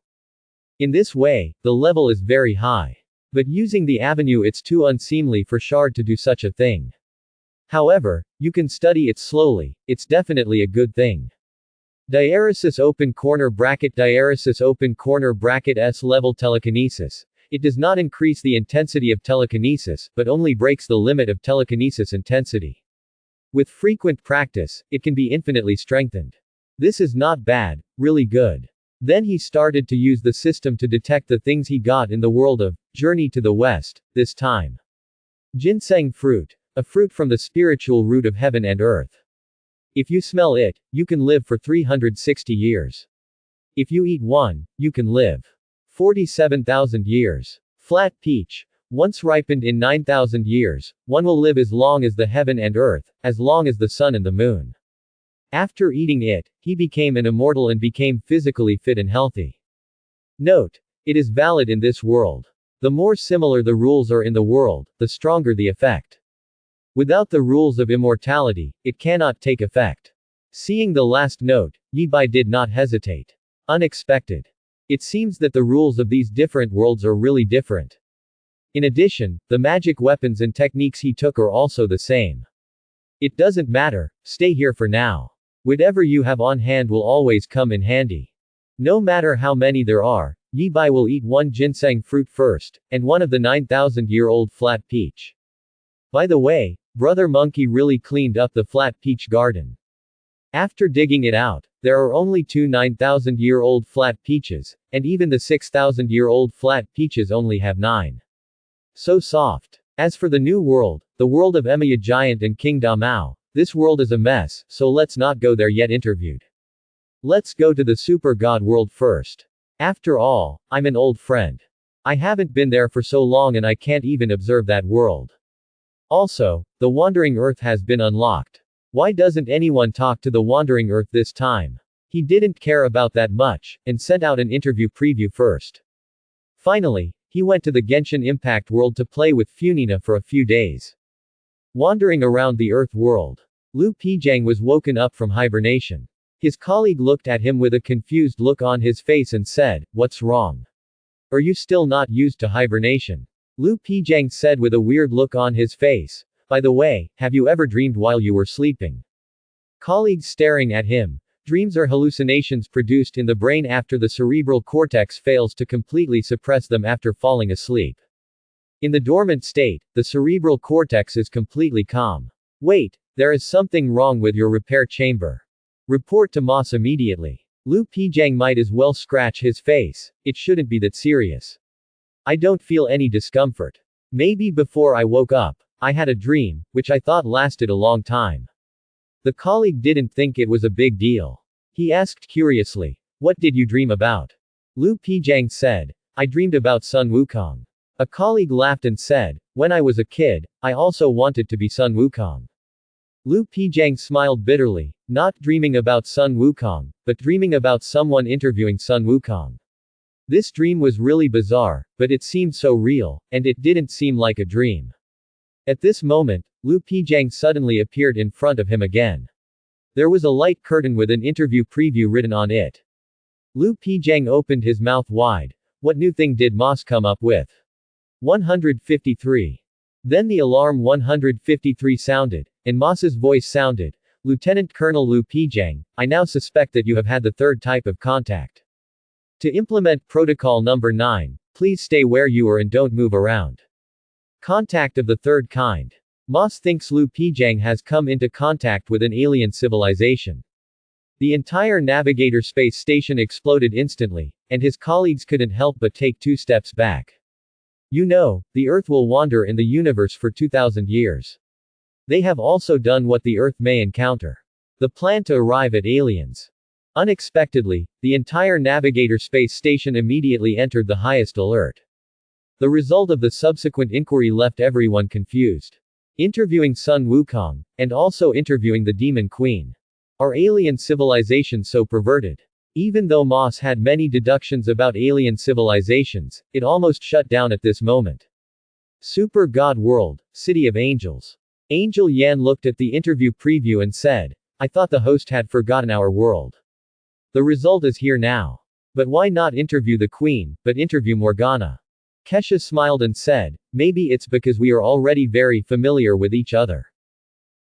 In this way, the level is very high. But using the avenue, it's too unseemly for Shard to do such a thing. However, you can study it slowly, it's definitely a good thing. Diaresis open corner bracket S-level telekinesis. It does not increase the intensity of telekinesis, but only breaks the limit of telekinesis intensity. With frequent practice, it can be infinitely strengthened. This is not bad, really good. Then he started to use the system to detect the things he got in the world of Journey to the West, this time. Ginseng fruit. A fruit from the spiritual root of heaven and earth. If you smell it, you can live for 360 years. If you eat one, you can live 47,000 years. Flat peach. Once ripened in 9,000 years, one will live as long as the heaven and earth, as long as the sun and the moon. After eating it, he became an immortal and became physically fit and healthy. Note: it is valid in this world. The more similar the rules are in the world, the stronger the effect. Without the rules of immortality, it cannot take effect. Seeing the last note, Yi Bai did not hesitate. Unexpected. It seems that the rules of these different worlds are really different. In addition, the magic weapons and techniques he took are also the same. It doesn't matter, stay here for now. Whatever you have on hand will always come in handy. No matter how many there are, Yi Bai will eat one ginseng fruit first, and one of the 9,000-year-old flat peach. By the way, Brother Monkey really cleaned up the flat peach garden. After digging it out, there are only 2 9,000-year-old flat peaches, and even the 6,000-year-old flat peaches only have 9. So soft. As for the new world, the world of Emaya Giant and King Damao, this world is a mess, so let's not go there yet. Interviewed. Let's go to the super god world first. After all, I'm an old friend. I haven't been there for so long and I can't even observe that world. Also, the Wandering Earth has been unlocked. Why doesn't anyone talk to the Wandering Earth this time? He didn't care about that much, and sent out an interview preview first. Finally, he went to the Genshin Impact world to play with Funina for a few days. Wandering around the Earth world, Lu Pijang was woken up from hibernation. His colleague looked at him with a confused look on his face and said, "What's wrong? Are you still not used to hibernation?" Lu Pijang said with a weird look on his face, "By the way, have you ever dreamed while you were sleeping?" Colleagues staring at him. Dreams are hallucinations produced in the brain after the cerebral cortex fails to completely suppress them after falling asleep. In the dormant state, the cerebral cortex is completely calm. Wait, there is something wrong with your repair chamber. Report to Moss immediately. Lu Pijang might as well scratch his face. It shouldn't be that serious. I don't feel any discomfort. Maybe before I woke up, I had a dream, which I thought lasted a long time. The colleague didn't think it was a big deal. He asked curiously, "What did you dream about?" Lu Pijang said, "I dreamed about Sun Wukong." A colleague laughed and said, "When I was a kid, I also wanted to be Sun Wukong." Lu Pijang smiled bitterly, not dreaming about Sun Wukong, but dreaming about someone interviewing Sun Wukong. This dream was really bizarre, but it seemed so real, and it didn't seem like a dream. At this moment, Lu Pijang suddenly appeared in front of him again. There was a light curtain with an interview preview written on it. Lu Pijang opened his mouth wide. What new thing did Moss come up with? 153. Then the alarm 153 sounded, and Moss's voice sounded, "Lieutenant Colonel Lu Pijang, I now suspect that you have had the third type of contact. To implement protocol number 9, please stay where you are and don't move around. Contact of the third kind. Moss thinks Lu Pijang has come into contact with an alien civilization." The entire Navigator space station exploded instantly, and his colleagues couldn't help but take 2 steps back. You know, the Earth will wander in the universe for 2,000 years. They have also done what the Earth may encounter. The plan to arrive at aliens. Unexpectedly, the entire Navigator space station immediately entered the highest alert. The result of the subsequent inquiry left everyone confused. Interviewing Sun Wukong, and also interviewing the Demon Queen. Are alien civilizations so perverted? Even though Moss had many deductions about alien civilizations, it almost shut down at this moment. Super God World, City of Angels. Angel Yan looked at the interview preview and said, "I thought the host had forgotten our world. The result is here now. But why not interview the Queen, but interview Morgana?" Kesha smiled and said, "Maybe it's because we are already very familiar with each other.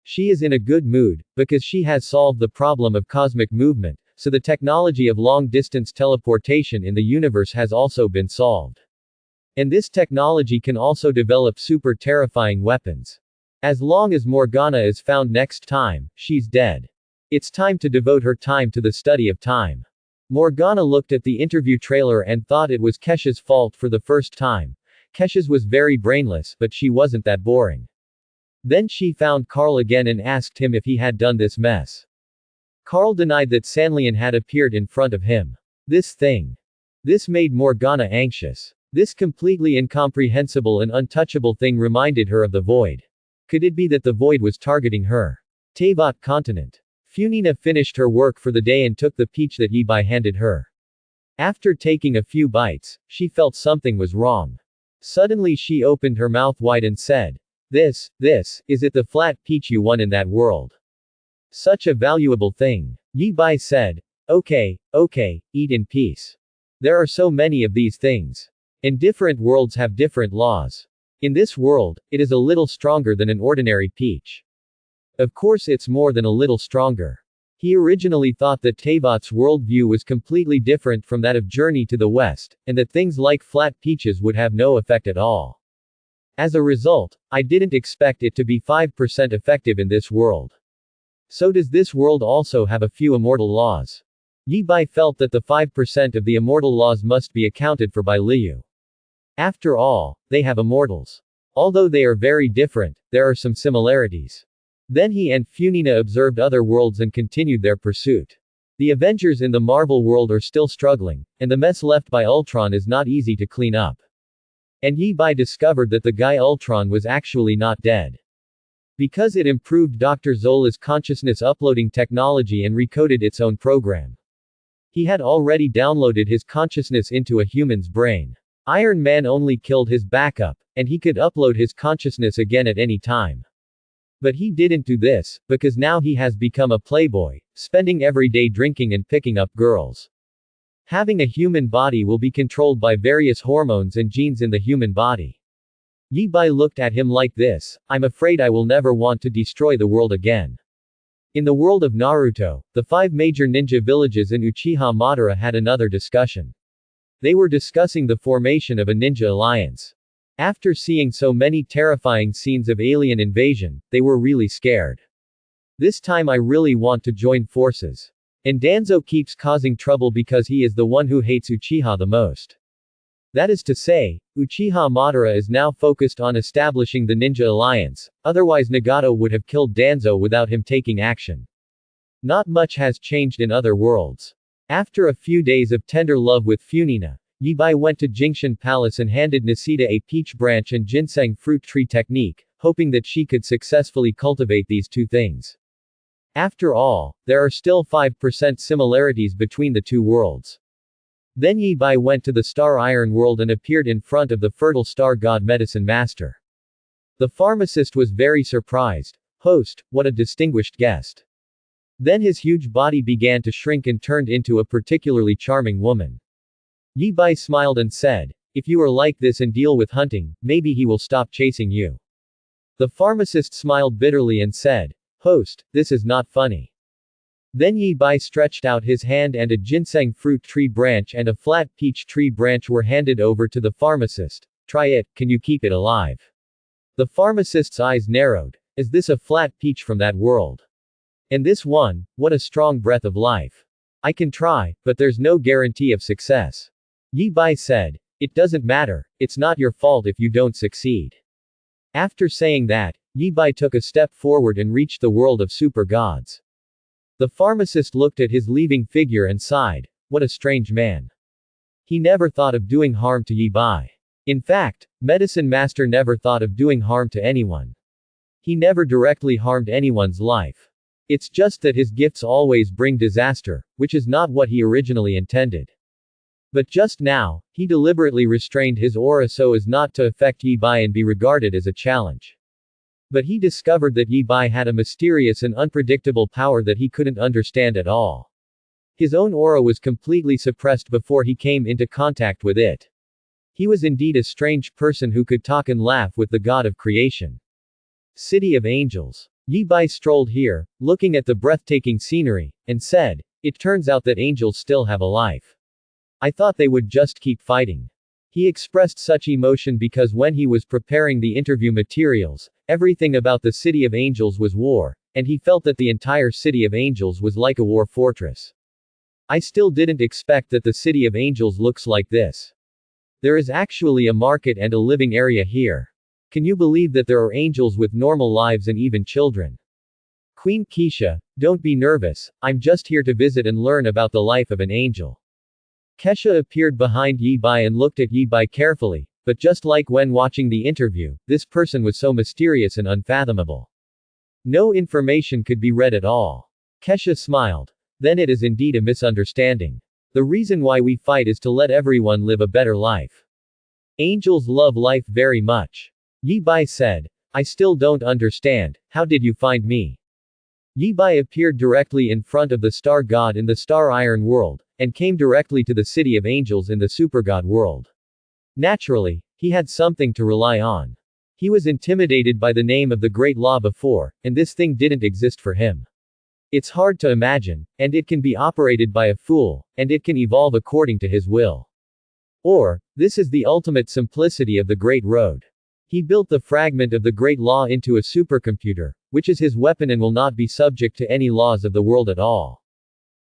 She is in a good mood, because she has solved the problem of cosmic movement, so the technology of long-distance teleportation in the universe has also been solved. And this technology can also develop super terrifying weapons. As long as Morgana is found next time, she's dead. It's time to devote her time to the study of time." Morgana looked at the interview trailer and thought it was Kesha's fault for the first time. Kesha's was very brainless, but she wasn't that boring. Then she found Carl again and asked him if he had done this mess. Carl denied that Sanlian had appeared in front of him. This thing. This made Morgana anxious. This completely incomprehensible and untouchable thing reminded her of the void. Could it be that the void was targeting her? Teyvat continent. Funina finished her work for the day and took the peach that Yi Bai handed her. After taking a few bites, she felt something was wrong. Suddenly she opened her mouth wide and said, This, is it the flat peach you won in that world? Such a valuable thing. Yi Bai said, Okay, eat in peace. There are so many of these things. And different worlds have different laws. In this world, it is a little stronger than an ordinary peach. Of course it's more than a little stronger. He originally thought that Teyvat's worldview was completely different from that of Journey to the West, and that things like flat peaches would have no effect at all. As a result, I didn't expect it to be 5% effective in this world. So does this world also have a few immortal laws? Yi Bai felt that the 5% of the immortal laws must be accounted for by Liu. After all, they have immortals. Although they are very different, there are some similarities. Then he and Funina observed other worlds and continued their pursuit. The Avengers in the Marvel world are still struggling, and the mess left by Ultron is not easy to clean up. And Yi Bai discovered that the guy Ultron was actually not dead. Because it improved Dr. Zola's consciousness uploading technology and recoded its own program. He had already downloaded his consciousness into a human's brain. Iron Man only killed his backup, and he could upload his consciousness again at any time. But he didn't do this, because now he has become a playboy, spending every day drinking and picking up girls. Having a human body will be controlled by various hormones and genes in the human body. Yi Bai looked at him like this, I'm afraid I will never want to destroy the world again. In the world of Naruto, the 5 major ninja villages in Uchiha Madara had another discussion. They were discussing the formation of a ninja alliance. After seeing so many terrifying scenes of alien invasion, they were really scared. This time I really want to join forces. And Danzo keeps causing trouble because he is the one who hates Uchiha the most. That is to say, Uchiha Madara is now focused on establishing the ninja alliance, otherwise Nagato would have killed Danzo without him taking action. Not much has changed in other worlds. After a few days of tender love with Funina, Yi Bai went to Jingshan Palace and handed Nisida a peach branch and ginseng fruit tree technique, hoping that she could successfully cultivate these two things. After all, there are still 5% similarities between the two worlds. Then Yi Bai went to the Star Iron world and appeared in front of the fertile star god medicine master. The pharmacist was very surprised. Host, what a distinguished guest. Then his huge body began to shrink and turned into a particularly charming woman. Yi Bai smiled and said, if you are like this and deal with hunting, maybe he will stop chasing you. The pharmacist smiled bitterly and said, Host, this is not funny. Then Yi Bai stretched out his hand and a ginseng fruit tree branch and a flat peach tree branch were handed over to the pharmacist. Try it, can you keep it alive? The pharmacist's eyes narrowed. Is this a flat peach from that world? And this one, what a strong breath of life. I can try, but there's no guarantee of success. Yi Bai said, it doesn't matter, it's not your fault if you don't succeed. After saying that, Yi Bai took a step forward and reached the world of super gods. The pharmacist looked at his leaving figure and sighed, what a strange man. He never thought of doing harm to Yi Bai. In fact, Medicine Master never thought of doing harm to anyone. He never directly harmed anyone's life. It's just that his gifts always bring disaster, which is not what he originally intended. But just now, he deliberately restrained his aura so as not to affect Yi Bai and be regarded as a challenge. But he discovered that Yi Bai had a mysterious and unpredictable power that he couldn't understand at all. His own aura was completely suppressed before he came into contact with it. He was indeed a strange person who could talk and laugh with the god of creation. City of Angels. Yi Bai strolled here, looking at the breathtaking scenery, and said, it turns out that angels still have a life. I thought they would just keep fighting. He expressed such emotion because when he was preparing the interview materials, everything about the City of Angels was war, and he felt that the entire City of Angels was like a war fortress. I still didn't expect that the City of Angels looks like this. There is actually a market and a living area here. Can you believe that there are angels with normal lives and even children? Queen Keisha, don't be nervous, I'm just here to visit and learn about the life of an angel. Kesha appeared behind Yi Bai and looked at Yi Bai carefully, but just like when watching the interview, this person was so mysterious and unfathomable. No information could be read at all. Kesha smiled. Then it is indeed a misunderstanding. The reason why we fight is to let everyone live a better life. Angels love life very much. Yi Bai said. I still don't understand, how did you find me? Yi Bai appeared directly in front of the star god in the star iron world, and came directly to the city of angels in the supergod world. Naturally, he had something to rely on. He was intimidated by the name of the great law before, and this thing didn't exist for him. It's hard to imagine, and it can be operated by a fool, and it can evolve according to his will. Or, this is the ultimate simplicity of the Great Road. He built the fragment of the Great Law into a supercomputer, which is his weapon and will not be subject to any laws of the world at all.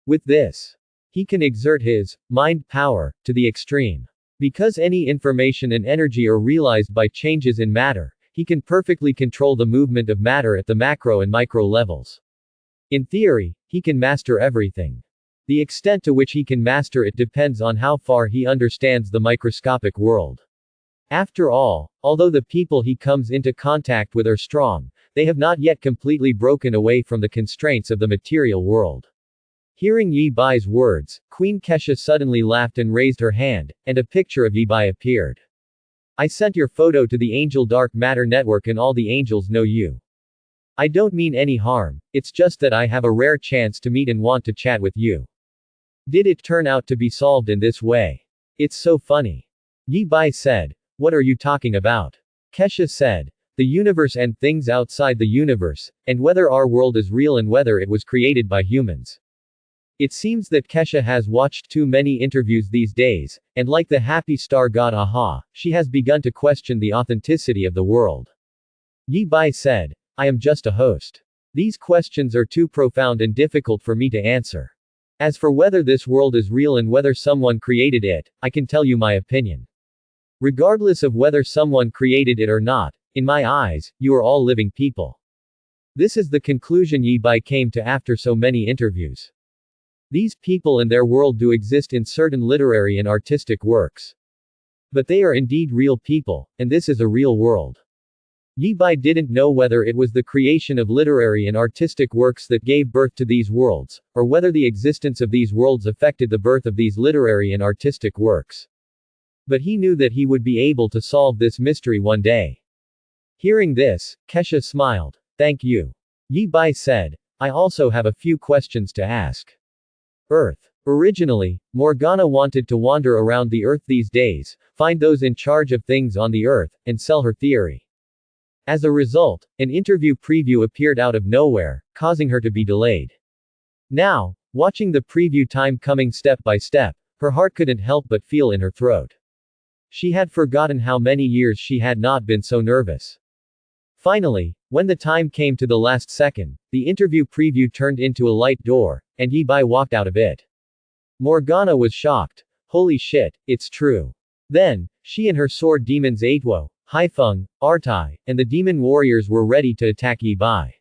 With this, he can exert his mind power to the extreme. Because any information and energy are realized by changes in matter, he can perfectly control the movement of matter at the macro and micro levels. In theory, he can master everything. The extent to which he can master it depends on how far he understands the microscopic world. After all, although the people he comes into contact with are strong, they have not yet completely broken away from the constraints of the material world. Hearing Yi Bai's words, Queen Kesha suddenly laughed and raised her hand, and a picture of Yi Bai appeared. I sent your photo to the Angel Dark Matter Network and all the angels know you. I don't mean any harm, it's just that I have a rare chance to meet and want to chat with you. Did it turn out to be solved in this way? It's so funny. Yi Bai said. What are you talking about? Kesha said. The universe and things outside the universe, and whether our world is real and whether it was created by humans. It seems that Kesha has watched too many interviews these days, and like the happy star god Aha, she has begun to question the authenticity of the world. Yi Bai said. I am just a host. These questions are too profound and difficult for me to answer. As for whether this world is real and whether someone created it, I can tell you my opinion. Regardless of whether someone created it or not, in my eyes, you are all living people. This is the conclusion Yi Bai came to after so many interviews. These people and their world do exist in certain literary and artistic works. But they are indeed real people, and this is a real world. Yi Bai didn't know whether it was the creation of literary and artistic works that gave birth to these worlds, or whether the existence of these worlds affected the birth of these literary and artistic works. But he knew that he would be able to solve this mystery one day. Hearing this, Kesha smiled. Thank you. Yi Bai said. I also have a few questions to ask. Earth. Originally, Morgana wanted to wander around the Earth these days, find those in charge of things on the Earth, and sell her theory. As a result, an interview preview appeared out of nowhere, causing her to be delayed. Now, watching the preview time coming step by step, her heart couldn't help but feel in her throat. She had forgotten how many years she had not been so nervous. Finally, when the time came to the last second, the interview preview turned into a light door, and Yi Bai walked out of it. Morgana was shocked. Holy shit, it's true. Then, she and her sword demons Aituo, Haifeng, Artai, and the demon warriors were ready to attack Yi Bai.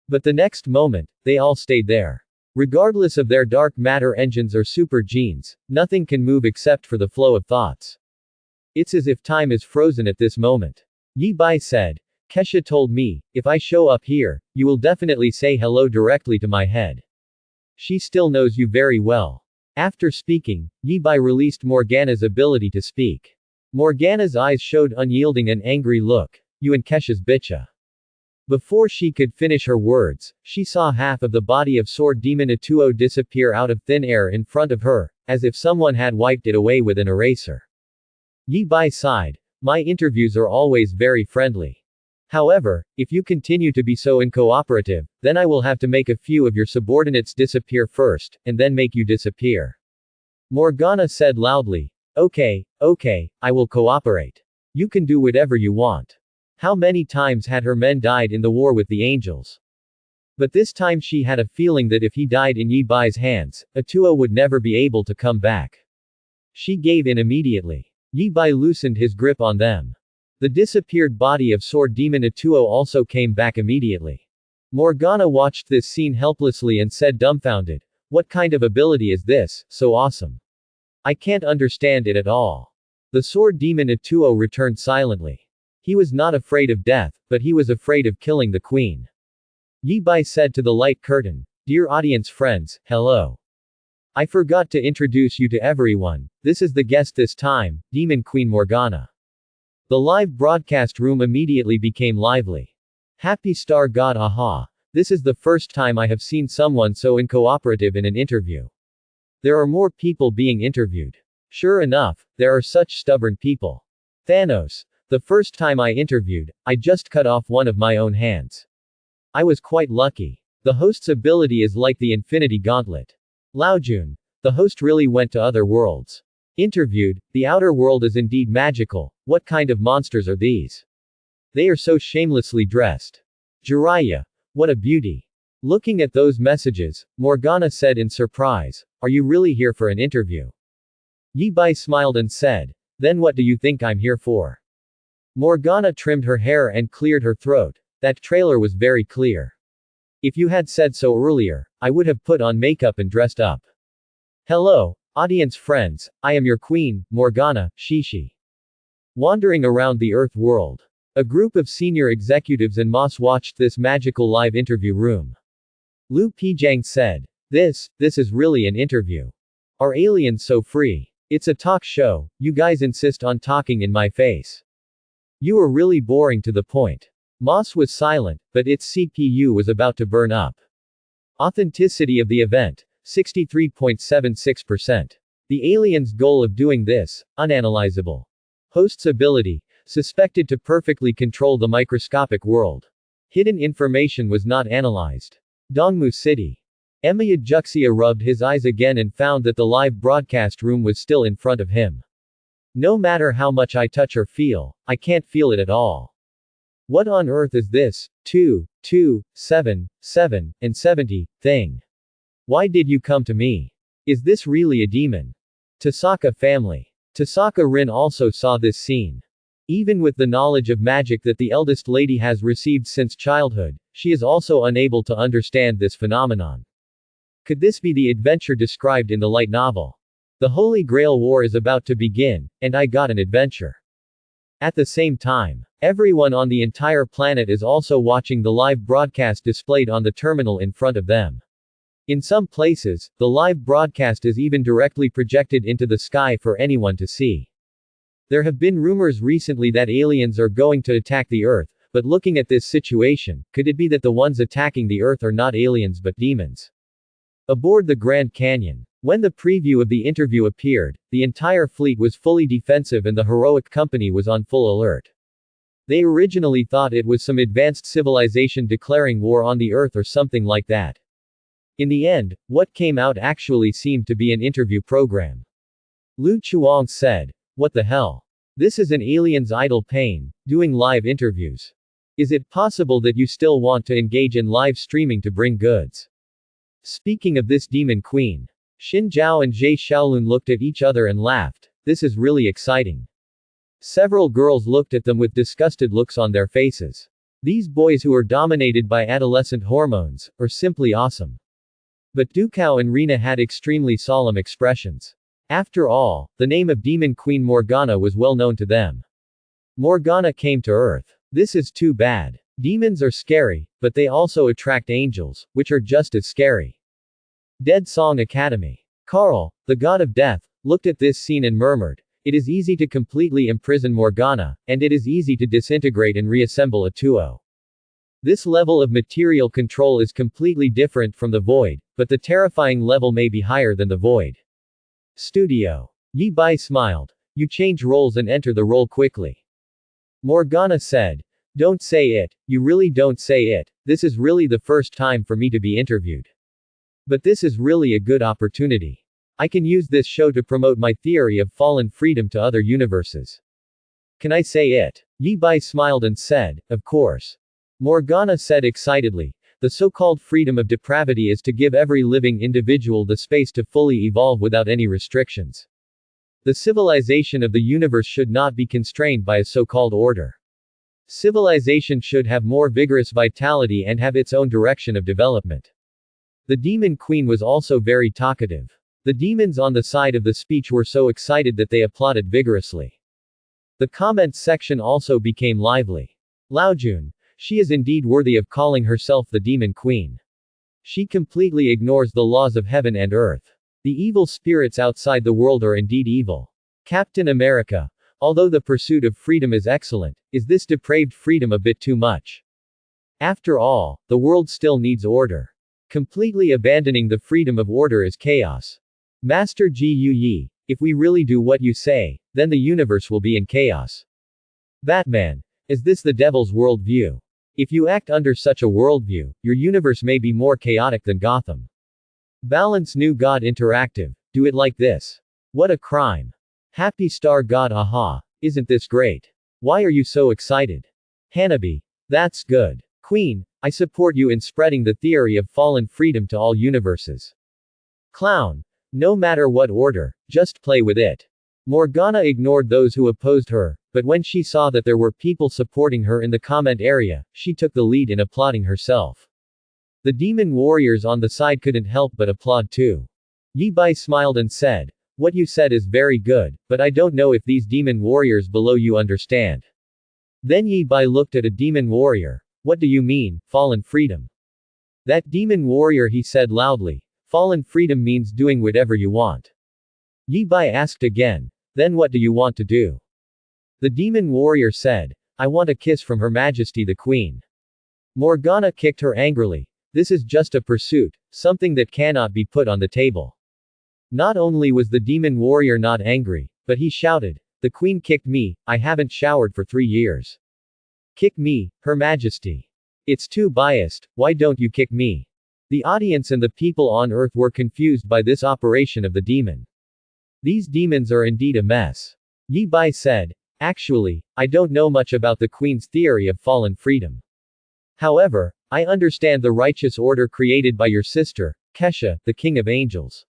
But the next moment, they all stayed there. Regardless of their dark matter engines or super genes, nothing can move except for the flow of thoughts. It's as if time is frozen at this moment. Yi Bai said. Kesha told me, if I show up here, you will definitely say hello directly to my head. She still knows you very well. After speaking, Yi Bai released Morgana's ability to speak. Morgana's eyes showed unyielding and angry look. You and Kesha's bitcha. Before she could finish her words, she saw half of the body of sword demon Atuo disappear out of thin air in front of her, as if someone had wiped it away with an eraser. Yi Bai sighed. My interviews are always very friendly. However, if you continue to be so uncooperative, then I will have to make a few of your subordinates disappear first, and then make you disappear. Morgana said loudly. Okay, I will cooperate. You can do whatever you want. How many times had her men died in the war with the angels? But this time she had a feeling that if he died in Yi Bai's hands, Atuo would never be able to come back. She gave in immediately. Yi Bai loosened his grip on them. The disappeared body of sword demon Atuo also came back immediately. Morgana watched this scene helplessly and said dumbfounded, what kind of ability is this, so awesome? I can't understand it at all. The sword demon Atuo returned silently. He was not afraid of death, but he was afraid of killing the queen. Yi Bai said to the light curtain, "Dear audience friends, hello. I forgot to introduce you to everyone. This is the guest this time, Demon Queen Morgana." The live broadcast room immediately became lively. Happy Star God, aha. This is the first time I have seen someone so uncooperative in an interview. There are more people being interviewed. Sure enough, there are such stubborn people. Thanos. The first time I interviewed, I just cut off one of my own hands. I was quite lucky. The host's ability is like the Infinity Gauntlet. Laojun. The host really went to other worlds. Interviewed, the outer world is indeed magical. What kind of monsters are these? They are so shamelessly dressed. Jiraiya. What a beauty. Looking at those messages, Morgana said in surprise, "Are you really here for an interview?" Yi Bai smiled and said, "Then what do you think I'm here for?" Morgana trimmed her hair and cleared her throat. That trailer was very clear. If you had said so earlier, I would have put on makeup and dressed up. Hello, audience friends, I am your queen, Morgana, Shishi. Wandering around the Earth world. A group of senior executives and Moss watched this magical live interview room. Lu Pijang said, This is really an interview. Are aliens so free? It's a talk show, you guys insist on talking in my face. You are really boring to the point. Moss was silent, but its CPU was about to burn up. Authenticity of the event, 63.76%. The alien's goal of doing this, unanalyzable. Host's ability, suspected to perfectly control the microscopic world. Hidden information was not analyzed. Dongmu City. Emayad Juxia rubbed his eyes again and found that the live broadcast room was still in front of him. No matter how much I touch or feel, I can't feel it at all. What on earth is this, 2, 2, 7, 7, and 70, thing? Why did you come to me? Is this really a demon? Tasaka family. Tasaka Rin also saw this scene. Even with the knowledge of magic that the eldest lady has received since childhood, she is also unable to understand this phenomenon. Could this be the adventure described in the light novel? The Holy Grail War is about to begin, and I got an adventure. At the same time, everyone on the entire planet is also watching the live broadcast displayed on the terminal in front of them. In some places, the live broadcast is even directly projected into the sky for anyone to see. There have been rumors recently that aliens are going to attack the Earth, but looking at this situation, could it be that the ones attacking the Earth are not aliens but demons? Aboard the Grand Canyon. When the preview of the interview appeared, the entire fleet was fully defensive and the heroic company was on full alert. They originally thought it was some advanced civilization declaring war on the Earth or something like that. In the end, what came out actually seemed to be an interview program. Lu Chuang said, "What the hell? This is an alien's idle pain, doing live interviews. Is it possible that you still want to engage in live streaming to bring goods?" Speaking of this demon queen, Xin Zhao and Zhe Xiaolun looked at each other and laughed. This is really exciting. Several girls looked at them with disgusted looks on their faces. These boys who are dominated by adolescent hormones, are simply awesome. But Dukao and Rina had extremely solemn expressions. After all, the name of Demon Queen Morgana was well known to them. Morgana came to Earth. This is too bad. Demons are scary, but they also attract angels, which are just as scary. Dead Song Academy. Carl, the god of death, looked at this scene and murmured, "It is easy to completely imprison Morgana, and it is easy to disintegrate and reassemble a Tuo. This level of material control is completely different from the void, but the terrifying level may be higher than the void." Studio. Yi Bai smiled. "You change roles and enter the role quickly." Morgana said, "Don't say it, you really don't say it, this is really the first time for me to be interviewed. But this is really a good opportunity. I can use this show to promote my theory of fallen freedom to other universes. Can I say it?" Yi Bai smiled and said, "Of course." Morgana said excitedly, "The so-called freedom of depravity is to give every living individual the space to fully evolve without any restrictions. The civilization of the universe should not be constrained by a so-called order. Civilization should have more vigorous vitality and have its own direction of development." The Demon Queen was also very talkative. The demons on the side of the speech were so excited that they applauded vigorously. The comments section also became lively. Laojun. She is indeed worthy of calling herself the Demon Queen. She completely ignores the laws of heaven and earth. The evil spirits outside the world are indeed evil. Captain America. Although the pursuit of freedom is excellent, is this depraved freedom a bit too much? After all, the world still needs order. Completely abandoning the freedom of order is chaos. Master Gu Yi, if we really do what you say, then the universe will be in chaos. Batman. Is this the devil's worldview? If you act under such a worldview, your universe may be more chaotic than Gotham. Balance New God Interactive. Do it like this. What a crime. Happy Star God aha. Isn't this great? Why are you so excited? Hanabi. That's good. Queen, I support you in spreading the theory of fallen freedom to all universes. Clown. No matter what order, just play with it. Morgana ignored those who opposed her, but when she saw that there were people supporting her in the comment area, she took the lead in applauding herself. The demon warriors on the side couldn't help but applaud too. Yi Bai smiled and said, what you said is very good, but I don't know if these demon warriors below you understand. Then Yi Bai looked at a demon warrior. What do you mean, fallen freedom? That demon warrior he said loudly. Fallen freedom means doing whatever you want. Yi Bai asked again. Then what do you want to do? The demon warrior said. I want a kiss from Her Majesty the Queen. Morgana kicked her angrily. This is just a pursuit, something that cannot be put on the table. Not only was the demon warrior not angry, but he shouted, the Queen kicked me, I haven't showered for 3 years. Kick me, Her Majesty. It's too biased, why don't you kick me? The audience and the people on Earth were confused by this operation of the demon. These demons are indeed a mess. Yi Bai said, actually, I don't know much about the Queen's theory of fallen freedom. However, I understand the righteous order created by your sister, Kesha, the King of Angels.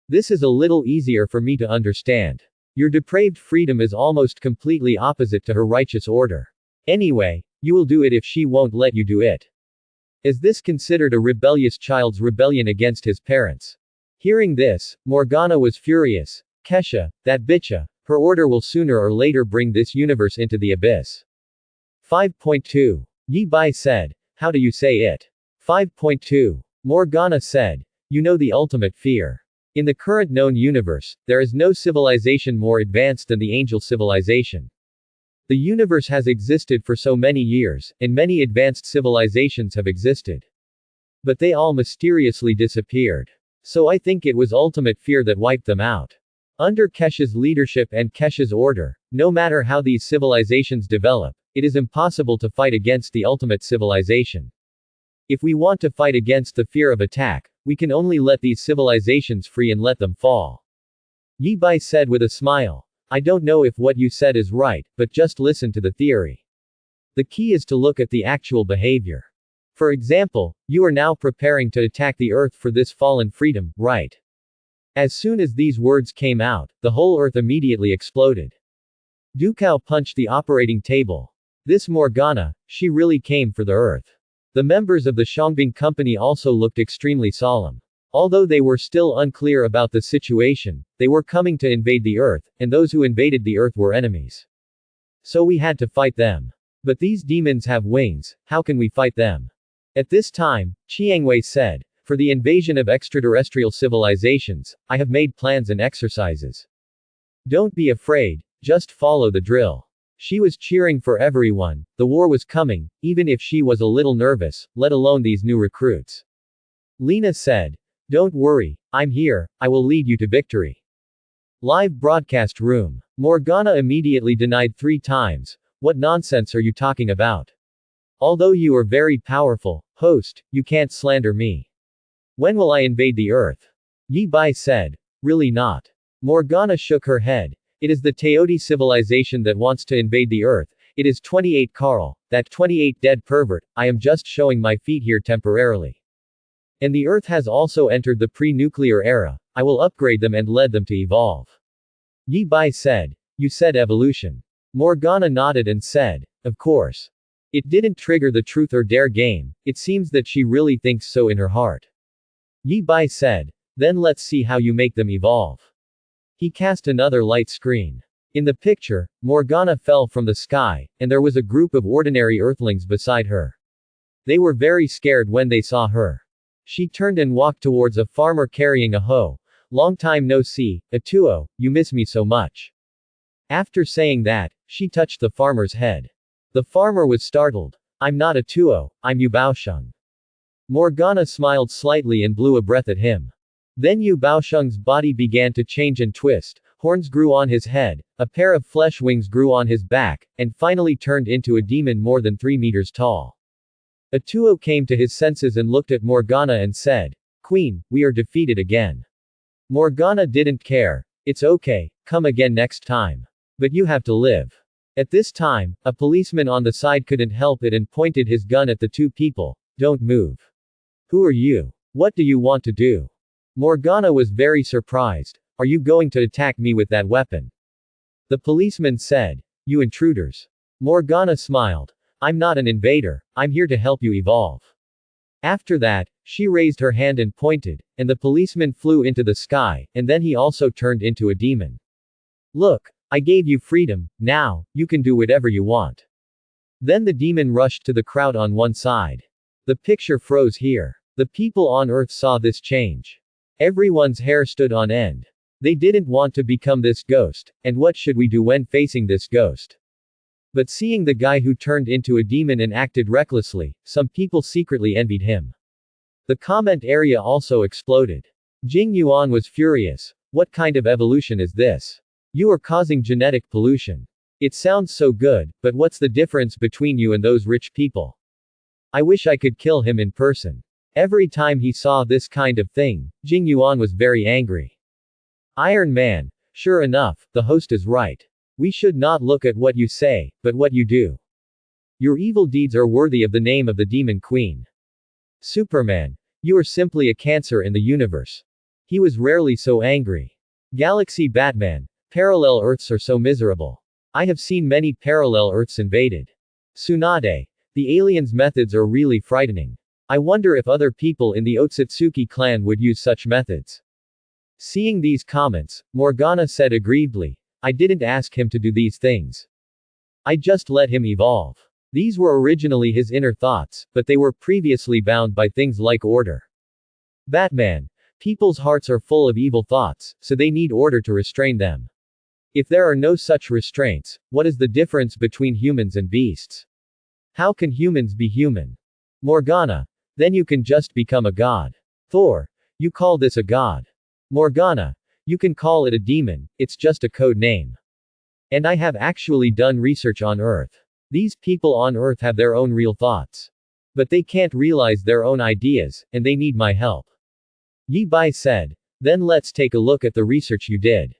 This is a little easier for me to understand. Your depraved freedom is almost completely opposite to her righteous order. Anyway, you will do it if she won't let you do it. Is this considered a rebellious child's rebellion against his parents? Hearing this, Morgana was furious. Kesha, that bitcha, her order will sooner or later bring this universe into the abyss. 5.2. Yi Bai said, how do you say it? 5.2. Morgana said, you know the ultimate fear. In the current known universe, there is no civilization more advanced than the angel civilization. The universe has existed for so many years, and many advanced civilizations have existed. But they all mysteriously disappeared. So I think it was ultimate fear that wiped them out. Under Kesha's leadership and Kesha's order, no matter how these civilizations develop, it is impossible to fight against the ultimate civilization. If we want to fight against the fear of attack, we can only let these civilizations free and let them fall. Yi Bai said with a smile. I don't know if what you said is right, but just listen to the theory. The key is to look at the actual behavior. For example, you are now preparing to attack the Earth for this fallen freedom, right? As soon as these words came out, the whole Earth immediately exploded. Dukao punched the operating table. This Morgana, she really came for the Earth. The members of the Shongbing company also looked extremely solemn. Although they were still unclear about the situation, they were coming to invade the Earth, and those who invaded the Earth were enemies. So we had to fight them. But these demons have wings, how can we fight them? At this time, Chiangwei said, for the invasion of extraterrestrial civilizations, I have made plans and exercises. Don't be afraid, just follow the drill. She was cheering for everyone, the war was coming, even if she was a little nervous, let alone these new recruits. Lena said, don't worry, I'm here, I will lead you to victory. Live broadcast room. Morgana immediately denied 3 times, what nonsense are you talking about? Although you are very powerful, host, you can't slander me. When will I invade the Earth? Yi Bai said, really not. Morgana shook her head. It is the Teoti civilization that wants to invade the Earth, it is 28 Carl, that 28 dead pervert, I am just showing my feet here temporarily. And the Earth has also entered the pre-nuclear era, I will upgrade them and lead them to evolve. Yi Bai said, you said evolution. Morgana nodded and said, of course. It didn't trigger the truth or dare game, it seems that she really thinks so in her heart. Yi Bai said, Then let's see how you make them evolve. He cast another light screen. In the picture, Morgana fell from the sky, and there was a group of ordinary Earthlings beside her. They were very scared when they saw her. She turned and walked towards a farmer carrying a hoe. Long time no see, Atuo, you miss me so much. After saying that, she touched the farmer's head. The farmer was startled. I'm not Atuo, I'm Yu Baosheng. Morgana smiled slightly and blew a breath at him. Then Yu Baosheng's body began to change and twist, horns grew on his head, a pair of flesh wings grew on his back, and finally turned into a demon more than 3 meters tall. Atuo came to his senses and looked at Morgana and said, Queen, we are defeated again. Morgana didn't care. It's okay, come again next time. But you have to live. At this time, a policeman on the side couldn't help it and pointed his gun at the two people. Don't move. Who are you? What do you want to do? Morgana was very surprised. Are you going to attack me with that weapon? The policeman said, You intruders. Morgana smiled. I'm not an invader, I'm here to help you evolve. After that, she raised her hand and pointed, and the policeman flew into the sky, and then he also turned into a demon. Look, I gave you freedom, now, you can do whatever you want. Then the demon rushed to the crowd on one side. The picture froze here. The people on Earth saw this change. Everyone's hair stood on end. They didn't want to become this ghost, and what should we do when facing this ghost? But seeing the guy who turned into a demon and acted recklessly, some people secretly envied him. The comment area also exploded. Jing Yuan was furious. What kind of evolution is this? You are causing genetic pollution. It sounds so good, but what's the difference between you and those rich people? I wish I could kill him in person. Every time he saw this kind of thing, Jing Yuan was very angry. Iron Man. Sure enough, the host is right. We should not look at what you say, but what you do. Your evil deeds are worthy of the name of the Demon Queen. Superman. You are simply a cancer in the universe. He was rarely so angry. Galaxy Batman. Parallel Earths are so miserable. I have seen many parallel Earths invaded. Tsunade. The aliens' methods are really frightening. I wonder if other people in the Otsutsuki clan would use such methods. Seeing these comments, Morgana said aggrievedly, I didn't ask him to do these things. I just let him evolve. These were originally his inner thoughts, but they were previously bound by things like order. Batman. People's hearts are full of evil thoughts, so they need order to restrain them. If there are no such restraints, what is the difference between humans and beasts? How can humans be human? Morgana. Then you can just become a god. Thor. You call this a god. Morgana. You can call it a demon, it's just a code name. And I have actually done research on Earth. These people on Earth have their own real thoughts. But they can't realize their own ideas, and they need my help. Yi Bai said. Then let's take a look at the research you did.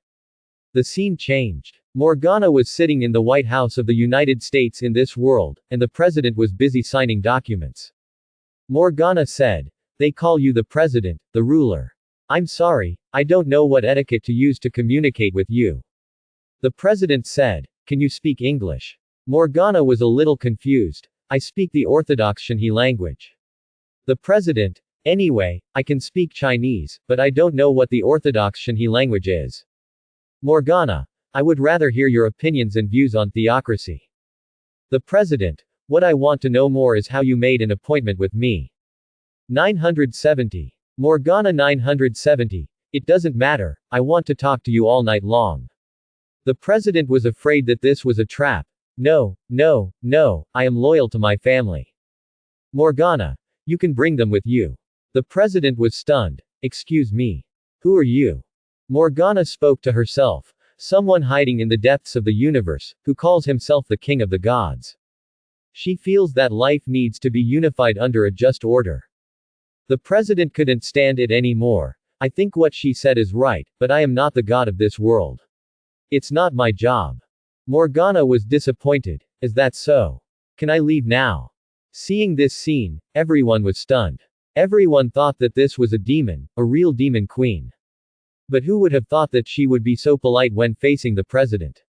The scene changed. Morgana was sitting in the White House of the United States in this world, and the president was busy signing documents. Morgana said. They call you the president, the ruler. I'm sorry, I don't know what etiquette to use to communicate with you. The president said. Can you speak English? Morgana was a little confused. I speak the Orthodox Shanhe language. The president. Anyway, I can speak Chinese, but I don't know what the Orthodox Shanhe language is. Morgana. I would rather hear your opinions and views on theocracy. The president. What I want to know more is how you made an appointment with me. 970. Morgana 970. It doesn't matter, I want to talk to you all night long. The president was afraid that this was a trap. No, no, no, I am loyal to my family. Morgana. You can bring them with you. The president was stunned. Excuse me. Who are you? Morgana spoke to herself. Someone hiding in the depths of the universe, who calls himself the king of the gods. She feels that life needs to be unified under a just order. The president couldn't stand it anymore. I think what she said is right, but I am not the god of this world. It's not my job. Morgana was disappointed. Is that so? Can I leave now? Seeing this scene, everyone was stunned. Everyone thought that this was a demon, a real demon queen. But who would have thought that she would be so polite when facing the president?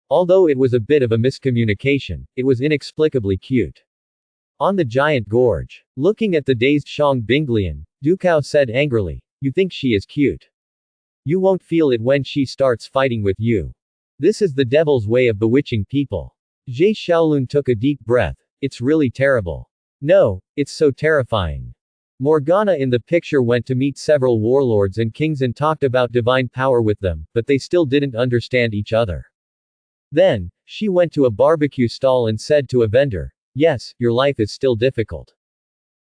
Although it was a bit of a miscommunication, it was inexplicably cute. On the giant gorge. Looking at the dazed Shang Binglian, Dukao said angrily, You think she is cute. You won't feel it when she starts fighting with you. This is the devil's way of bewitching people. Zhe Xiaolun took a deep breath. It's really terrible. No, it's so terrifying. Morgana in the picture went to meet several warlords and kings and talked about divine power with them, but they still didn't understand each other. Then, she went to a barbecue stall and said to a vendor, "Yes, your life is still difficult.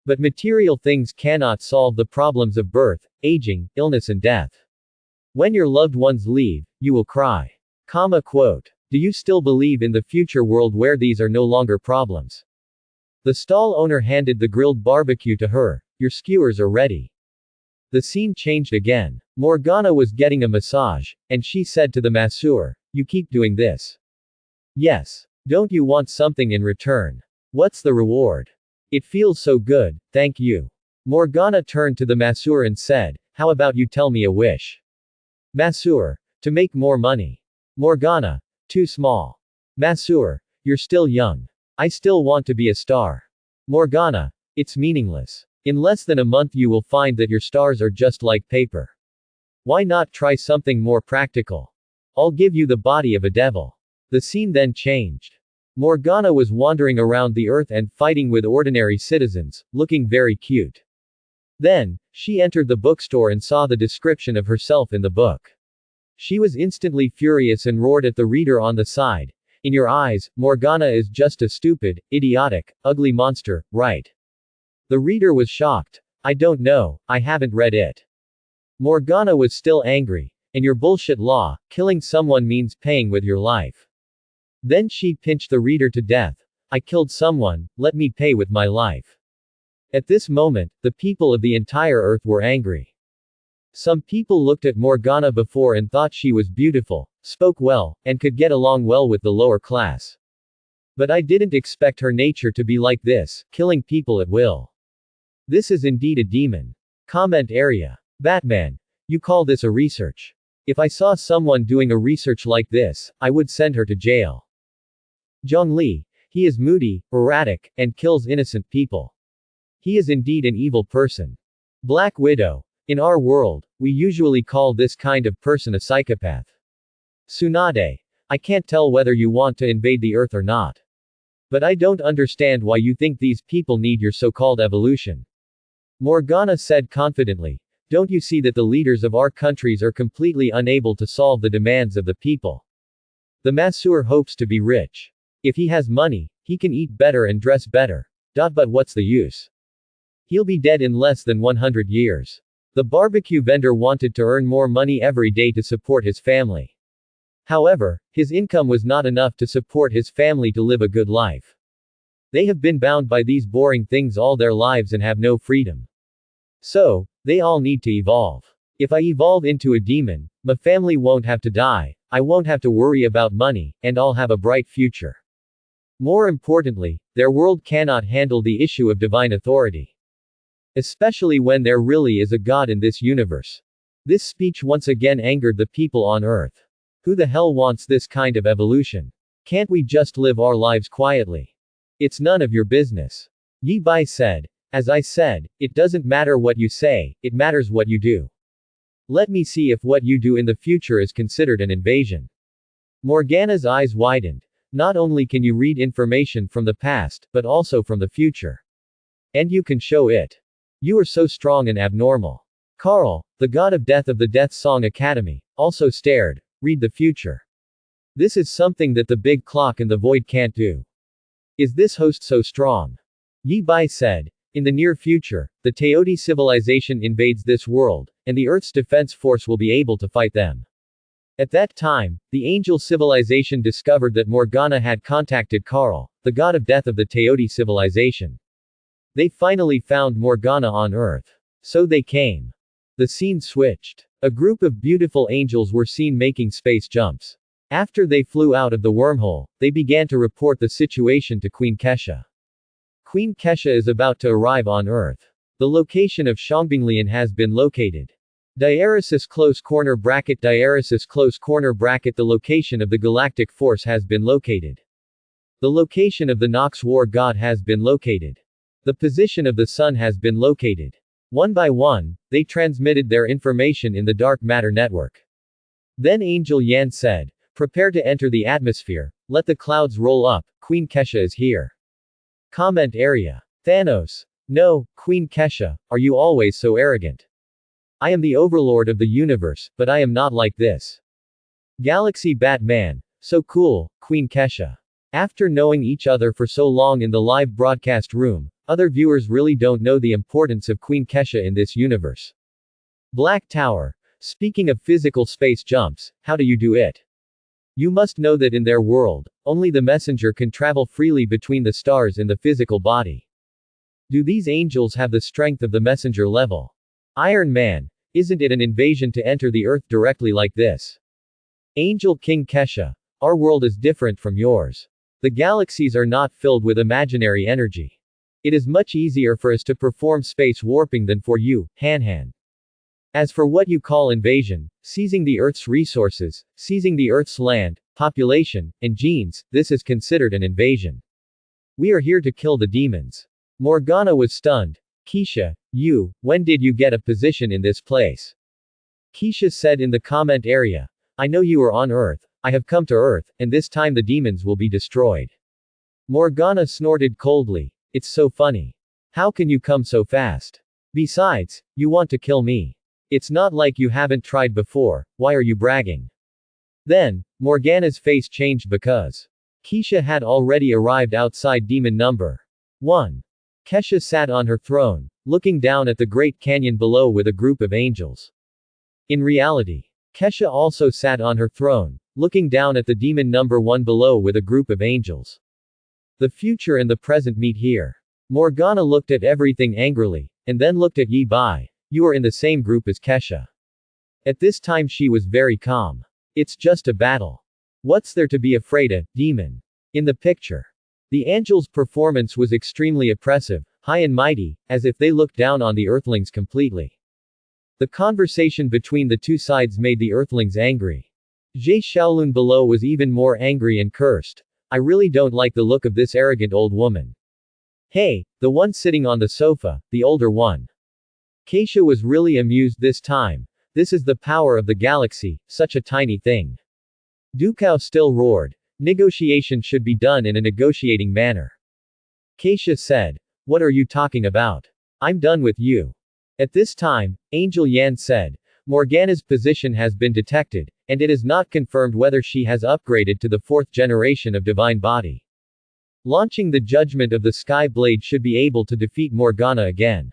But material things cannot solve the problems of birth, aging, illness and death. When your loved ones leave, you will cry." Quote. Do you still believe in the future world where these are no longer problems? The stall owner handed the grilled barbecue to her. Your skewers are ready. The scene changed again. Morgana was getting a massage, and she said to the masseur, "You keep doing this." "Yes. Don't you want something in return?" "What's the reward?" "It feels so good, thank you." Morgana turned to the masseur and said, "How about you tell me a wish?" Masseur. To make more money. Morgana. Too small. Masseur. You're still young. I still want to be a star. Morgana. It's meaningless. In less than a month you will find that your stars are just like paper. Why not try something more practical? I'll give you the body of a devil. The scene then changed. Morgana was wandering around the earth and fighting with ordinary citizens, looking very cute. Then, she entered the bookstore and saw the description of herself in the book. She was instantly furious and roared at the reader on the side. In your eyes, Morgana is just a stupid, idiotic, ugly monster, right? The reader was shocked. I don't know, I haven't read it. Morgana was still angry. And your bullshit law, killing someone means paying with your life. Then she pinched the reader to death. I killed someone, let me pay with my life. At this moment, the people of the entire earth were angry. Some people looked at Morgana before and thought she was beautiful, spoke well, and could get along well with the lower class. But I didn't expect her nature to be like this, killing people at will. This is indeed a demon. Comment area. Batman. You call this a research? If I saw someone doing a research like this, I would send her to jail. Zhongli. He is moody, erratic, and kills innocent people. He is indeed an evil person. Black Widow. In our world, we usually call this kind of person a psychopath. Tsunade. I can't tell whether you want to invade the earth or not. But I don't understand why you think these people need your so-called evolution. Morgana said confidently. Don't you see that the leaders of our countries are completely unable to solve the demands of the people? The masseur hopes to be rich. If he has money, he can eat better and dress better. But what's the use? He'll be dead in less than 100 years. The barbecue vendor wanted to earn more money every day to support his family. However, his income was not enough to support his family to live a good life. They have been bound by these boring things all their lives and have no freedom. So, they all need to evolve. If I evolve into a demon, my family won't have to die, I won't have to worry about money, and I'll have a bright future. More importantly, their world cannot handle the issue of divine authority. Especially when there really is a God in this universe. This speech once again angered the people on Earth. Who the hell wants this kind of evolution? Can't we just live our lives quietly? It's none of your business. Yi Bai said. As I said, it doesn't matter what you say, it matters what you do. Let me see if what you do in the future is considered an invasion. Morgana's eyes widened. Not only can you read information from the past, but also from the future. And you can show it. You are so strong and abnormal. Carl, the god of death of the Death Song Academy, also stared. Read the future. This is something that the big clock in the void can't do. Is this host so strong? Yi Bai said. In the near future, the Teoti civilization invades this world, and the Earth's defense force will be able to fight them. At that time, the angel civilization discovered that Morgana had contacted Karl, the god of death of the Teoti civilization. They finally found Morgana on Earth. So they came. The scene switched. A group of beautiful angels were seen making space jumps. After they flew out of the wormhole, they began to report the situation to Queen Kesha. Queen Kesha is about to arrive on Earth. The location of Shangbinglian has been located. Diaresis close corner bracket Diaresis close corner bracket. The location of the galactic force has been located. The location of the Nox war god has been located. The position of the sun has been located. One by one, they transmitted their information in the dark matter network. Then Angel Yan said, "Prepare to enter the atmosphere, let the clouds roll up, Queen Kesha is here." Comment area. Thanos. No, Queen Kesha, are you always so arrogant? I am the overlord of the universe, but I am not like this. Galaxy Batman. So cool, Queen Kesha. After knowing each other for so long in the live broadcast room, other viewers really don't know the importance of Queen Kesha in this universe. Black Tower. Speaking of physical space jumps, how do you do it? You must know that in their world, only the messenger can travel freely between the stars in the physical body. Do these angels have the strength of the messenger level? Iron Man. Isn't it an invasion to enter the Earth directly like this? Angel King Kesha. Our world is different from yours. The galaxies are not filled with imaginary energy. It is much easier for us to perform space warping than for you, Han. As for what you call invasion, seizing the Earth's resources, seizing the Earth's land, population, and genes, this is considered an invasion. We are here to kill the demons. Morgana was stunned. Keisha, when did you get a position in this place? Keisha said in the comment area, I know you are on Earth, I have come to Earth, and this time the demons will be destroyed. Morgana snorted coldly, it's so funny. How can you come so fast? Besides, you want to kill me. It's not like you haven't tried before, why are you bragging? Then, Morgana's face changed because Keisha had already arrived outside demon number 1. Kesha sat on her throne, looking down at the Great Canyon below with a group of angels. In reality, Kesha also sat on her throne, looking down at the demon number 1 below with a group of angels. The future and the present meet here. Morgana looked at everything angrily, and then looked at Yi Bai. You are in the same group as Kesha. At this time she was very calm. It's just a battle. What's there to be afraid of, demon? In the picture, the angels' performance was extremely oppressive, high and mighty, as if they looked down on the earthlings completely. The conversation between the two sides made the earthlings angry. Zhe Xiaolun below was even more angry and cursed. I really don't like the look of this arrogant old woman. Hey, the one sitting on the sofa, the older one. Keisha was really amused this time. This is the power of the galaxy, such a tiny thing. Dukao still roared. Negotiation should be done in a negotiating manner. Keisha said, what are you talking about? I'm done with you. At this time, Angel Yan said, Morgana's position has been detected, and it is not confirmed whether she has upgraded to the 4th generation of divine body. Launching the judgment of the Sky Blade should be able to defeat Morgana again.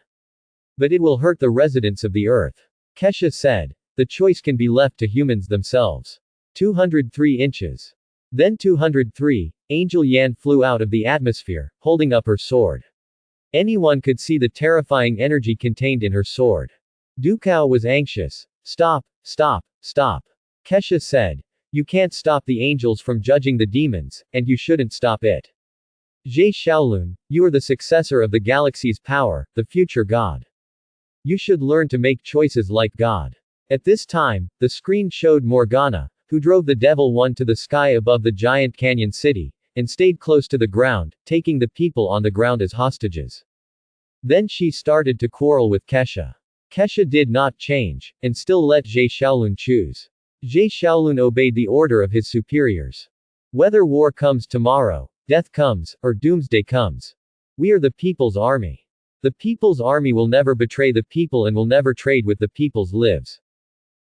But it will hurt the residents of the Earth. Kesha said, the choice can be left to humans themselves. 203 inches. Then 203, Angel Yan flew out of the atmosphere, holding up her sword. Anyone could see the terrifying energy contained in her sword. Dukao was anxious. Stop, stop, stop. Kesha said, you can't stop the angels from judging the demons, and you shouldn't stop it. Zhe Xiaolun, you are the successor of the galaxy's power, the future god. You should learn to make choices like God. At this time, the screen showed Morgana, who drove the Devil One to the sky above the giant canyon city, and stayed close to the ground, taking the people on the ground as hostages. Then she started to quarrel with Kesha. Kesha did not change, and still let Zhe Xiaolun choose. Zhe Xiaolun obeyed the order of his superiors. Whether war comes tomorrow, death comes, or doomsday comes. We are the people's army. The people's army will never betray the people and will never trade with the people's lives.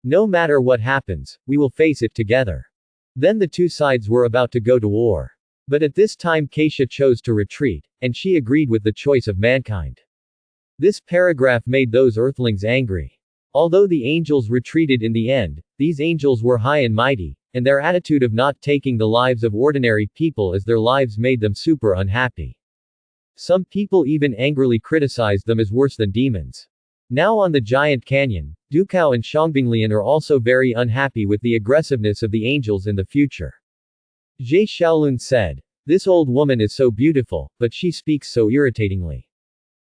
No matter what happens, we will face it together. Then the two sides were about to go to war. But at this time Keisha chose to retreat, and she agreed with the choice of mankind. This paragraph made those earthlings angry. Although the angels retreated in the end, these angels were high and mighty, and their attitude of not taking the lives of ordinary people as their lives made them super unhappy. Some people even angrily criticized them as worse than demons. Now on the giant canyon, Dukao and Shangbinglian are also very unhappy with the aggressiveness of the angels in the future. Zhe Xiaolun said, this old woman is so beautiful, but she speaks so irritatingly.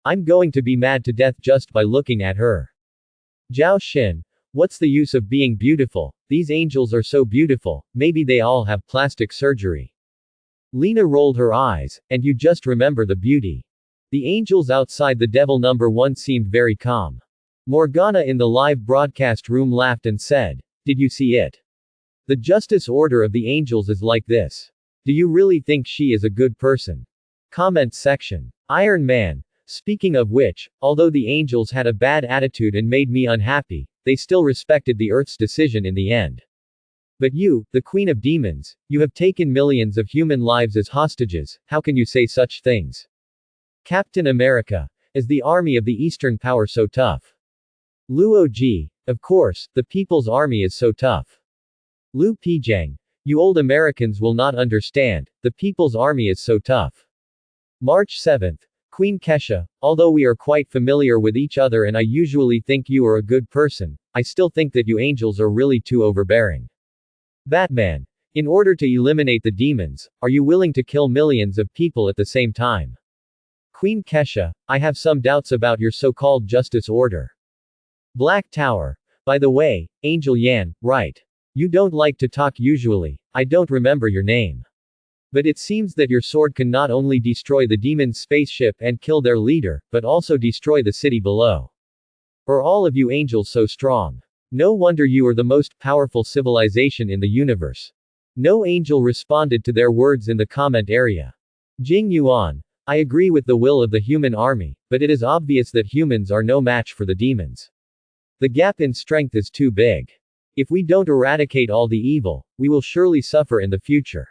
I'm going to be mad to death just by looking at her. Zhao Xin, what's the use of being beautiful? These angels are so beautiful, maybe they all have plastic surgery. Lena rolled her eyes, and you just remember the beauty. The angels outside the devil number 1 seemed very calm. Morgana in the live broadcast room laughed and said, "Did you see it? The justice order of the angels is like this. Do you really think she is a good person?" Comment section. Iron Man. Speaking of which, although the angels had a bad attitude and made me unhappy, they still respected the Earth's decision in the end. But you, the Queen of Demons, you have taken millions of human lives as hostages, how can you say such things? Captain America. Is the army of the Eastern power so tough? Luo Ji. Of course, the People's Army is so tough. Lu Pijang. You old Americans will not understand, the People's Army is so tough. March 7th. Queen Kesha, although we are quite familiar with each other and I usually think you are a good person, I still think that you angels are really too overbearing. Batman. In order to eliminate the demons, are you willing to kill millions of people at the same time? Queen Kesha, I have some doubts about your so-called justice order. Black Tower. By the way, Angel Yan, right. You don't like to talk usually, I don't remember your name. But it seems that your sword can not only destroy the demon's spaceship and kill their leader, but also destroy the city below. Are all of you angels so strong? No wonder you are the most powerful civilization in the universe. No angel responded to their words in the comment area. Jing Yuan. I agree with the will of the human army, but it is obvious that humans are no match for the demons. The gap in strength is too big. If we don't eradicate all the evil, we will surely suffer in the future.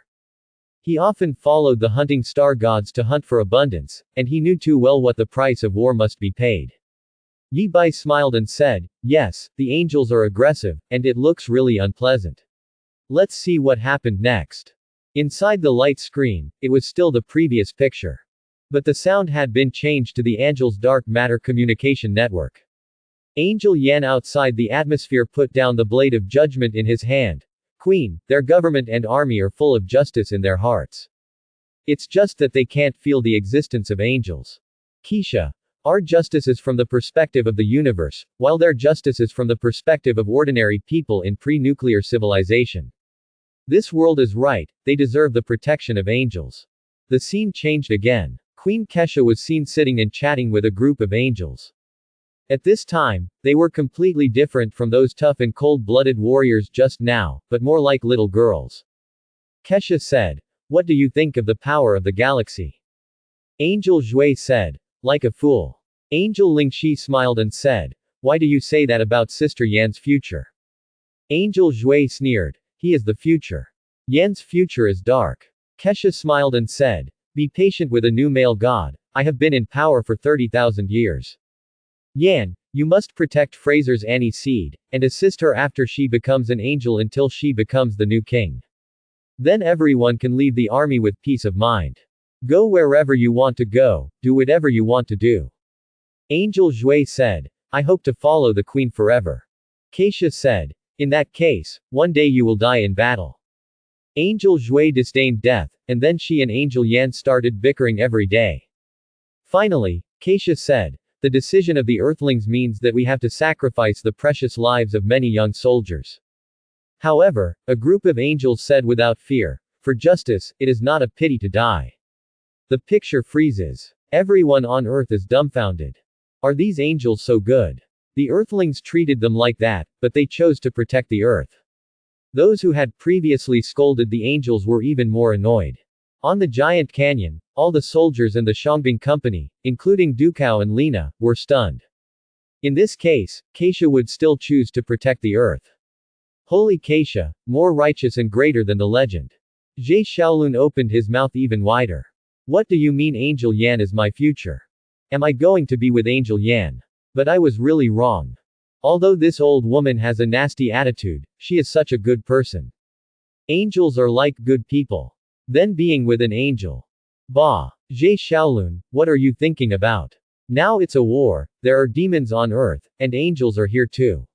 He often followed the hunting star gods to hunt for abundance, and he knew too well what the price of war must be paid. Yi Bai smiled and said, yes, the angels are aggressive, and it looks really unpleasant. Let's see what happened next. Inside the light screen, it was still the previous picture. But the sound had been changed to the Angel's dark matter communication network. Angel Yan outside the atmosphere put down the blade of judgment in his hand. Queen, their government and army are full of justice in their hearts. It's just that they can't feel the existence of angels. Keisha. Our justice is from the perspective of the universe, while their justice is from the perspective of ordinary people in pre-nuclear civilization. This world is right, they deserve the protection of angels. The scene changed again. Queen Kesha was seen sitting and chatting with a group of angels. At this time, they were completely different from those tough and cold-blooded warriors just now, but more like little girls. Kesha said, "What do you think of the power of the galaxy?" Angel Zhui said, "Like a fool." Angel Lingxi smiled and said, "Why do you say that about Sister Yan's future?" Angel Zhui sneered, "He is the future. Yan's future is dark." Kesha smiled and said, "Be patient with a new male god, I have been in power for 30,000 years. Yan, you must protect Fraser's Annie seed, and assist her after she becomes an angel until she becomes the new king. Then everyone can leave the army with peace of mind. Go wherever you want to go, do whatever you want to do." Angel Zhui said, "I hope to follow the queen forever." Keisha said, "In that case, one day you will die in battle." Angel Zhui disdained death, and then she and Angel Yan started bickering every day. Finally, Keisha said, "The decision of the Earthlings means that we have to sacrifice the precious lives of many young soldiers." However, a group of angels said without fear, "For justice, it is not a pity to die." The picture freezes. Everyone on Earth is dumbfounded. Are these angels so good? The Earthlings treated them like that, but they chose to protect the Earth. Those who had previously scolded the angels were even more annoyed. On the giant canyon, all the soldiers and the Shangbing company, including Dukao and Lina, were stunned. In this case, Keisha would still choose to protect the Earth. Holy Keisha, more righteous and greater than the legend. Zhe Xiaolun opened his mouth even wider. What do you mean Angel Yan is my future? Am I going to be with Angel Yan? But I was really wrong. Although this old woman has a nasty attitude, she is such a good person. Angels are like good people. Then being with an angel. Bah. Zhe Xiaolun, what are you thinking about? Now it's a war, there are demons on Earth, and angels are here too.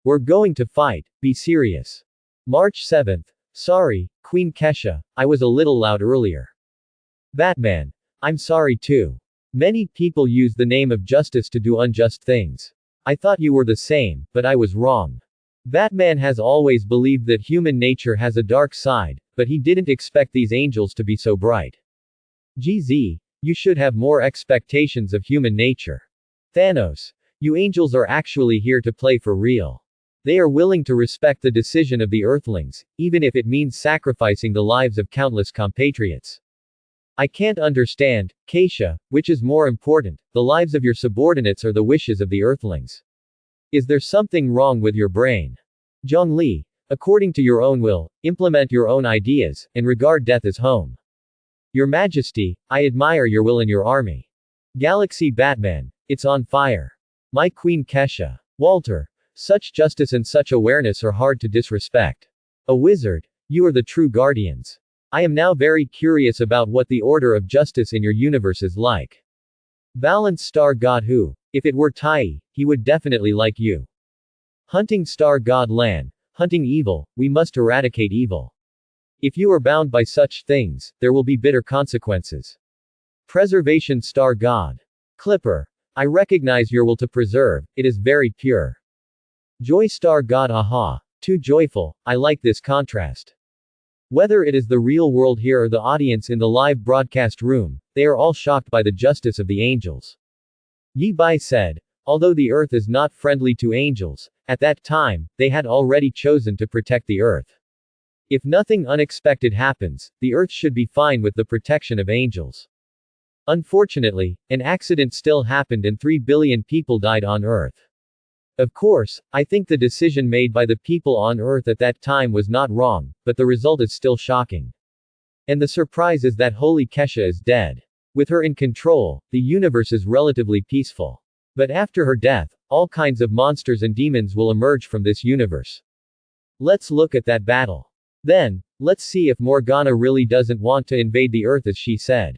We're going to fight, be serious. March 7th. Sorry, Queen Kesha, I was a little loud earlier. Batman. I'm sorry too. Many people use the name of justice to do unjust things. I thought you were the same, but I was wrong. Batman has always believed that human nature has a dark side, but he didn't expect these angels to be so bright. GZ. You should have more expectations of human nature. Thanos. You angels are actually here to play for real. They are willing to respect the decision of the Earthlings, even if it means sacrificing the lives of countless compatriots. I can't understand, Keisha, which is more important, the lives of your subordinates or the wishes of the Earthlings. Is there something wrong with your brain? Zhongli, according to your own will, implement your own ideas, and regard death as home. Your Majesty, I admire your will and your army. Galaxy Batman, it's on fire. My Queen Kesha. Walter. Such justice and such awareness are hard to disrespect. A wizard, you are the true guardians. I am now very curious about what the order of justice in your universe is like. Balanced Star God Who. If it were Tai, he would definitely like you. Hunting Star God Lan. Hunting evil, we must eradicate evil. If you are bound by such things, there will be bitter consequences. Preservation Star God. Clipper. I recognize your will to preserve, it is very pure. Joy Star God Aha. Too joyful, I like this contrast. Whether it is the real world here or the audience in the live broadcast room, they are all shocked by the justice of the angels. Yi Bai said, although the earth is not friendly to angels, at that time, they had already chosen to protect the earth. If nothing unexpected happens, the earth should be fine with the protection of angels. Unfortunately, an accident still happened and 3 billion people died on earth. Of course, I think the decision made by the people on earth at that time was not wrong, but the result is still shocking. And the surprise is that Holy Kesha is dead. With her in control, the universe is relatively peaceful. But after her death, all kinds of monsters and demons will emerge from this universe. Let's look at that battle. Then, let's see if Morgana really doesn't want to invade the earth as she said.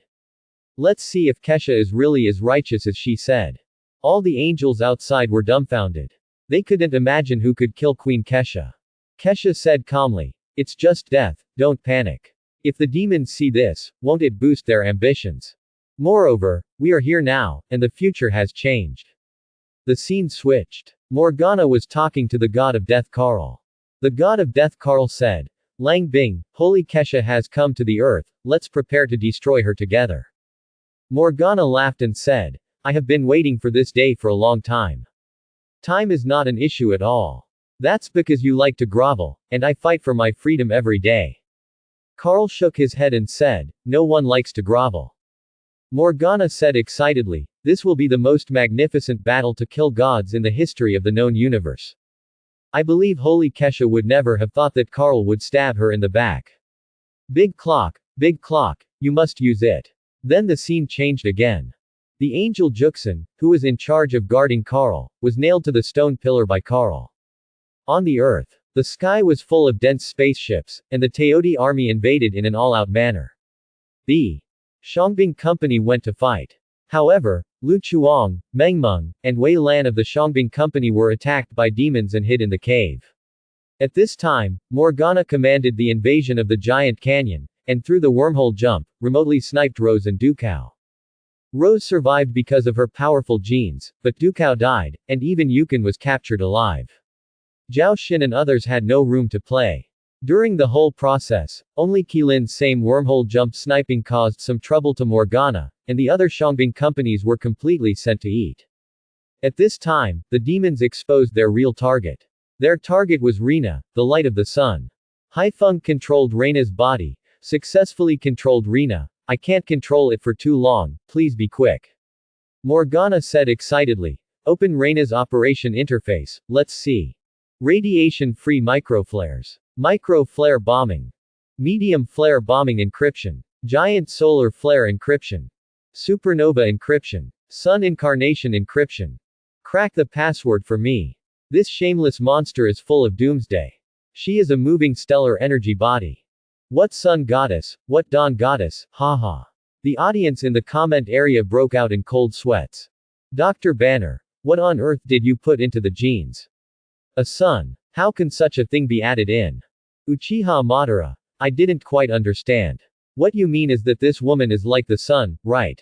Let's see if Kesha is really as righteous as she said. All the angels outside were dumbfounded. They couldn't imagine who could kill Queen Kesha. Kesha said calmly, it's just death, don't panic. If the demons see this, won't it boost their ambitions? Moreover, we are here now, and the future has changed. The scene switched. Morgana was talking to the god of death Karl. The god of death Karl said, Lang Bing, Holy Kesha has come to the earth, let's prepare to destroy her together. Morgana laughed and said, I have been waiting for this day for a long time. Time is not an issue at all. That's because you like to grovel, and I fight for my freedom every day. Karl shook his head and said, no one likes to grovel. Morgana said excitedly, this will be the most magnificent battle to kill gods in the history of the known universe. I believe Holy Kesha would never have thought that Karl would stab her in the back. Big clock, you must use it. Then the scene changed again. The angel Juxin, who was in charge of guarding Karl, was nailed to the stone pillar by Karl. On the earth, the sky was full of dense spaceships, and the Teoti army invaded in an all-out manner. The Shangbing Company went to fight. However, Lu Chuang, Meng Meng, and Wei Lan of the Shangbing Company were attacked by demons and hid in the cave. At this time, Morgana commanded the invasion of the giant canyon, and through the wormhole jump, remotely sniped Rose and Dukao. Rose survived because of her powerful genes, but Dukao died, and even Yukon was captured alive. Zhao Xin and others had no room to play. During the whole process, only Qilin's same wormhole jump sniping caused some trouble to Morgana, and the other Shangbing companies were completely sent to eat. At this time, the demons exposed their real target. Their target was Rena, the light of the sun. Haifeng controlled Rena's body, successfully controlled Rena. I can't control it for too long, please be quick. Morgana said excitedly. Open Rena's operation interface, let's see. Radiation-free microflares. Micro-flare bombing. Medium flare bombing encryption. Giant solar flare encryption. Supernova encryption. Sun incarnation encryption. Crack the password for me. This shameless monster is full of doomsday. She is a moving stellar energy body. What sun goddess, what dawn goddess, haha. The audience in the comment area broke out in cold sweats. Dr. Banner, what on earth did you put into the genes? A sun. How can such a thing be added in? Uchiha Madara. I didn't quite understand. What you mean is that this woman is like the sun, right?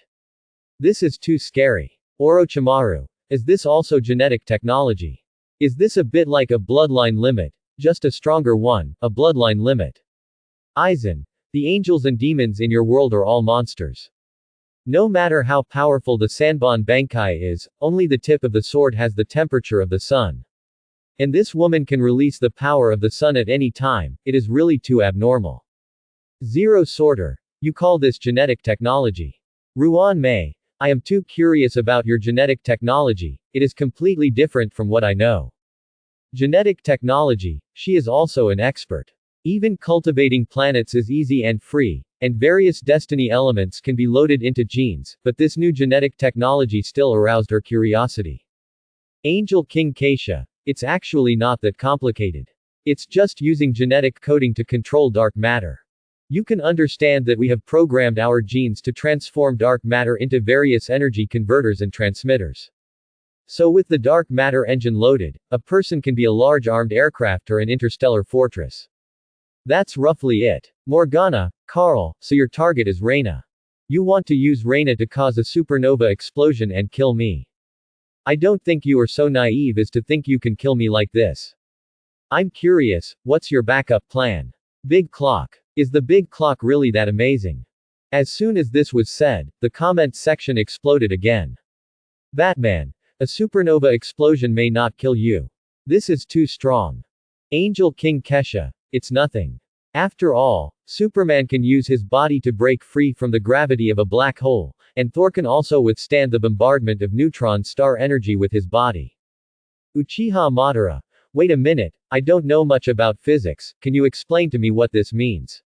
This is too scary. Orochimaru. Is this also genetic technology? Is this a bit like a bloodline limit? Just a stronger one, a bloodline limit. Aizen. The angels and demons in your world are all monsters. No matter how powerful the Sanbon Bankai is, only the tip of the sword has the temperature of the sun. And this woman can release the power of the sun at any time, it is really too abnormal. Zero sorter. You call this genetic technology. Ruan Mei. I am too curious about your genetic technology, it is completely different from what I know. Genetic technology, she is also an expert. Even cultivating planets is easy and free, and various destiny elements can be loaded into genes, but this new genetic technology still aroused her curiosity. Angel King Keisha. It's actually not that complicated. It's just using genetic coding to control dark matter. You can understand that we have programmed our genes to transform dark matter into various energy converters and transmitters. So with the dark matter engine loaded, a person can be a large armed aircraft or an interstellar fortress. That's roughly it. Morgana, Carl, so your target is Reina. You want to use Reina to cause a supernova explosion and kill me. I don't think you are so naive as to think you can kill me like this. I'm curious, what's your backup plan? Big clock. Is the big clock really that amazing? As soon as this was said, the comments section exploded again. Batman. A supernova explosion may not kill you. This is too strong. Angel King Kesha. It's nothing. After all, Superman can use his body to break free from the gravity of a black hole, and Thor can also withstand the bombardment of neutron star energy with his body. Uchiha Madara. Wait a minute, I don't know much about physics, can you explain to me what this means?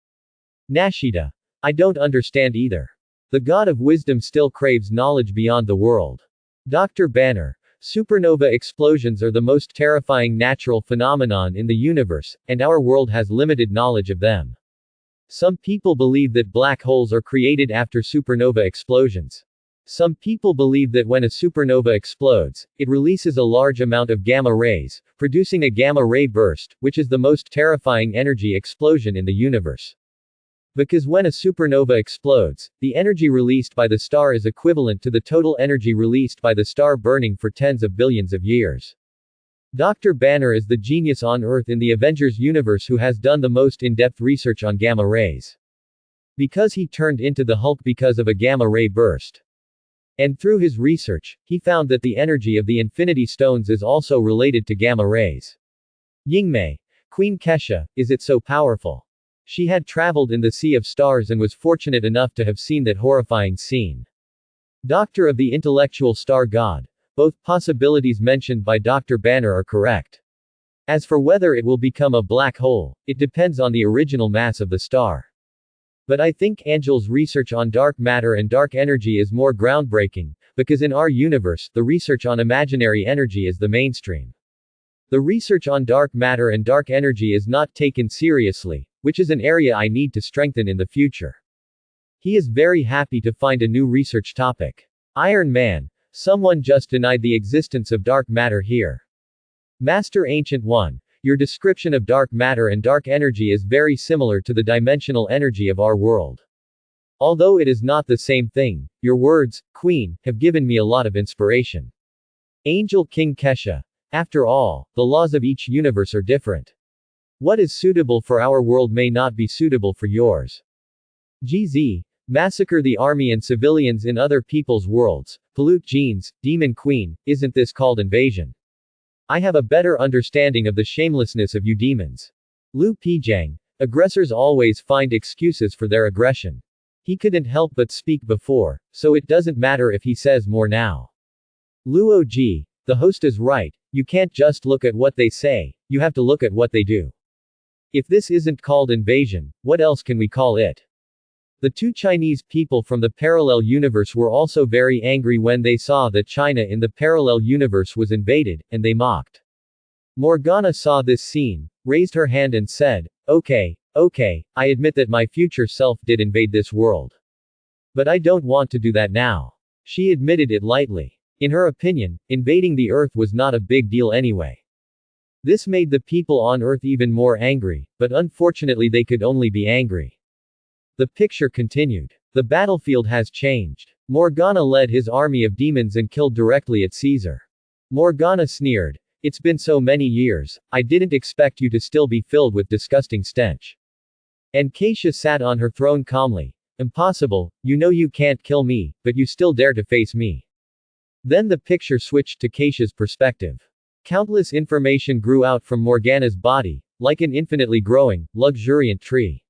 Nashida. I don't understand either. The god of wisdom still craves knowledge beyond the world. Dr. Banner. Supernova explosions are the most terrifying natural phenomenon in the universe, and our world has limited knowledge of them. Some people believe that black holes are created after supernova explosions. Some people believe that when a supernova explodes, it releases a large amount of gamma rays, producing a gamma ray burst, which is the most terrifying energy explosion in the universe. Because when a supernova explodes, the energy released by the star is equivalent to the total energy released by the star burning for tens of billions of years. Dr. Banner is the genius on Earth in the Avengers universe who has done the most in-depth research on gamma rays. Because he turned into the Hulk because of a gamma ray burst. And through his research, he found that the energy of the Infinity Stones is also related to gamma rays. Yingmei. Queen Kesha, is it so powerful? She had traveled in the Sea of Stars and was fortunate enough to have seen that horrifying scene. Doctor of the intellectual star god. Both possibilities mentioned by Dr. Banner are correct. As for whether it will become a black hole, it depends on the original mass of the star. But I think Angel's research on dark matter and dark energy is more groundbreaking, because in our universe, the research on imaginary energy is the mainstream. The research on dark matter and dark energy is not taken seriously, which is an area I need to strengthen in the future. He is very happy to find a new research topic. Iron Man. Someone just denied the existence of dark matter here. Master Ancient One. Your description of dark matter and dark energy is very similar to the dimensional energy of our world. Although it is not the same thing, your words, Queen, have given me a lot of inspiration. Angel King Kesha. After all, the laws of each universe are different. What is suitable for our world may not be suitable for yours. GZ. Massacre the army and civilians in other people's worlds, pollute genes, Demon Queen, isn't this called invasion? I have a better understanding of the shamelessness of you demons. Lu Pijang. Aggressors always find excuses for their aggression. He couldn't help but speak before, so it doesn't matter if he says more now. Luo Ji. The host is right, you can't just look at what they say, you have to look at what they do. If this isn't called invasion, what else can we call it? The two Chinese people from the parallel universe were also very angry when they saw that China in the parallel universe was invaded, and they mocked. Morgana saw this scene, raised her hand and said, okay, I admit that my future self did invade this world. But I don't want to do that now. She admitted it lightly. In her opinion, invading the Earth was not a big deal anyway. This made the people on Earth even more angry, but unfortunately they could only be angry. The picture continued. The battlefield has changed. Morgana led his army of demons and killed directly at Caesar. Morgana sneered. It's been so many years, I didn't expect you to still be filled with disgusting stench. And Keisha sat on her throne calmly. Impossible, you know you can't kill me, but you still dare to face me. Then the picture switched to Keisha's perspective. Countless information grew out from Morgana's body, like an infinitely growing, luxuriant tree.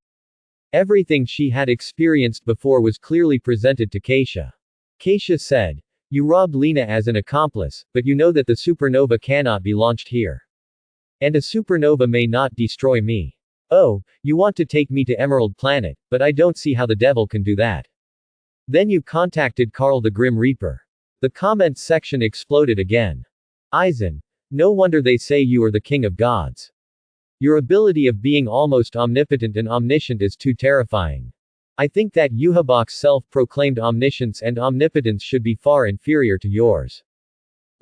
Everything she had experienced before was clearly presented to Keisha. Keisha said, "You robbed Lena as an accomplice, but you know that the supernova cannot be launched here. And a supernova may not destroy me. Oh, you want to take me to Emerald Planet, but I don't see how the devil can do that. Then you contacted Carl the Grim Reaper." The comments section exploded again. Aizen. No wonder they say you are the king of gods. Your ability of being almost omnipotent and omniscient is too terrifying. I think that Yuhabok's self-proclaimed omniscience and omnipotence should be far inferior to yours.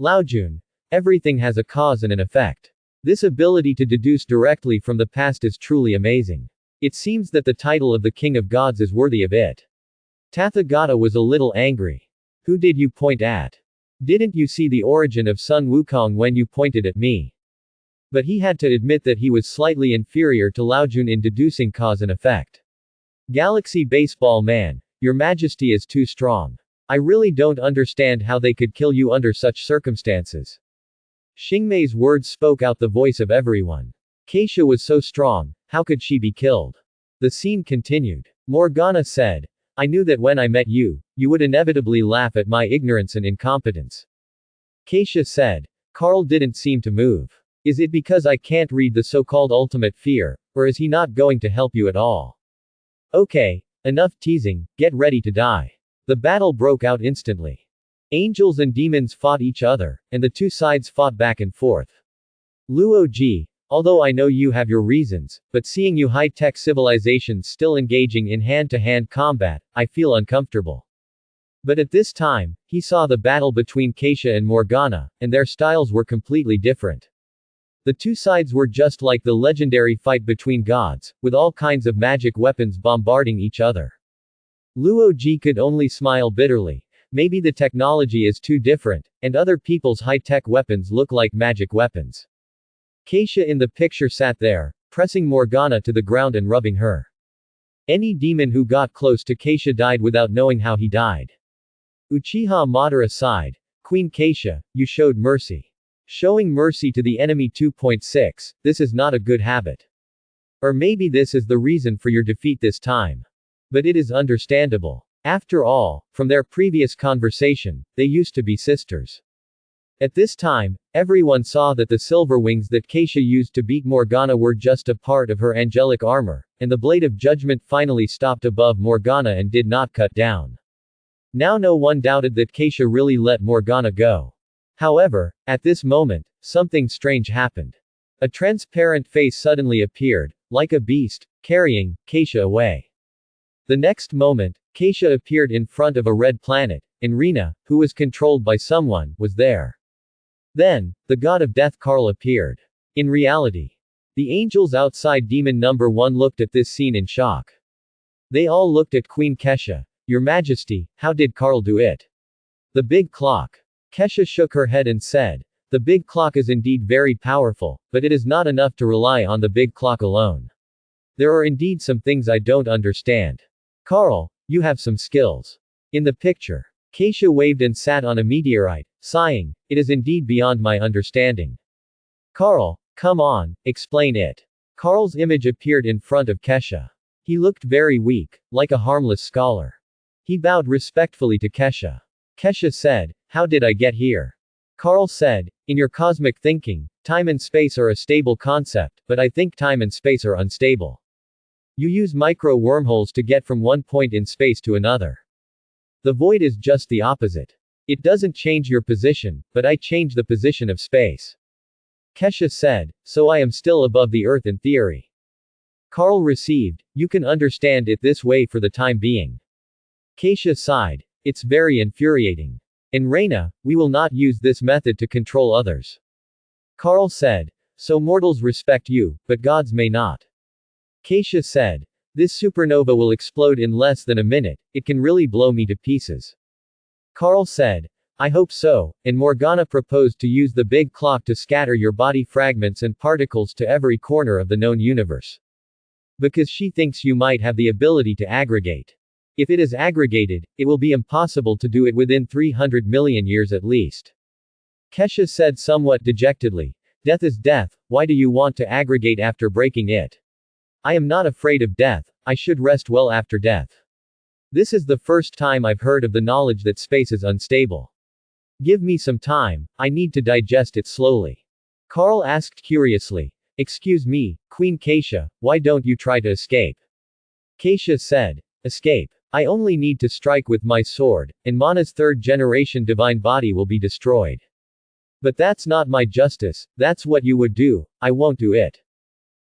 Laojun. Everything has a cause and an effect. This ability to deduce directly from the past is truly amazing. It seems that the title of the King of Gods is worthy of it. Tathagata was a little angry. Who did you point at? Didn't you see the origin of Sun Wukong when you pointed at me? But he had to admit that he was slightly inferior to Laojun in deducing cause and effect. Galaxy Baseball Man, your majesty is too strong. I really don't understand how they could kill you under such circumstances. Xingmei's words spoke out the voice of everyone. Keisha was so strong, how could she be killed? The scene continued. Morgana said, I knew that when I met you, you would inevitably laugh at my ignorance and incompetence. Keisha said. Carl didn't seem to move. Is it because I can't read the so-called ultimate fear, or is he not going to help you at all? Okay, enough teasing, get ready to die. The battle broke out instantly. Angels and demons fought each other, and the two sides fought back and forth. Luo Ji, although I know you have your reasons, but seeing you high-tech civilizations still engaging in hand-to-hand combat, I feel uncomfortable. But at this time, he saw the battle between Keisha and Morgana, and their styles were completely different. The two sides were just like the legendary fight between gods, with all kinds of magic weapons bombarding each other. Luo Ji could only smile bitterly. Maybe the technology is too different, and other people's high-tech weapons look like magic weapons. Keisha in the picture sat there, pressing Morgana to the ground and rubbing her. Any demon who got close to Keisha died without knowing how he died. Uchiha Madara sighed. Queen Keisha, you showed mercy. Showing mercy to the enemy 2.6, this is not a good habit. Or maybe this is the reason for your defeat this time. But it is understandable. After all, from their previous conversation, they used to be sisters. At this time, everyone saw that the silver wings that Keisha used to beat Morgana were just a part of her angelic armor, and the blade of judgment finally stopped above Morgana and did not cut down. Now no one doubted that Keisha really let Morgana go. However, at this moment, something strange happened. A transparent face suddenly appeared, like a beast, carrying Keisha away. The next moment, Keisha appeared in front of a red planet, and Rena, who was controlled by someone, was there. Then, the god of death Carl appeared. In reality, the angels outside demon number 1 looked at this scene in shock. They all looked at Queen Kesha. Your Majesty, how did Carl do it? The big clock. Kesha shook her head and said, the big clock is indeed very powerful, but it is not enough to rely on the big clock alone. There are indeed some things I don't understand. Carl, you have some skills. In the picture, Keisha waved and sat on a meteorite, sighing, it is indeed beyond my understanding. Carl, come on, explain it. Carl's image appeared in front of Kesha. He looked very weak, like a harmless scholar. He bowed respectfully to Kesha. Kesha said, how did I get here? Carl said, in your cosmic thinking, time and space are a stable concept, but I think time and space are unstable. You use micro wormholes to get from one point in space to another. The void is just the opposite. It doesn't change your position, but I change the position of space. Kesha said, so I am still above the earth in theory. Carl received, you can understand it this way for the time being. Keisha sighed, it's very infuriating. In Reina, we will not use this method to control others. Carl said, so mortals respect you, but gods may not. Keisha said, this supernova will explode in less than a minute, it can really blow me to pieces. Carl said, I hope so, and Morgana proposed to use the big clock to scatter your body fragments and particles to every corner of the known universe. Because she thinks you might have the ability to aggregate. If it is aggregated, it will be impossible to do it within 300 million years at least. Kesha said somewhat dejectedly. Death is death, why do you want to aggregate after breaking it? I am not afraid of death, I should rest well after death. This is the first time I've heard of the knowledge that space is unstable. Give me some time, I need to digest it slowly. Carl asked curiously. Excuse me, Queen Keisha, why don't you try to escape? Keisha said. Escape. I only need to strike with my sword, and Mana's third-generation divine body will be destroyed. But that's not my justice, that's what you would do, I won't do it.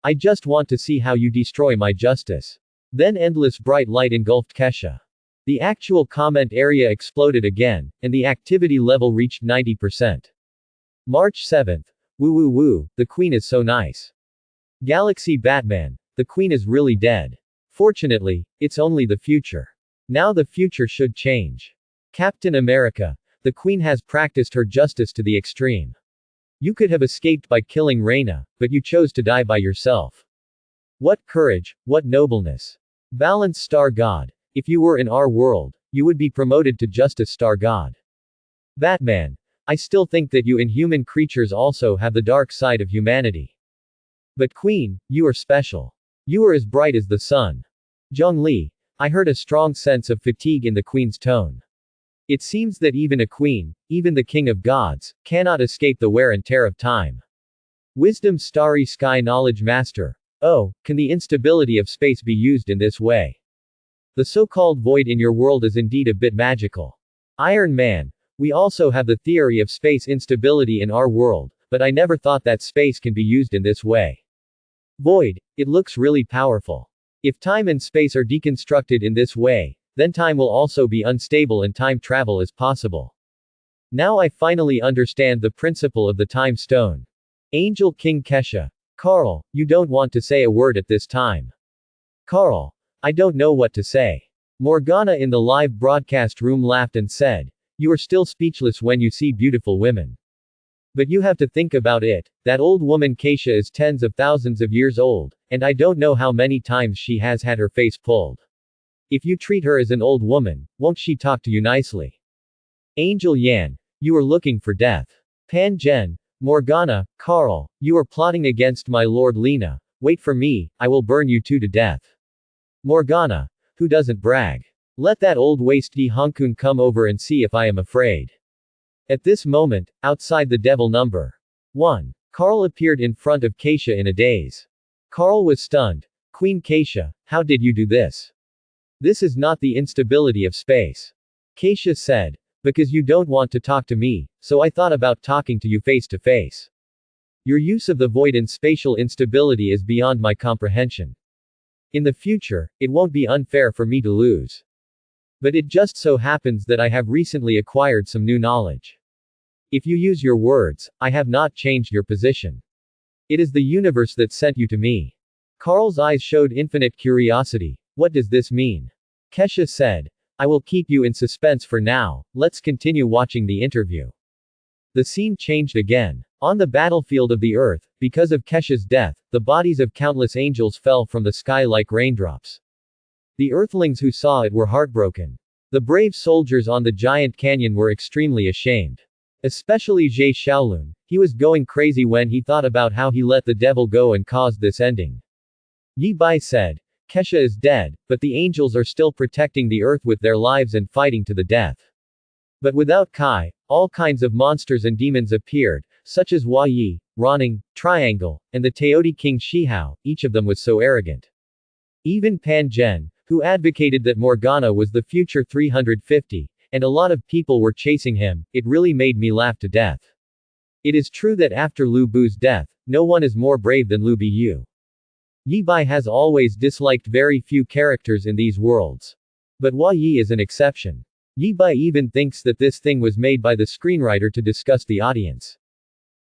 I just want to see how you destroy my justice. Then endless bright light engulfed Kesha. The actual comment area exploded again, and the activity level reached 90%. March 7th. Woo woo woo, the queen is so nice. Galaxy Batman, the queen is really dead. Fortunately, it's only the future. Now the future should change. Captain America, the queen has practiced her justice to the extreme. You could have escaped by killing Reina, but you chose to die by yourself. What courage, what nobleness. Balance Star God. If you were in our world, you would be promoted to Justice Star God. Batman, I still think that you inhuman creatures also have the dark side of humanity. But Queen, you are special. You are as bright as the sun. Zhongli, I heard a strong sense of fatigue in the Queen's tone. It seems that even a queen, even the king of gods, cannot escape the wear and tear of time. Wisdom Starry Sky Knowledge Master. Oh, can the instability of space be used in this way? The so-called void in your world is indeed a bit magical. Iron Man, we also have the theory of space instability in our world, but I never thought that space can be used in this way. Void, it looks really powerful. If time and space are deconstructed in this way, then time will also be unstable and time travel is possible. Now I finally understand the principle of the time stone. Angel King Kesha. Carl, you don't want to say a word at this time. Carl, I don't know what to say. Morgana in the live broadcast room laughed and said, you are still speechless when you see beautiful women. But you have to think about it, that old woman Keisha is tens of thousands of years old, and I don't know how many times she has had her face pulled. If you treat her as an old woman, won't she talk to you nicely? Angel Yan, you are looking for death. Pan Zhen, Morgana, Carl, you are plotting against my lord Lena, wait for me, I will burn you two to death. Morgana, who doesn't brag? Let that old waste Di Hongkun come over and see if I am afraid. At this moment, outside the devil number 1, Carl appeared in front of Keisha in a daze. Carl was stunned. Queen Keisha, how did you do this? This is not the instability of space. Keisha said, because you don't want to talk to me, so I thought about talking to you face to face. Your use of the void and spatial instability is beyond my comprehension. In the future, it won't be unfair for me to lose. But it just so happens that I have recently acquired some new knowledge. If you use your words, I have not changed your position. It is the universe that sent you to me. Carl's eyes showed infinite curiosity. What does this mean? Kesha said, I will keep you in suspense for now, let's continue watching the interview. The scene changed again. On the battlefield of the earth, because of Kesha's death, the bodies of countless angels fell from the sky like raindrops. The earthlings who saw it were heartbroken. The brave soldiers on the giant canyon were extremely ashamed. Especially Zhe Xiaolun, he was going crazy when he thought about how he let the devil go and caused this ending. Yi Bai said, Kesha is dead, but the angels are still protecting the earth with their lives and fighting to the death. But without Kai, all kinds of monsters and demons appeared, such as Hua Yi, Ronning, Triangle, and the Teoti King Shihao, each of them was so arrogant. Even Pan Zhen, who advocated that Morgana was the future 350, and a lot of people were chasing him, it really made me laugh to death. It is true that after Lu Bu's death, no one is more brave than Lu Bu. Yi Bai has always disliked very few characters in these worlds. But Hua Yi is an exception. Yi Bai even thinks that this thing was made by the screenwriter to disgust the audience.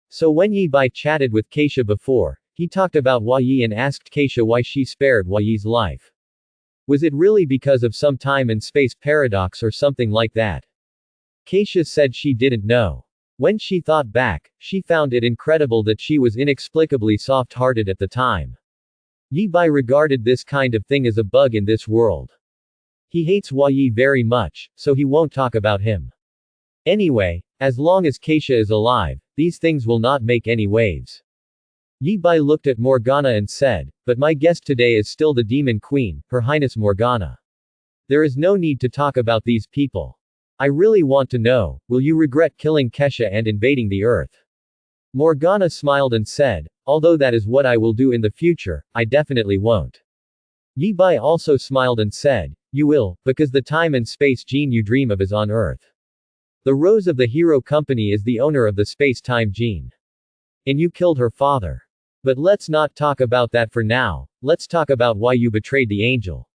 So when Yi Bai chatted with Keisha before, he talked about Hua Yi and asked Keisha why she spared Hua Yi's life. Was it really because of some time and space paradox or something like that? Keisha said she didn't know. When she thought back, she found it incredible that she was inexplicably soft-hearted at the time. Yi Bai regarded this kind of thing as a bug in this world. He hates Yi very much, so he won't talk about him. Anyway, as long as Keisha is alive, these things will not make any waves. Yi Bai looked at Morgana and said, but my guest today is still the Demon Queen, Her Highness Morgana. There is no need to talk about these people. I really want to know, will you regret killing Kesha and invading the Earth? Morgana smiled and said, although that is what I will do in the future, I definitely won't. Yi Bai also smiled and said, you will, because the time and space gene you dream of is on Earth. The Rose of the Hero Company is the owner of the space-time gene. And you killed her father. But let's not talk about that for now, let's talk about why you betrayed the angel.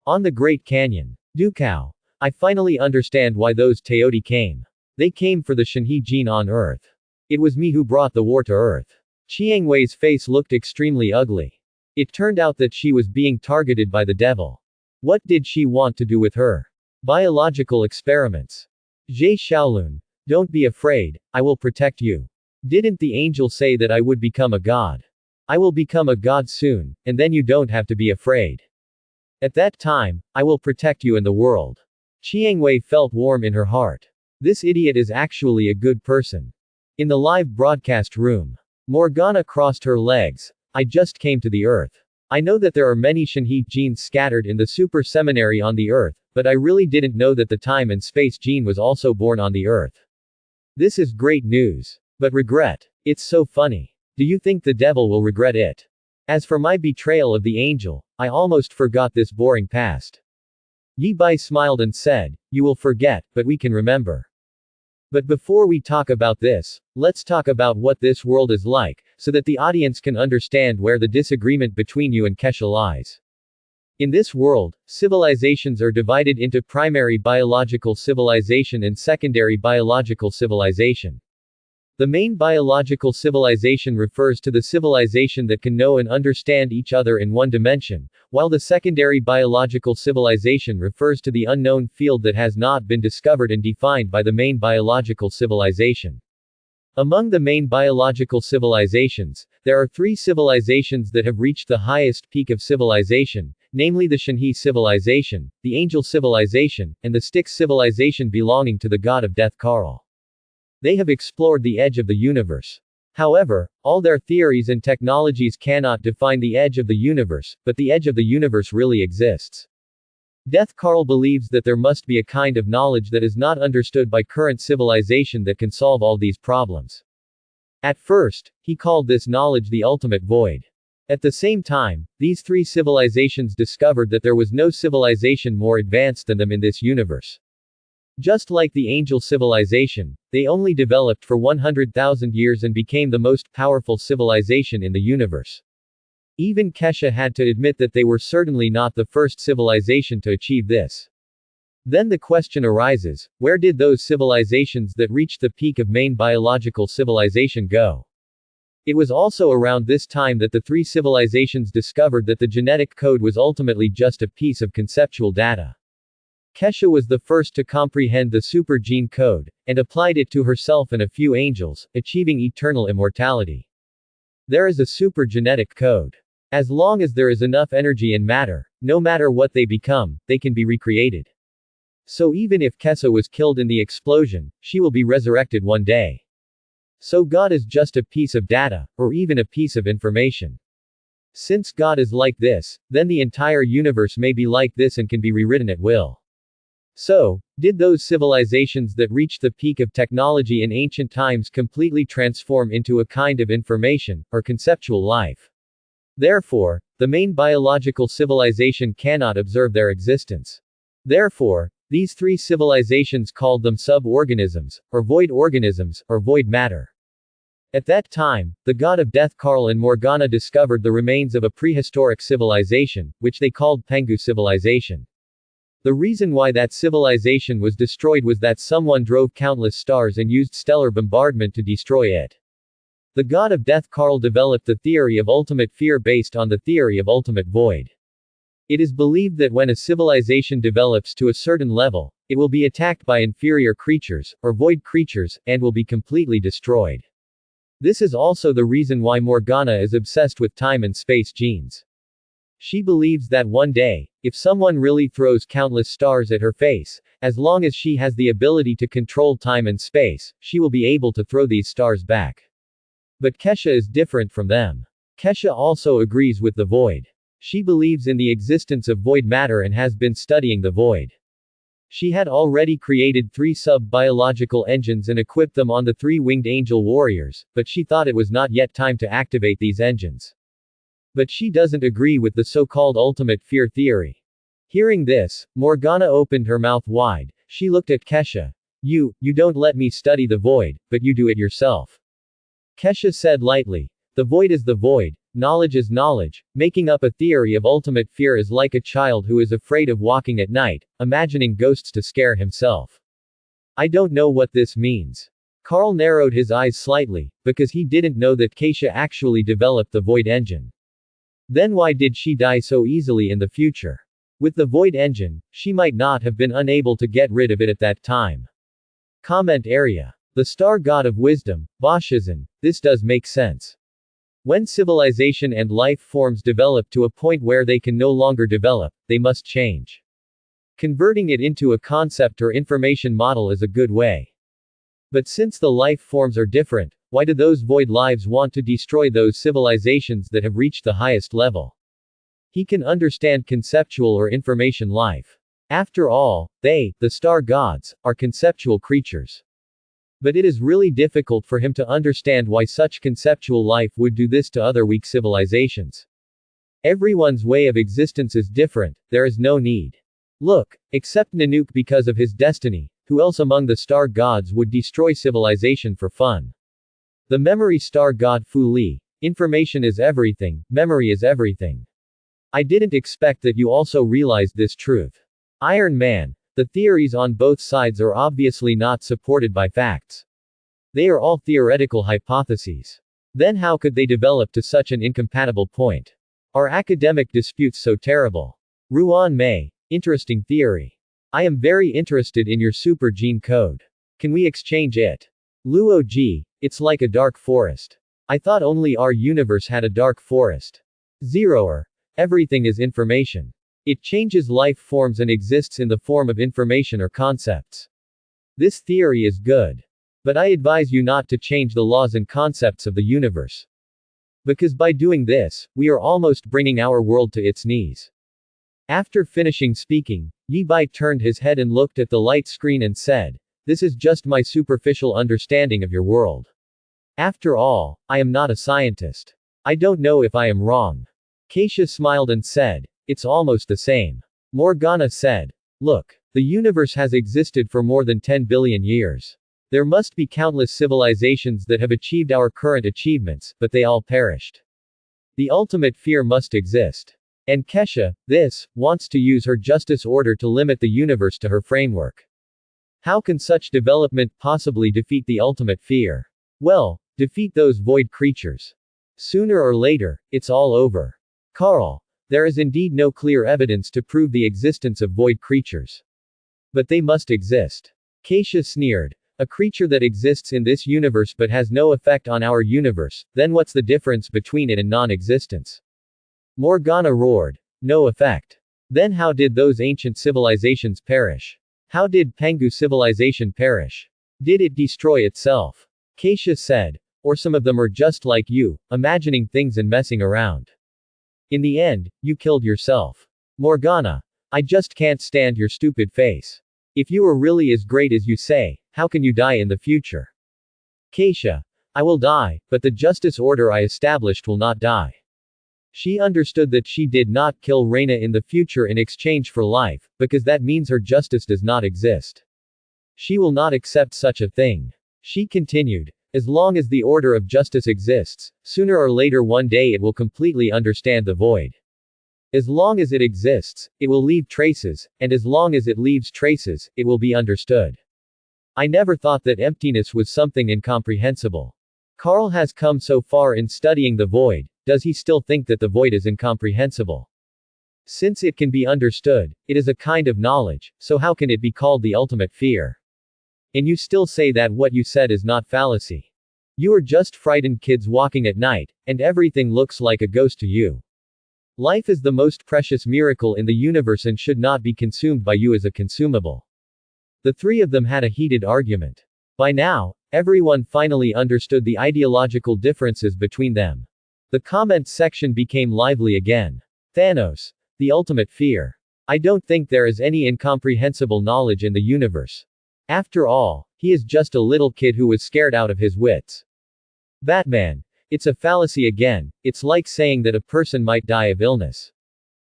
On the Great Canyon. Dukao. I finally understand why those Teoti came. They came for the Shenhe gene on Earth. It was me who brought the war to Earth. Chiangwei's face looked extremely ugly. It turned out that she was being targeted by the devil. What did she want to do with her? Biological experiments. Zhe Shaolun. Don't be afraid, I will protect you. Didn't the angel say that I would become a god? I will become a god soon, and then you don't have to be afraid. At that time, I will protect you and the world. Chiangwei felt warm in her heart. This idiot is actually a good person. In the live broadcast room, Morgana crossed her legs. I just came to the Earth. I know that there are many Shenhe genes scattered in the super seminary on the Earth, but I really didn't know that the time and space gene was also born on the Earth. This is great news. But regret. It's so funny. Do you think the devil will regret it? As for my betrayal of the angel, I almost forgot this boring past. Yi Bai smiled and said, you will forget, but we can remember. But before we talk about this, let's talk about what this world is like, so that the audience can understand where the disagreement between you and Kesha lies. In this world, civilizations are divided into primary biological civilization and secondary biological civilization. The main biological civilization refers to the civilization that can know and understand each other in one dimension, while the secondary biological civilization refers to the unknown field that has not been discovered and defined by the main biological civilization. Among the main biological civilizations, there are three civilizations that have reached the highest peak of civilization, namely the Shenhe civilization, the Angel civilization, and the Styx civilization belonging to the god of death Karl. They have explored the edge of the universe. However, all their theories and technologies cannot define the edge of the universe, but the edge of the universe really exists. Death Karl believes that there must be a kind of knowledge that is not understood by current civilization that can solve all these problems. At first, he called this knowledge the ultimate void. At the same time, these three civilizations discovered that there was no civilization more advanced than them in this universe. Just like the Angel civilization, they only developed for 100,000 years and became the most powerful civilization in the universe. Even Kesha had to admit that they were certainly not the first civilization to achieve this. Then the question arises, where did those civilizations that reached the peak of main biological civilization go? It was also around this time that the three civilizations discovered that the genetic code was ultimately just a piece of conceptual data. Kesha was the first to comprehend the super gene code, and applied it to herself and a few angels, achieving eternal immortality. There is a super genetic code. As long as there is enough energy and matter, no matter what they become, they can be recreated. So even if Kesha was killed in the explosion, she will be resurrected one day. So God is just a piece of data, or even a piece of information. Since God is like this, then the entire universe may be like this and can be rewritten at will. So, did those civilizations that reached the peak of technology in ancient times completely transform into a kind of information, or conceptual life? Therefore, the main biological civilization cannot observe their existence. Therefore, these three civilizations called them sub-organisms, or void organisms, or void matter. At that time, the god of death Karl and Morgana discovered the remains of a prehistoric civilization, which they called Pengu civilization. The reason why that civilization was destroyed was that someone drove countless stars and used stellar bombardment to destroy it. The god of death Karl developed the theory of ultimate fear based on the theory of ultimate void. It is believed that when a civilization develops to a certain level, it will be attacked by inferior creatures, or void creatures, and will be completely destroyed. This is also the reason why Morgana is obsessed with time and space genes. She believes that one day, If someone really throws countless stars at her face, as long as she has the ability to control time and space, she will be able to throw these stars back. But Kesha is different from them. Kesha also agrees with the void. She believes in the existence of void matter and has been studying the void. She had already created 3 sub-biological engines and equipped them on the 3 winged angel warriors, but she thought it was not yet time to activate these engines. But she doesn't agree with the so-called ultimate fear theory. Hearing this, Morgana opened her mouth wide. She looked at Kesha. You don't let me study the void, but you do it yourself. Kesha said lightly. The void is the void, knowledge is knowledge. Making up a theory of ultimate fear is like a child who is afraid of walking at night, imagining ghosts to scare himself. I don't know what this means. Carl narrowed his eyes slightly, because he didn't know that Kesha actually developed the void engine. Then why did she die so easily in the future? With the void engine, she might not have been unable to get rid of it at that time. Comment area. The star god of wisdom, Boshizen. This does make sense. When civilization and life forms develop to a point where they can no longer develop, they must change. Converting it into a concept or information model is a good way. But since the life forms are different, why do those void lives want to destroy those civilizations that have reached the highest level? He can understand conceptual or information life. After all, they, the star gods, are conceptual creatures. But it is really difficult for him to understand why such conceptual life would do this to other weak civilizations. Everyone's way of existence is different, there is no need. Look, except Nanook because of his destiny, who else among the star gods would destroy civilization for fun? The memory star god Fu Li. Information is everything, memory is everything. I didn't expect that you also realized this truth. Iron Man. The theories on both sides are obviously not supported by facts. They are all theoretical hypotheses. Then how could they develop to such an incompatible point? Are academic disputes so terrible? Ruan Mei. Interesting theory. I am very interested in your super gene code. Can we exchange it? Luo Ji. It's like a dark forest. I thought only our universe had a dark forest. Zeroer. Everything is information. It changes life forms and exists in the form of information or concepts. This theory is good. But I advise you not to change the laws and concepts of the universe. Because by doing this, we are almost bringing our world to its knees. After finishing speaking, Yi Bai turned his head and looked at the light screen and said, "This is just my superficial understanding of your world. After all, I am not a scientist. I don't know if I am wrong." Kesha smiled and said, "It's almost the same." Morgana said, "Look, the universe has existed for more than 10 billion years. There must be countless civilizations that have achieved our current achievements, but they all perished. The ultimate fear must exist. And Kesha, wants to use her justice order to limit the universe to her framework. How can such development possibly defeat the ultimate fear? Well, defeat those void creatures. Sooner or later, it's all over. Carl. There is indeed no clear evidence to prove the existence of void creatures. But they must exist." Kesha sneered. "A creature that exists in this universe but has no effect on our universe, then what's the difference between it and non-existence?" Morgana roared. "No effect. Then how did those ancient civilizations perish? How did Pengu civilization perish? Did it destroy itself?" Kesha said. "Or some of them are just like you, imagining things and messing around. In the end, you killed yourself." Morgana. "I just can't stand your stupid face. If you are really as great as you say, how can you die in the future?" Kesha. "I will die, but the justice order I established will not die." She understood that she did not kill Reina in the future in exchange for life, because that means her justice does not exist. She will not accept such a thing. She continued. "As long as the order of justice exists, sooner or later one day it will completely understand the void. As long as it exists, it will leave traces, and as long as it leaves traces, it will be understood. I never thought that emptiness was something incomprehensible. Carl has come so far in studying the void, does he still think that the void is incomprehensible? Since it can be understood, it is a kind of knowledge, so how can it be called the ultimate fear? And you still say that what you said is not fallacy. You are just frightened kids walking at night, and everything looks like a ghost to you. Life is the most precious miracle in the universe and should not be consumed by you as a consumable. The three of them had a heated argument. By now, everyone finally understood the ideological differences between them. The comments section became lively again. Thanos, the ultimate fear. I don't think there is any incomprehensible knowledge in the universe. After all, he is just a little kid who was scared out of his wits. Batman, it's a fallacy again, it's like saying that a person might die of illness.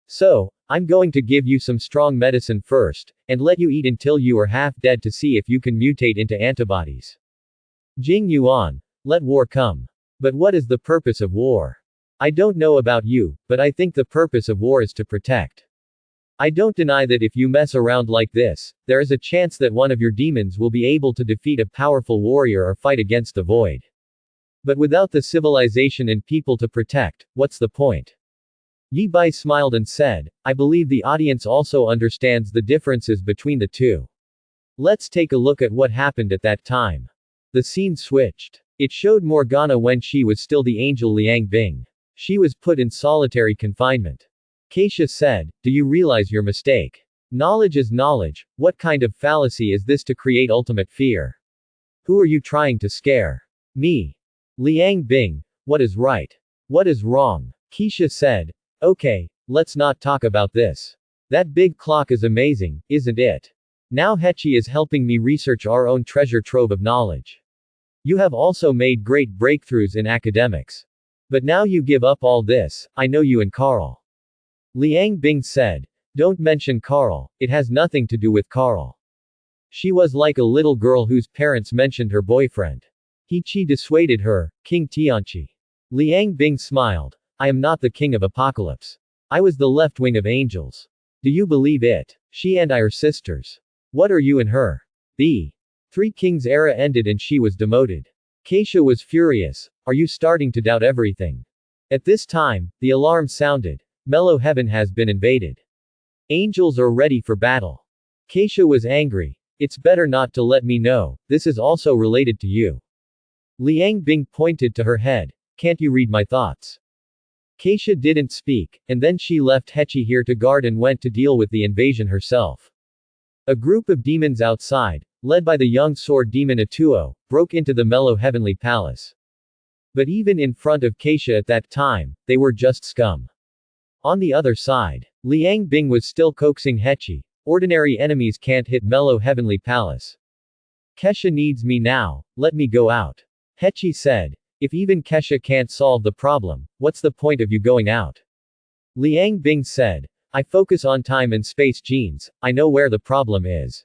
So, I'm going to give you some strong medicine first, and let you eat until you are half dead to see if you can mutate into antibodies. Jing Yuan, let war come. But what is the purpose of war? I don't know about you, but I think the purpose of war is to protect. I don't deny that if you mess around like this, there is a chance that one of your demons will be able to defeat a powerful warrior or fight against the void. But without the civilization and people to protect, what's the point? Yi Bai smiled and said, I believe the audience also understands the differences between the two. Let's take a look at what happened at that time. The scene switched. It showed Morgana when she was still the angel Liang Bing. She was put in solitary confinement. Keisha said, do you realize your mistake? Knowledge is knowledge, what kind of fallacy is this to create ultimate fear? Who are you trying to scare? Me. Liang Bing, what is right? What is wrong? Keisha said, okay, let's not talk about this. That big clock is amazing, isn't it? Now Hechi is helping me research our own treasure trove of knowledge. You have also made great breakthroughs in academics. But now you give up all this, I know you and Carl. Liang Bing said, don't mention Carl, it has nothing to do with Carl. She was like a little girl whose parents mentioned her boyfriend. He Chi dissuaded her, King Tianchi. Liang Bing smiled, I am not the king of apocalypse. I was the left wing of angels. Do you believe it? She and I are sisters. What are you and her? The Three Kings era ended and she was demoted. Keisha was furious, are you starting to doubt everything? At this time, the alarm sounded. Mellow heaven has been invaded. Angels are ready for battle. Keisha was angry. It's better not to let me know, this is also related to you. Liang Bing pointed to her head. Can't you read my thoughts? Keisha didn't speak, and then she left Hechi here to guard and went to deal with the invasion herself. A group of demons outside, led by the young sword demon Atuo, broke into the mellow heavenly palace. But even in front of Keisha at that time, they were just scum. On the other side, Liang Bing was still coaxing Hechi. Ordinary enemies can't hit mellow heavenly palace. Kesha needs me now, let me go out. Hechi said, if even Kesha can't solve the problem, what's the point of you going out? Liang Bing said, I focus on time and space genes, I know where the problem is.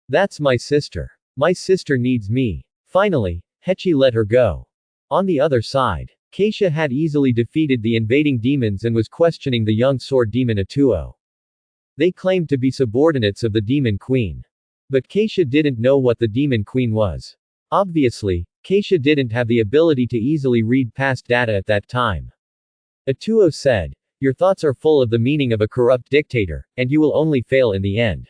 That's my sister. My sister needs me. Finally, Hechi let her go. On the other side, Keisha had easily defeated the invading demons and was questioning the young sword demon Atuo. They claimed to be subordinates of the Demon Queen. But Keisha didn't know what the Demon Queen was. Obviously, Keisha didn't have the ability to easily read past data at that time. Atuo said, your thoughts are full of the meaning of a corrupt dictator, and you will only fail in the end.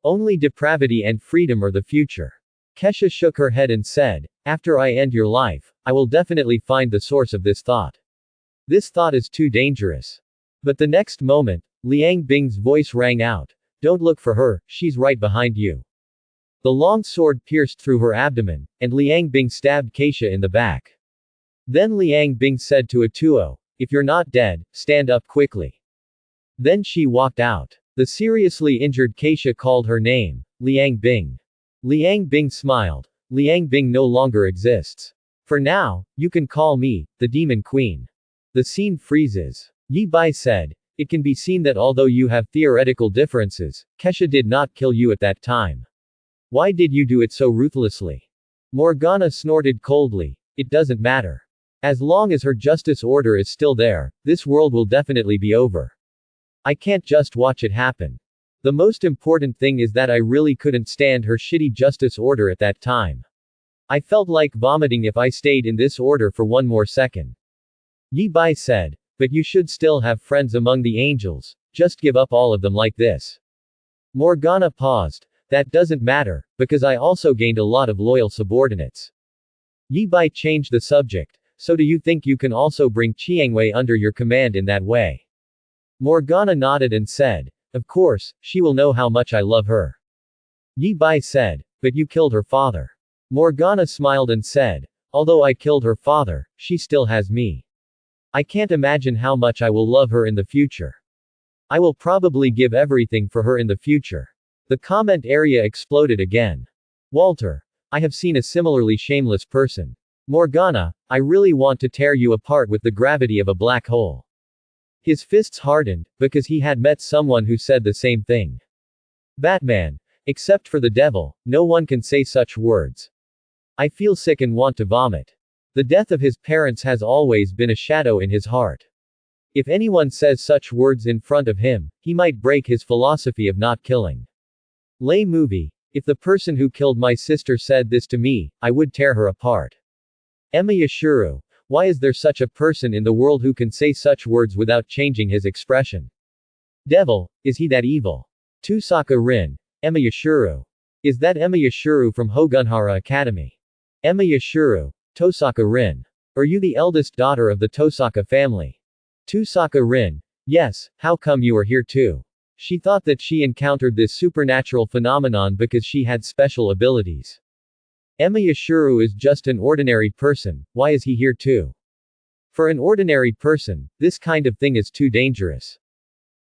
Only depravity and freedom are the future. Kesha shook her head and said, after I end your life, I will definitely find the source of this thought. This thought is too dangerous. But the next moment, Liang Bing's voice rang out. Don't look for her, she's right behind you. The long sword pierced through her abdomen, and Liang Bing stabbed Keisha in the back. Then Liang Bing said to Atuo, if you're not dead, stand up quickly. Then she walked out. The seriously injured Keisha called her name, Liang Bing. Liang Bing smiled. Liang Bing no longer exists. For now, you can call me, the Demon Queen. The scene freezes. Yi Bai said, it can be seen that although you have theoretical differences, Kesha did not kill you at that time. Why did you do it so ruthlessly? Morgana snorted coldly. It doesn't matter. As long as her justice order is still there, this world will definitely be over. I can't just watch it happen. The most important thing is that I really couldn't stand her shitty justice order at that time. I felt like vomiting if I stayed in this order for one more second. Yi Bai said, but you should still have friends among the angels, just give up all of them like this. Morgana paused. That doesn't matter, because I also gained a lot of loyal subordinates. Yi Bai changed the subject, so do you think you can also bring Chiangwei under your command in that way? Morgana nodded and said, "Of course, she will know how much I love her." Yi Bai said, "But you killed her father." Morgana smiled and said, "Although I killed her father, she still has me. I can't imagine how much I will love her in the future. I will probably give everything for her in the future." The comment area exploded again. Walter. I have seen a similarly shameless person. Morgana, I really want to tear you apart with the gravity of a black hole. His fists hardened, because he had met someone who said the same thing. Batman. Except for the devil, no one can say such words. I feel sick and want to vomit. The death of his parents has always been a shadow in his heart. If anyone says such words in front of him, he might break his philosophy of not killing. Lay movie. If the person who killed my sister said this to me, I would tear her apart. Emma Yashiro. Why is there such a person in the world who can say such words without changing his expression? Devil, is he that evil? Tusaka Rin. Emma Yashiro. Is that Emma Yashiro from Hogunhara Academy? Emma Yashiro. Tosaka Rin. Are you the eldest daughter of the Tosaka family? Tusaka Rin. Yes, how come you are here too? She thought that she encountered this supernatural phenomenon because she had special abilities. Emma Yashiro is just an ordinary person, why is he here too? For an ordinary person, this kind of thing is too dangerous.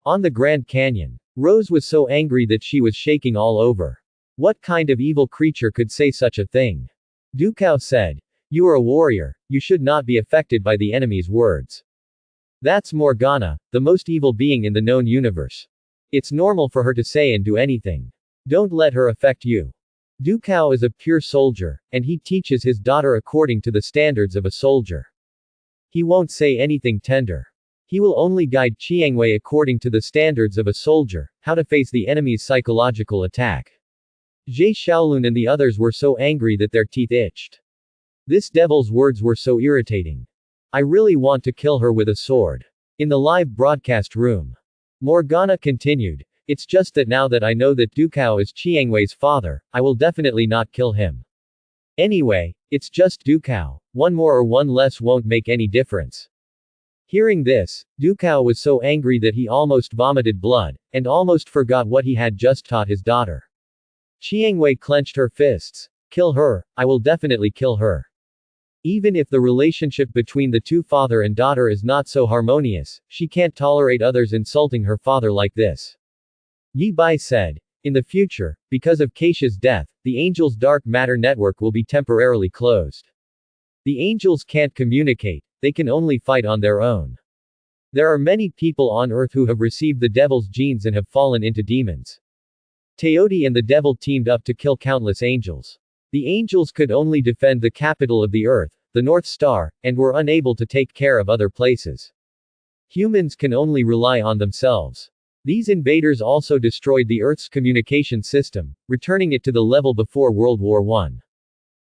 On the Grand Canyon. Rose was so angry that she was shaking all over. What kind of evil creature could say such a thing? Dukao said. You are a warrior, you should not be affected by the enemy's words. That's Morgana, the most evil being in the known universe. It's normal for her to say and do anything. Don't let her affect you. Dukao is a pure soldier, and he teaches his daughter according to the standards of a soldier. He won't say anything tender. He will only guide Chiangwei according to the standards of a soldier, how to face the enemy's psychological attack. Jie Shaolun and the others were so angry that their teeth itched. This devil's words were so irritating. I really want to kill her with a sword. In the live broadcast room. Morgana continued. It's just that now that I know that Dukao is Chiangwei's father, I will definitely not kill him. Anyway, it's just Dukao. One more or one less won't make any difference. Hearing this, Dukao was so angry that he almost vomited blood, and almost forgot what he had just taught his daughter. Chiangwei clenched her fists. Kill her, I will definitely kill her. Even if the relationship between the two father and daughter is not so harmonious, she can't tolerate others insulting her father like this. Yi Bai said. In the future, because of Keisha's death, the Angels' dark matter network will be temporarily closed. The Angels can't communicate, they can only fight on their own. There are many people on Earth who have received the devil's genes and have fallen into demons. Teodi and the devil teamed up to kill countless angels. The angels could only defend the capital of the Earth, the North Star, and were unable to take care of other places. Humans can only rely on themselves. These invaders also destroyed the Earth's communication system, returning it to the level before World War I.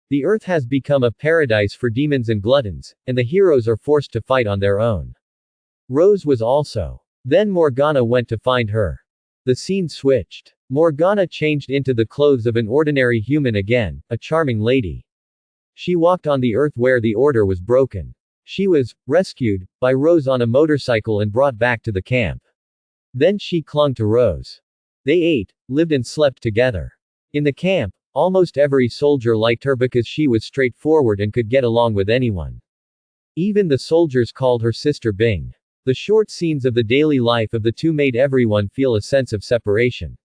The Earth has become a paradise for demons and gluttons, and the heroes are forced to fight on their own. Rose was also. Then Morgana went to find her. The scene switched. Morgana changed into the clothes of an ordinary human again, a charming lady. She walked on the Earth where the order was broken. She was rescued by Rose on a motorcycle and brought back to the camp. Then she clung to Rose. They ate, lived and slept together. In the camp, almost every soldier liked her because she was straightforward and could get along with anyone. Even the soldiers called her Sister Bing. The short scenes of the daily life of the two made everyone feel a sense of separation.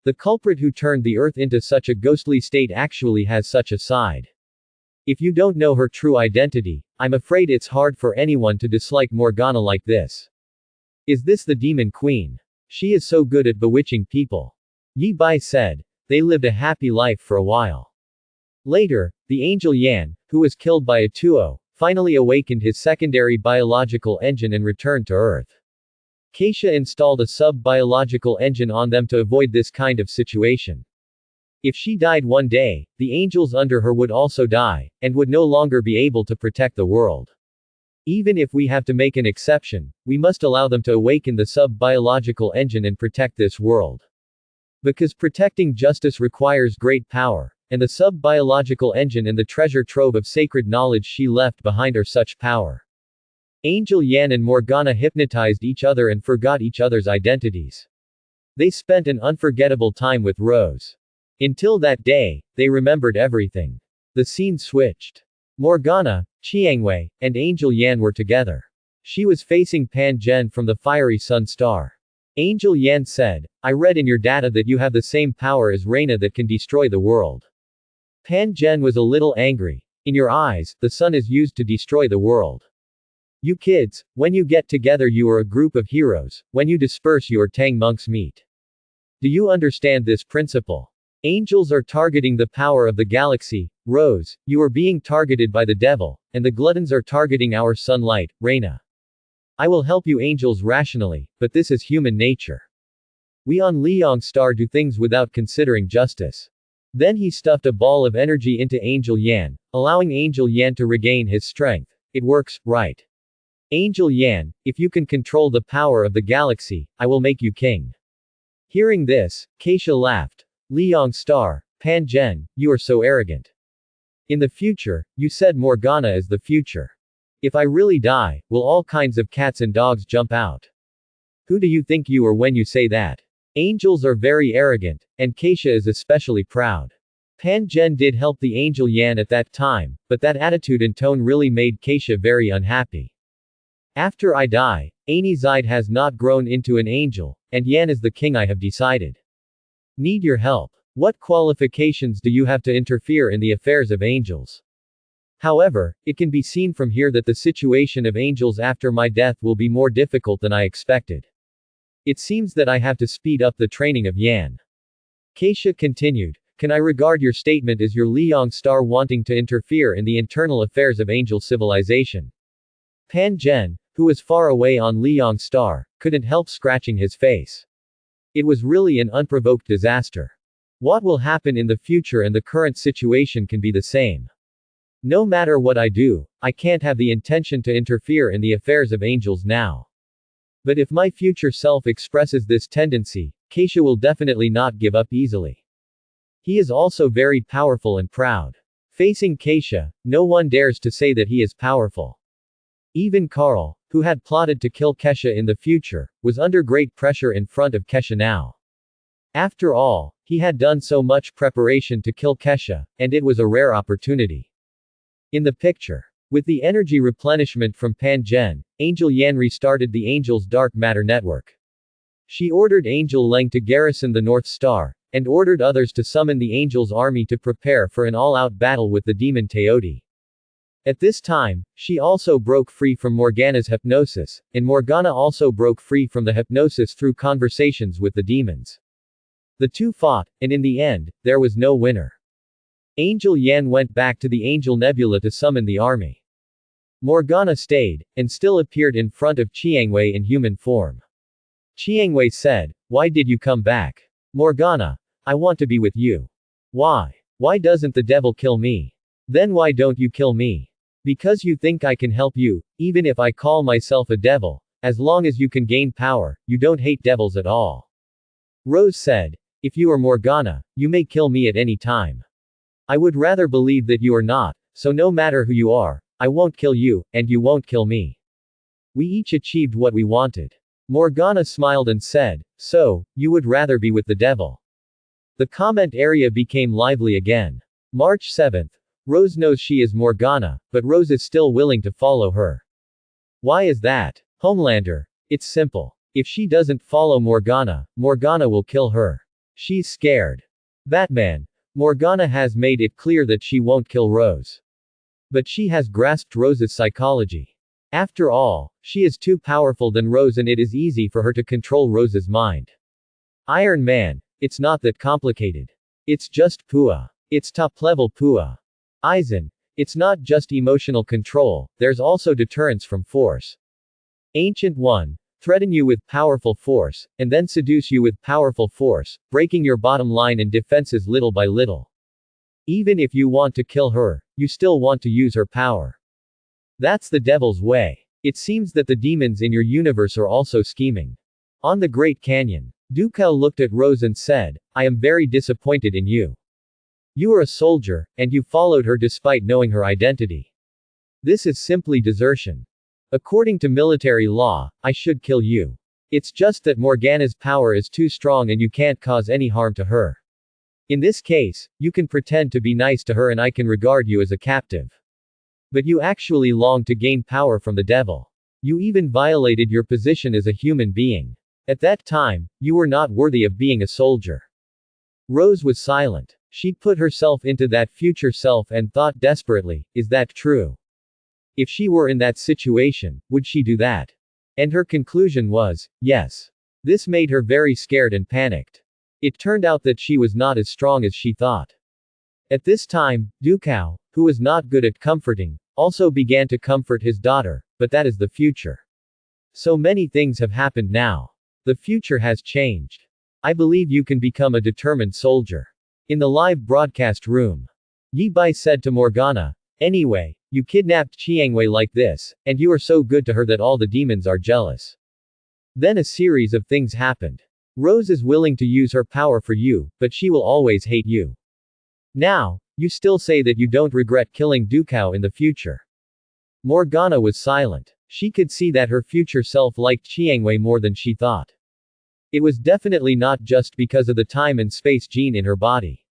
The culprit who turned the Earth into such a ghostly state actually has such a side. If you don't know her true identity, I'm afraid it's hard for anyone to dislike Morgana like this. Is this the Demon Queen? She is so good at bewitching people. Yi Bai said. They lived a happy life for a while. Later, the angel Yan, who was killed by a Tuo, finally awakened his secondary biological engine and returned to Earth. Keisha installed a sub-biological engine on them to avoid this kind of situation. If she died one day, the angels under her would also die, and would no longer be able to protect the world. Even if we have to make an exception, we must allow them to awaken the sub-biological engine and protect this world. Because protecting justice requires great power, and the sub-biological engine and the treasure trove of sacred knowledge she left behind are such power. Angel Yan and Morgana hypnotized each other and forgot each other's identities. They spent an unforgettable time with Rose. Until that day, they remembered everything. The scene switched. Morgana, Chiangwei, and Angel Yan were together. She was facing Pan Zhen from the fiery sun star. Angel Yan said, I read in your data that you have the same power as Reina that can destroy the world. Pan Zhen was a little angry. In your eyes, the sun is used to destroy the world. You kids, when you get together you are a group of heroes, when you disperse you are Tang monks meet. Do you understand this principle? Angels are targeting the power of the galaxy. Rose, you are being targeted by the devil, and the gluttons are targeting our sunlight, Reina. I will help you angels rationally, but this is human nature. We on Liang Star do things without considering justice. Then he stuffed a ball of energy into Angel Yan, allowing Angel Yan to regain his strength. It works, right? Angel Yan, if you can control the power of the galaxy, I will make you king. Hearing this, Keisha laughed. Liang Star, Pan Zhen, you are so arrogant. In the future, you said Morgana is the future. If I really die, will all kinds of cats and dogs jump out? Who do you think you are when you say that? Angels are very arrogant, and Keisha is especially proud. Pan Zhen did help the Angel Yan at that time, but that attitude and tone really made Keisha very unhappy. After I die, Aini Zide has not grown into an angel, and Yan is the king I have decided. Need your help. What qualifications do you have to interfere in the affairs of angels? However, it can be seen from here that the situation of angels after my death will be more difficult than I expected. It seems that I have to speed up the training of Yan. Keisha continued, can I regard your statement as your Liang Star wanting to interfere in the internal affairs of angel civilization? Pan Zhen, who was far away on Liang Star, couldn't help scratching his face. It was really an unprovoked disaster. What will happen in the future and the current situation can be the same. No matter what I do, I can't have the intention to interfere in the affairs of angels now. But if my future self expresses this tendency, Keisha will definitely not give up easily. He is also very powerful and proud. Facing Keisha, no one dares to say that he is powerful. Even Carl, who had plotted to kill Kesha in the future, was under great pressure in front of Kesha now. After all, he had done so much preparation to kill Kesha, and it was a rare opportunity. In the picture, with the energy replenishment from Pan Zhen, Angel Yan restarted the Angel's dark matter network. She ordered Angel Leng to garrison the North Star, and ordered others to summon the Angel's army to prepare for an all-out battle with the demon Teoti. At this time, she also broke free from Morgana's hypnosis, and Morgana also broke free from the hypnosis through conversations with the demons. The two fought, and in the end, there was no winner. Angel Yan went back to the Angel Nebula to summon the army. Morgana stayed, and still appeared in front of Chiangwei in human form. Chiangwei said, why did you come back? Morgana, I want to be with you. Why? Why doesn't the devil kill me? Then why don't you kill me? Because you think I can help you, even if I call myself a devil, as long as you can gain power, you don't hate devils at all. Rose said, if you are Morgana, you may kill me at any time. I would rather believe that you are not, so no matter who you are, I won't kill you, and you won't kill me. We each achieved what we wanted. Morgana smiled and said, so, you would rather be with the devil. The comment area became lively again. March 7th. Rose knows she is Morgana, but Rose is still willing to follow her. Why is that? Homelander. It's simple. If she doesn't follow Morgana, Morgana will kill her. She's scared. Batman. Morgana has made it clear that she won't kill Rose. But she has grasped Rose's psychology. After all, she is too powerful than Rose and it is easy for her to control Rose's mind. Iron Man. It's not that complicated. It's just Pua. It's top-level Pua. Aizen. It's not just emotional control, there's also deterrence from force. Ancient One. Threaten you with powerful force, and then seduce you with powerful force, breaking your bottom line and defenses little by little. Even if you want to kill her, you still want to use her power. That's the devil's way. It seems that the demons in your universe are also scheming. On the Great Canyon, Dukao looked at Rose and said, I am very disappointed in you. You are a soldier, and you followed her despite knowing her identity. This is simply desertion. According to military law, I should kill you. It's just that Morgana's power is too strong and you can't cause any harm to her. In this case, you can pretend to be nice to her and I can regard you as a captive. But you actually long to gain power from the devil. You even violated your position as a human being. At that time, you were not worthy of being a soldier. Rose was silent. She put herself into that future self and thought desperately, is that true? If she were in that situation, would she do that? And her conclusion was, yes. This made her very scared and panicked. It turned out that she was not as strong as she thought. At this time, Dukao, who was not good at comforting, also began to comfort his daughter, but that is the future. So many things have happened now. The future has changed. I believe you can become a determined soldier. In the live broadcast room, Yi Bai said to Morgana, anyway, you kidnapped Chiangwei like this, and you are so good to her that all the demons are jealous. Then a series of things happened. Rose is willing to use her power for you, but she will always hate you. Now, you still say that you don't regret killing Dukao in the future. Morgana was silent. She could see that her future self liked Chiangwei more than she thought. It was definitely not just because of the time and space gene in her body.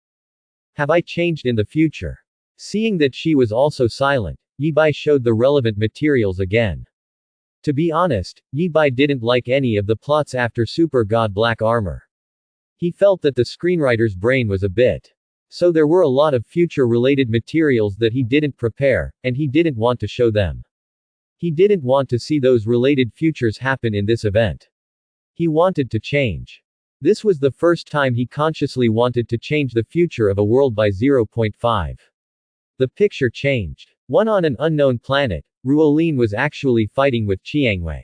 Have I changed in the future? Seeing that she was also silent, Yi Bai showed the relevant materials again. To be honest, Yi Bai didn't like any of the plots after Super God Black Armor. He felt that the screenwriter's brain was a bit. So there were a lot of future-related materials that he didn't prepare, and he didn't want to show them. He didn't want to see those related futures happen in this event. He wanted to change. This was the first time he consciously wanted to change the future of a world by 0.5. The picture changed. On an unknown planet, Ruolin was actually fighting with Chiangwei.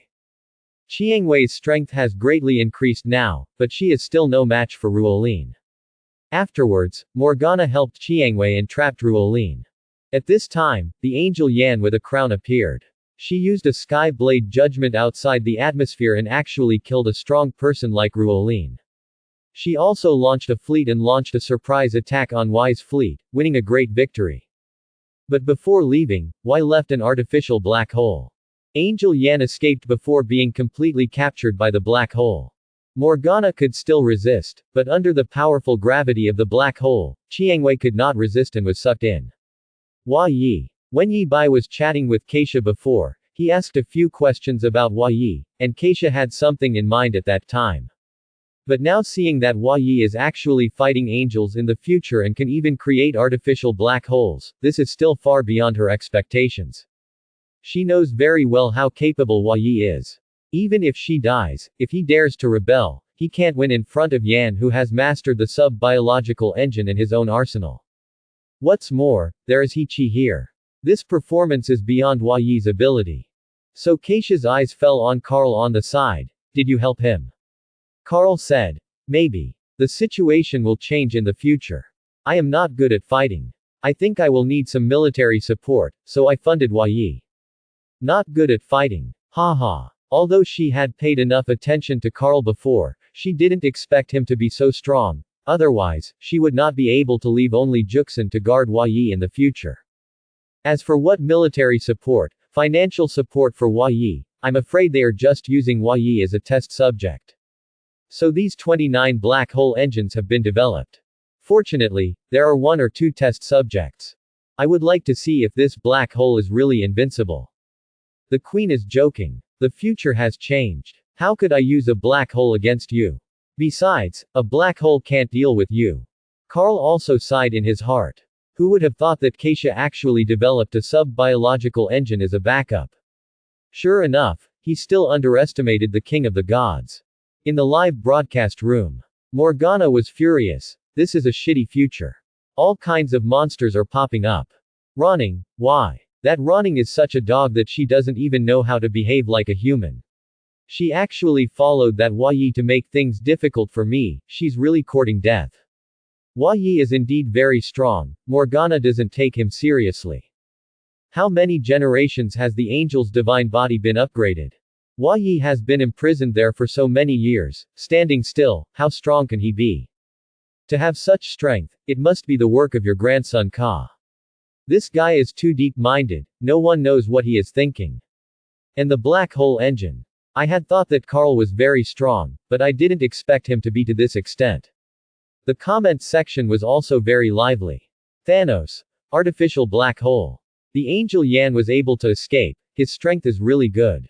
Chiangwei's strength has greatly increased now, but she is still no match for Ruolin. Afterwards, Morgana helped Chiangwei and trapped Ruolin. At this time, the angel Yan with a crown appeared. She used a sky blade judgment outside the atmosphere and actually killed a strong person like Ruolin. She also launched a fleet and launched a surprise attack on Y's fleet, winning a great victory. But before leaving, Y left an artificial black hole. Angel Yan escaped before being completely captured by the black hole. Morgana could still resist, but under the powerful gravity of the black hole, Chiangwei could not resist and was sucked in. Hua Yi. When Yi Bai was chatting with Keisha before, he asked a few questions about Hua Yi, and Keisha had something in mind at that time. But now seeing that Hua Yi is actually fighting angels in the future and can even create artificial black holes, this is still far beyond her expectations. She knows very well how capable Hua Yi is. Even if she dies, if he dares to rebel, he can't win in front of Yan, who has mastered the sub-biological engine in his own arsenal. What's more, there is He Chi here. This performance is beyond Hua Yi's ability. So Keisha's eyes fell on Carl on the side. Did you help him? Carl said. Maybe. The situation will change in the future. I am not good at fighting. I think I will need some military support, so I funded Hua Yi. Not good at fighting. Haha. Although she had paid enough attention to Carl before, she didn't expect him to be so strong. Otherwise, she would not be able to leave only Juxin to guard Hua Yi in the future. As for what military support, financial support for Hua Yi, I'm afraid they are just using Hua Yi as a test subject. So these 29 black hole engines have been developed. Fortunately, there are 1 or 2 test subjects. I would like to see if this black hole is really invincible. The Queen is joking. The future has changed. How could I use a black hole against you? Besides, a black hole can't deal with you. Carl also sighed in his heart. Who would have thought that Keisha actually developed a sub-biological engine as a backup? Sure enough, he still underestimated the king of the gods. In the live broadcast room, Morgana was furious. This is a shitty future. All kinds of monsters are popping up. Ronning, why? That Ronning is such a dog that she doesn't even know how to behave like a human. She actually followed that Hua Yi to make things difficult for me, she's really courting death. Hua Yi is indeed very strong, Morgana doesn't take him seriously. How many generations has the angel's divine body been upgraded? Hua Yi has been imprisoned there for so many years, standing still, how strong can he be? To have such strength, it must be the work of your grandson Ka. This guy is too deep-minded, no one knows what he is thinking. And the black hole engine. I had thought that Carl was very strong, but I didn't expect him to be to this extent. The comment section was also very lively. Thanos. Artificial black hole. The angel Yan was able to escape, his strength is really good.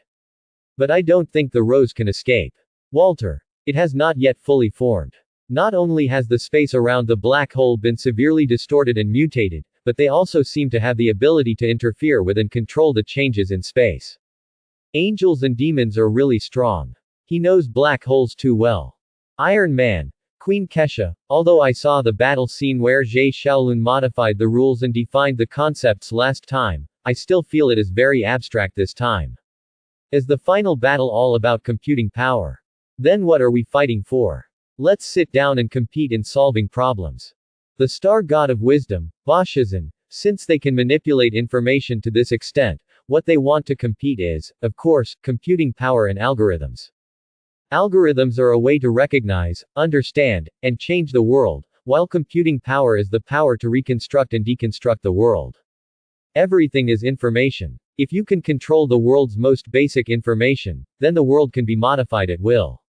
But I don't think the Rose can escape. Walter. It has not yet fully formed. Not only has the space around the black hole been severely distorted and mutated, but they also seem to have the ability to interfere with and control the changes in space. Angels and demons are really strong. He knows black holes too well. Iron Man. Queen Kesha. Although I saw the battle scene where Zhe Shaolun modified the rules and defined the concepts last time, I still feel it is very abstract this time. Is the final battle all about computing power? Then what are we fighting for? Let's sit down and compete in solving problems. The star god of wisdom, Bashizan, since they can manipulate information to this extent, what they want to compete is, of course, computing power and algorithms. Algorithms are a way to recognize, understand, and change the world, while computing power is the power to reconstruct and deconstruct the world. Everything is information. If you can control the world's most basic information, then the world can be modified at will.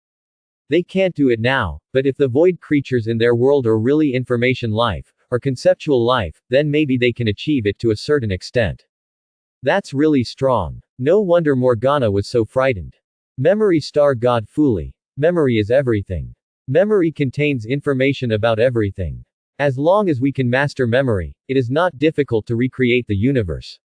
They can't do it now, but if the void creatures in their world are really information life, or conceptual life, then maybe they can achieve it to a certain extent. That's really strong. No wonder Morgana was so frightened. Memory star god Fuli. Memory is everything. Memory contains information about everything. As long as we can master memory, it is not difficult to recreate the universe.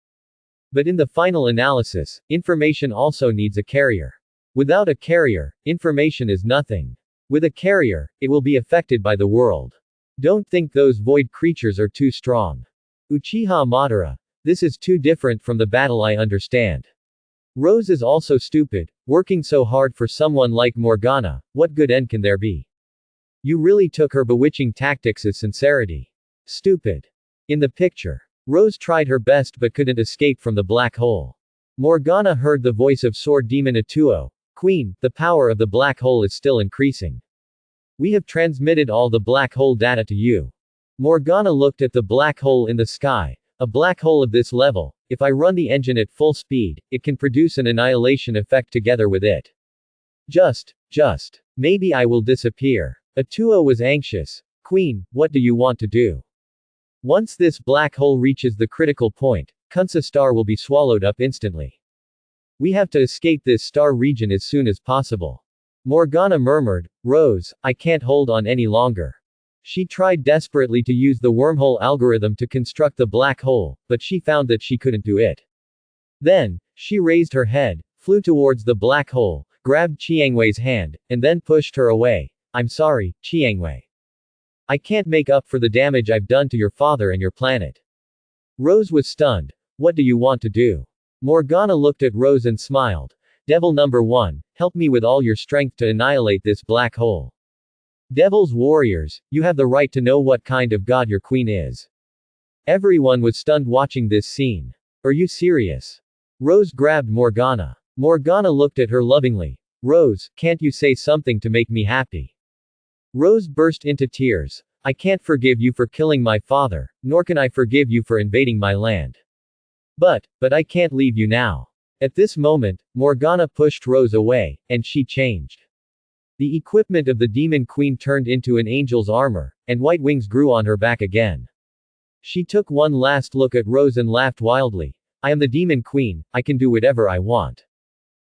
But in the final analysis, information also needs a carrier. Without a carrier, information is nothing. With a carrier, it will be affected by the world. Don't think those void creatures are too strong. Uchiha Madara. This is too different from the battle I understand. Rose is also stupid, working so hard for someone like Morgana, what good end can there be? You really took her bewitching tactics as sincerity. Stupid. In the picture. Rose tried her best but couldn't escape from the black hole. Morgana heard the voice of Sword Demon Atuo. Queen, the power of the black hole is still increasing. We have transmitted all the black hole data to you. Morgana looked at the black hole in the sky. A black hole of this level, if I run the engine at full speed, it can produce an annihilation effect together with it. Just. Maybe I will disappear. Atuo was anxious. Queen, what do you want to do? Once this black hole reaches the critical point, Kunsa star will be swallowed up instantly. We have to escape this star region as soon as possible. Morgana murmured, Rose, I can't hold on any longer. She tried desperately to use the wormhole algorithm to construct the black hole, but she found that she couldn't do it. Then, she raised her head, flew towards the black hole, grabbed Chiangwei's hand, and then pushed her away. I'm sorry, Chiangwei. I can't make up for the damage I've done to your father and your planet. Rose was stunned. What do you want to do? Morgana looked at Rose and smiled. Devil number 1, help me with all your strength to annihilate this black hole. Devil's warriors, you have the right to know what kind of god your queen is. Everyone was stunned watching this scene. Are you serious? Rose grabbed Morgana. Morgana looked at her lovingly. Rose, can't you say something to make me happy? Rose burst into tears. I can't forgive you for killing my father, nor can I forgive you for invading my land. But I can't leave you now. At this moment, Morgana pushed Rose away, and she changed. The equipment of the Demon Queen turned into an angel's armor, and white wings grew on her back again. She took one last look at Rose and laughed wildly. I am the Demon Queen, I can do whatever I want.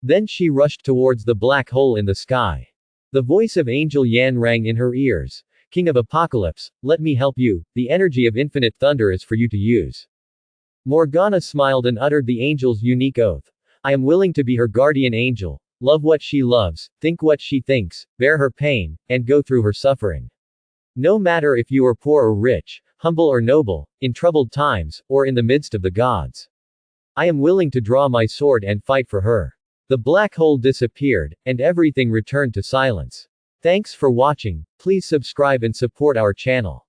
Then she rushed towards the black hole in the sky. The voice of Angel Yan rang in her ears. King of Apocalypse, let me help you, the energy of infinite thunder is for you to use. Morgana smiled and uttered the angel's unique oath. I am willing to be her guardian angel. Love what she loves, think what she thinks, bear her pain, and go through her suffering. No matter if you are poor or rich, humble or noble, in troubled times, or in the midst of the gods. I am willing to draw my sword and fight for her. The black hole disappeared, and everything returned to silence. Thanks for watching, please subscribe and support our channel.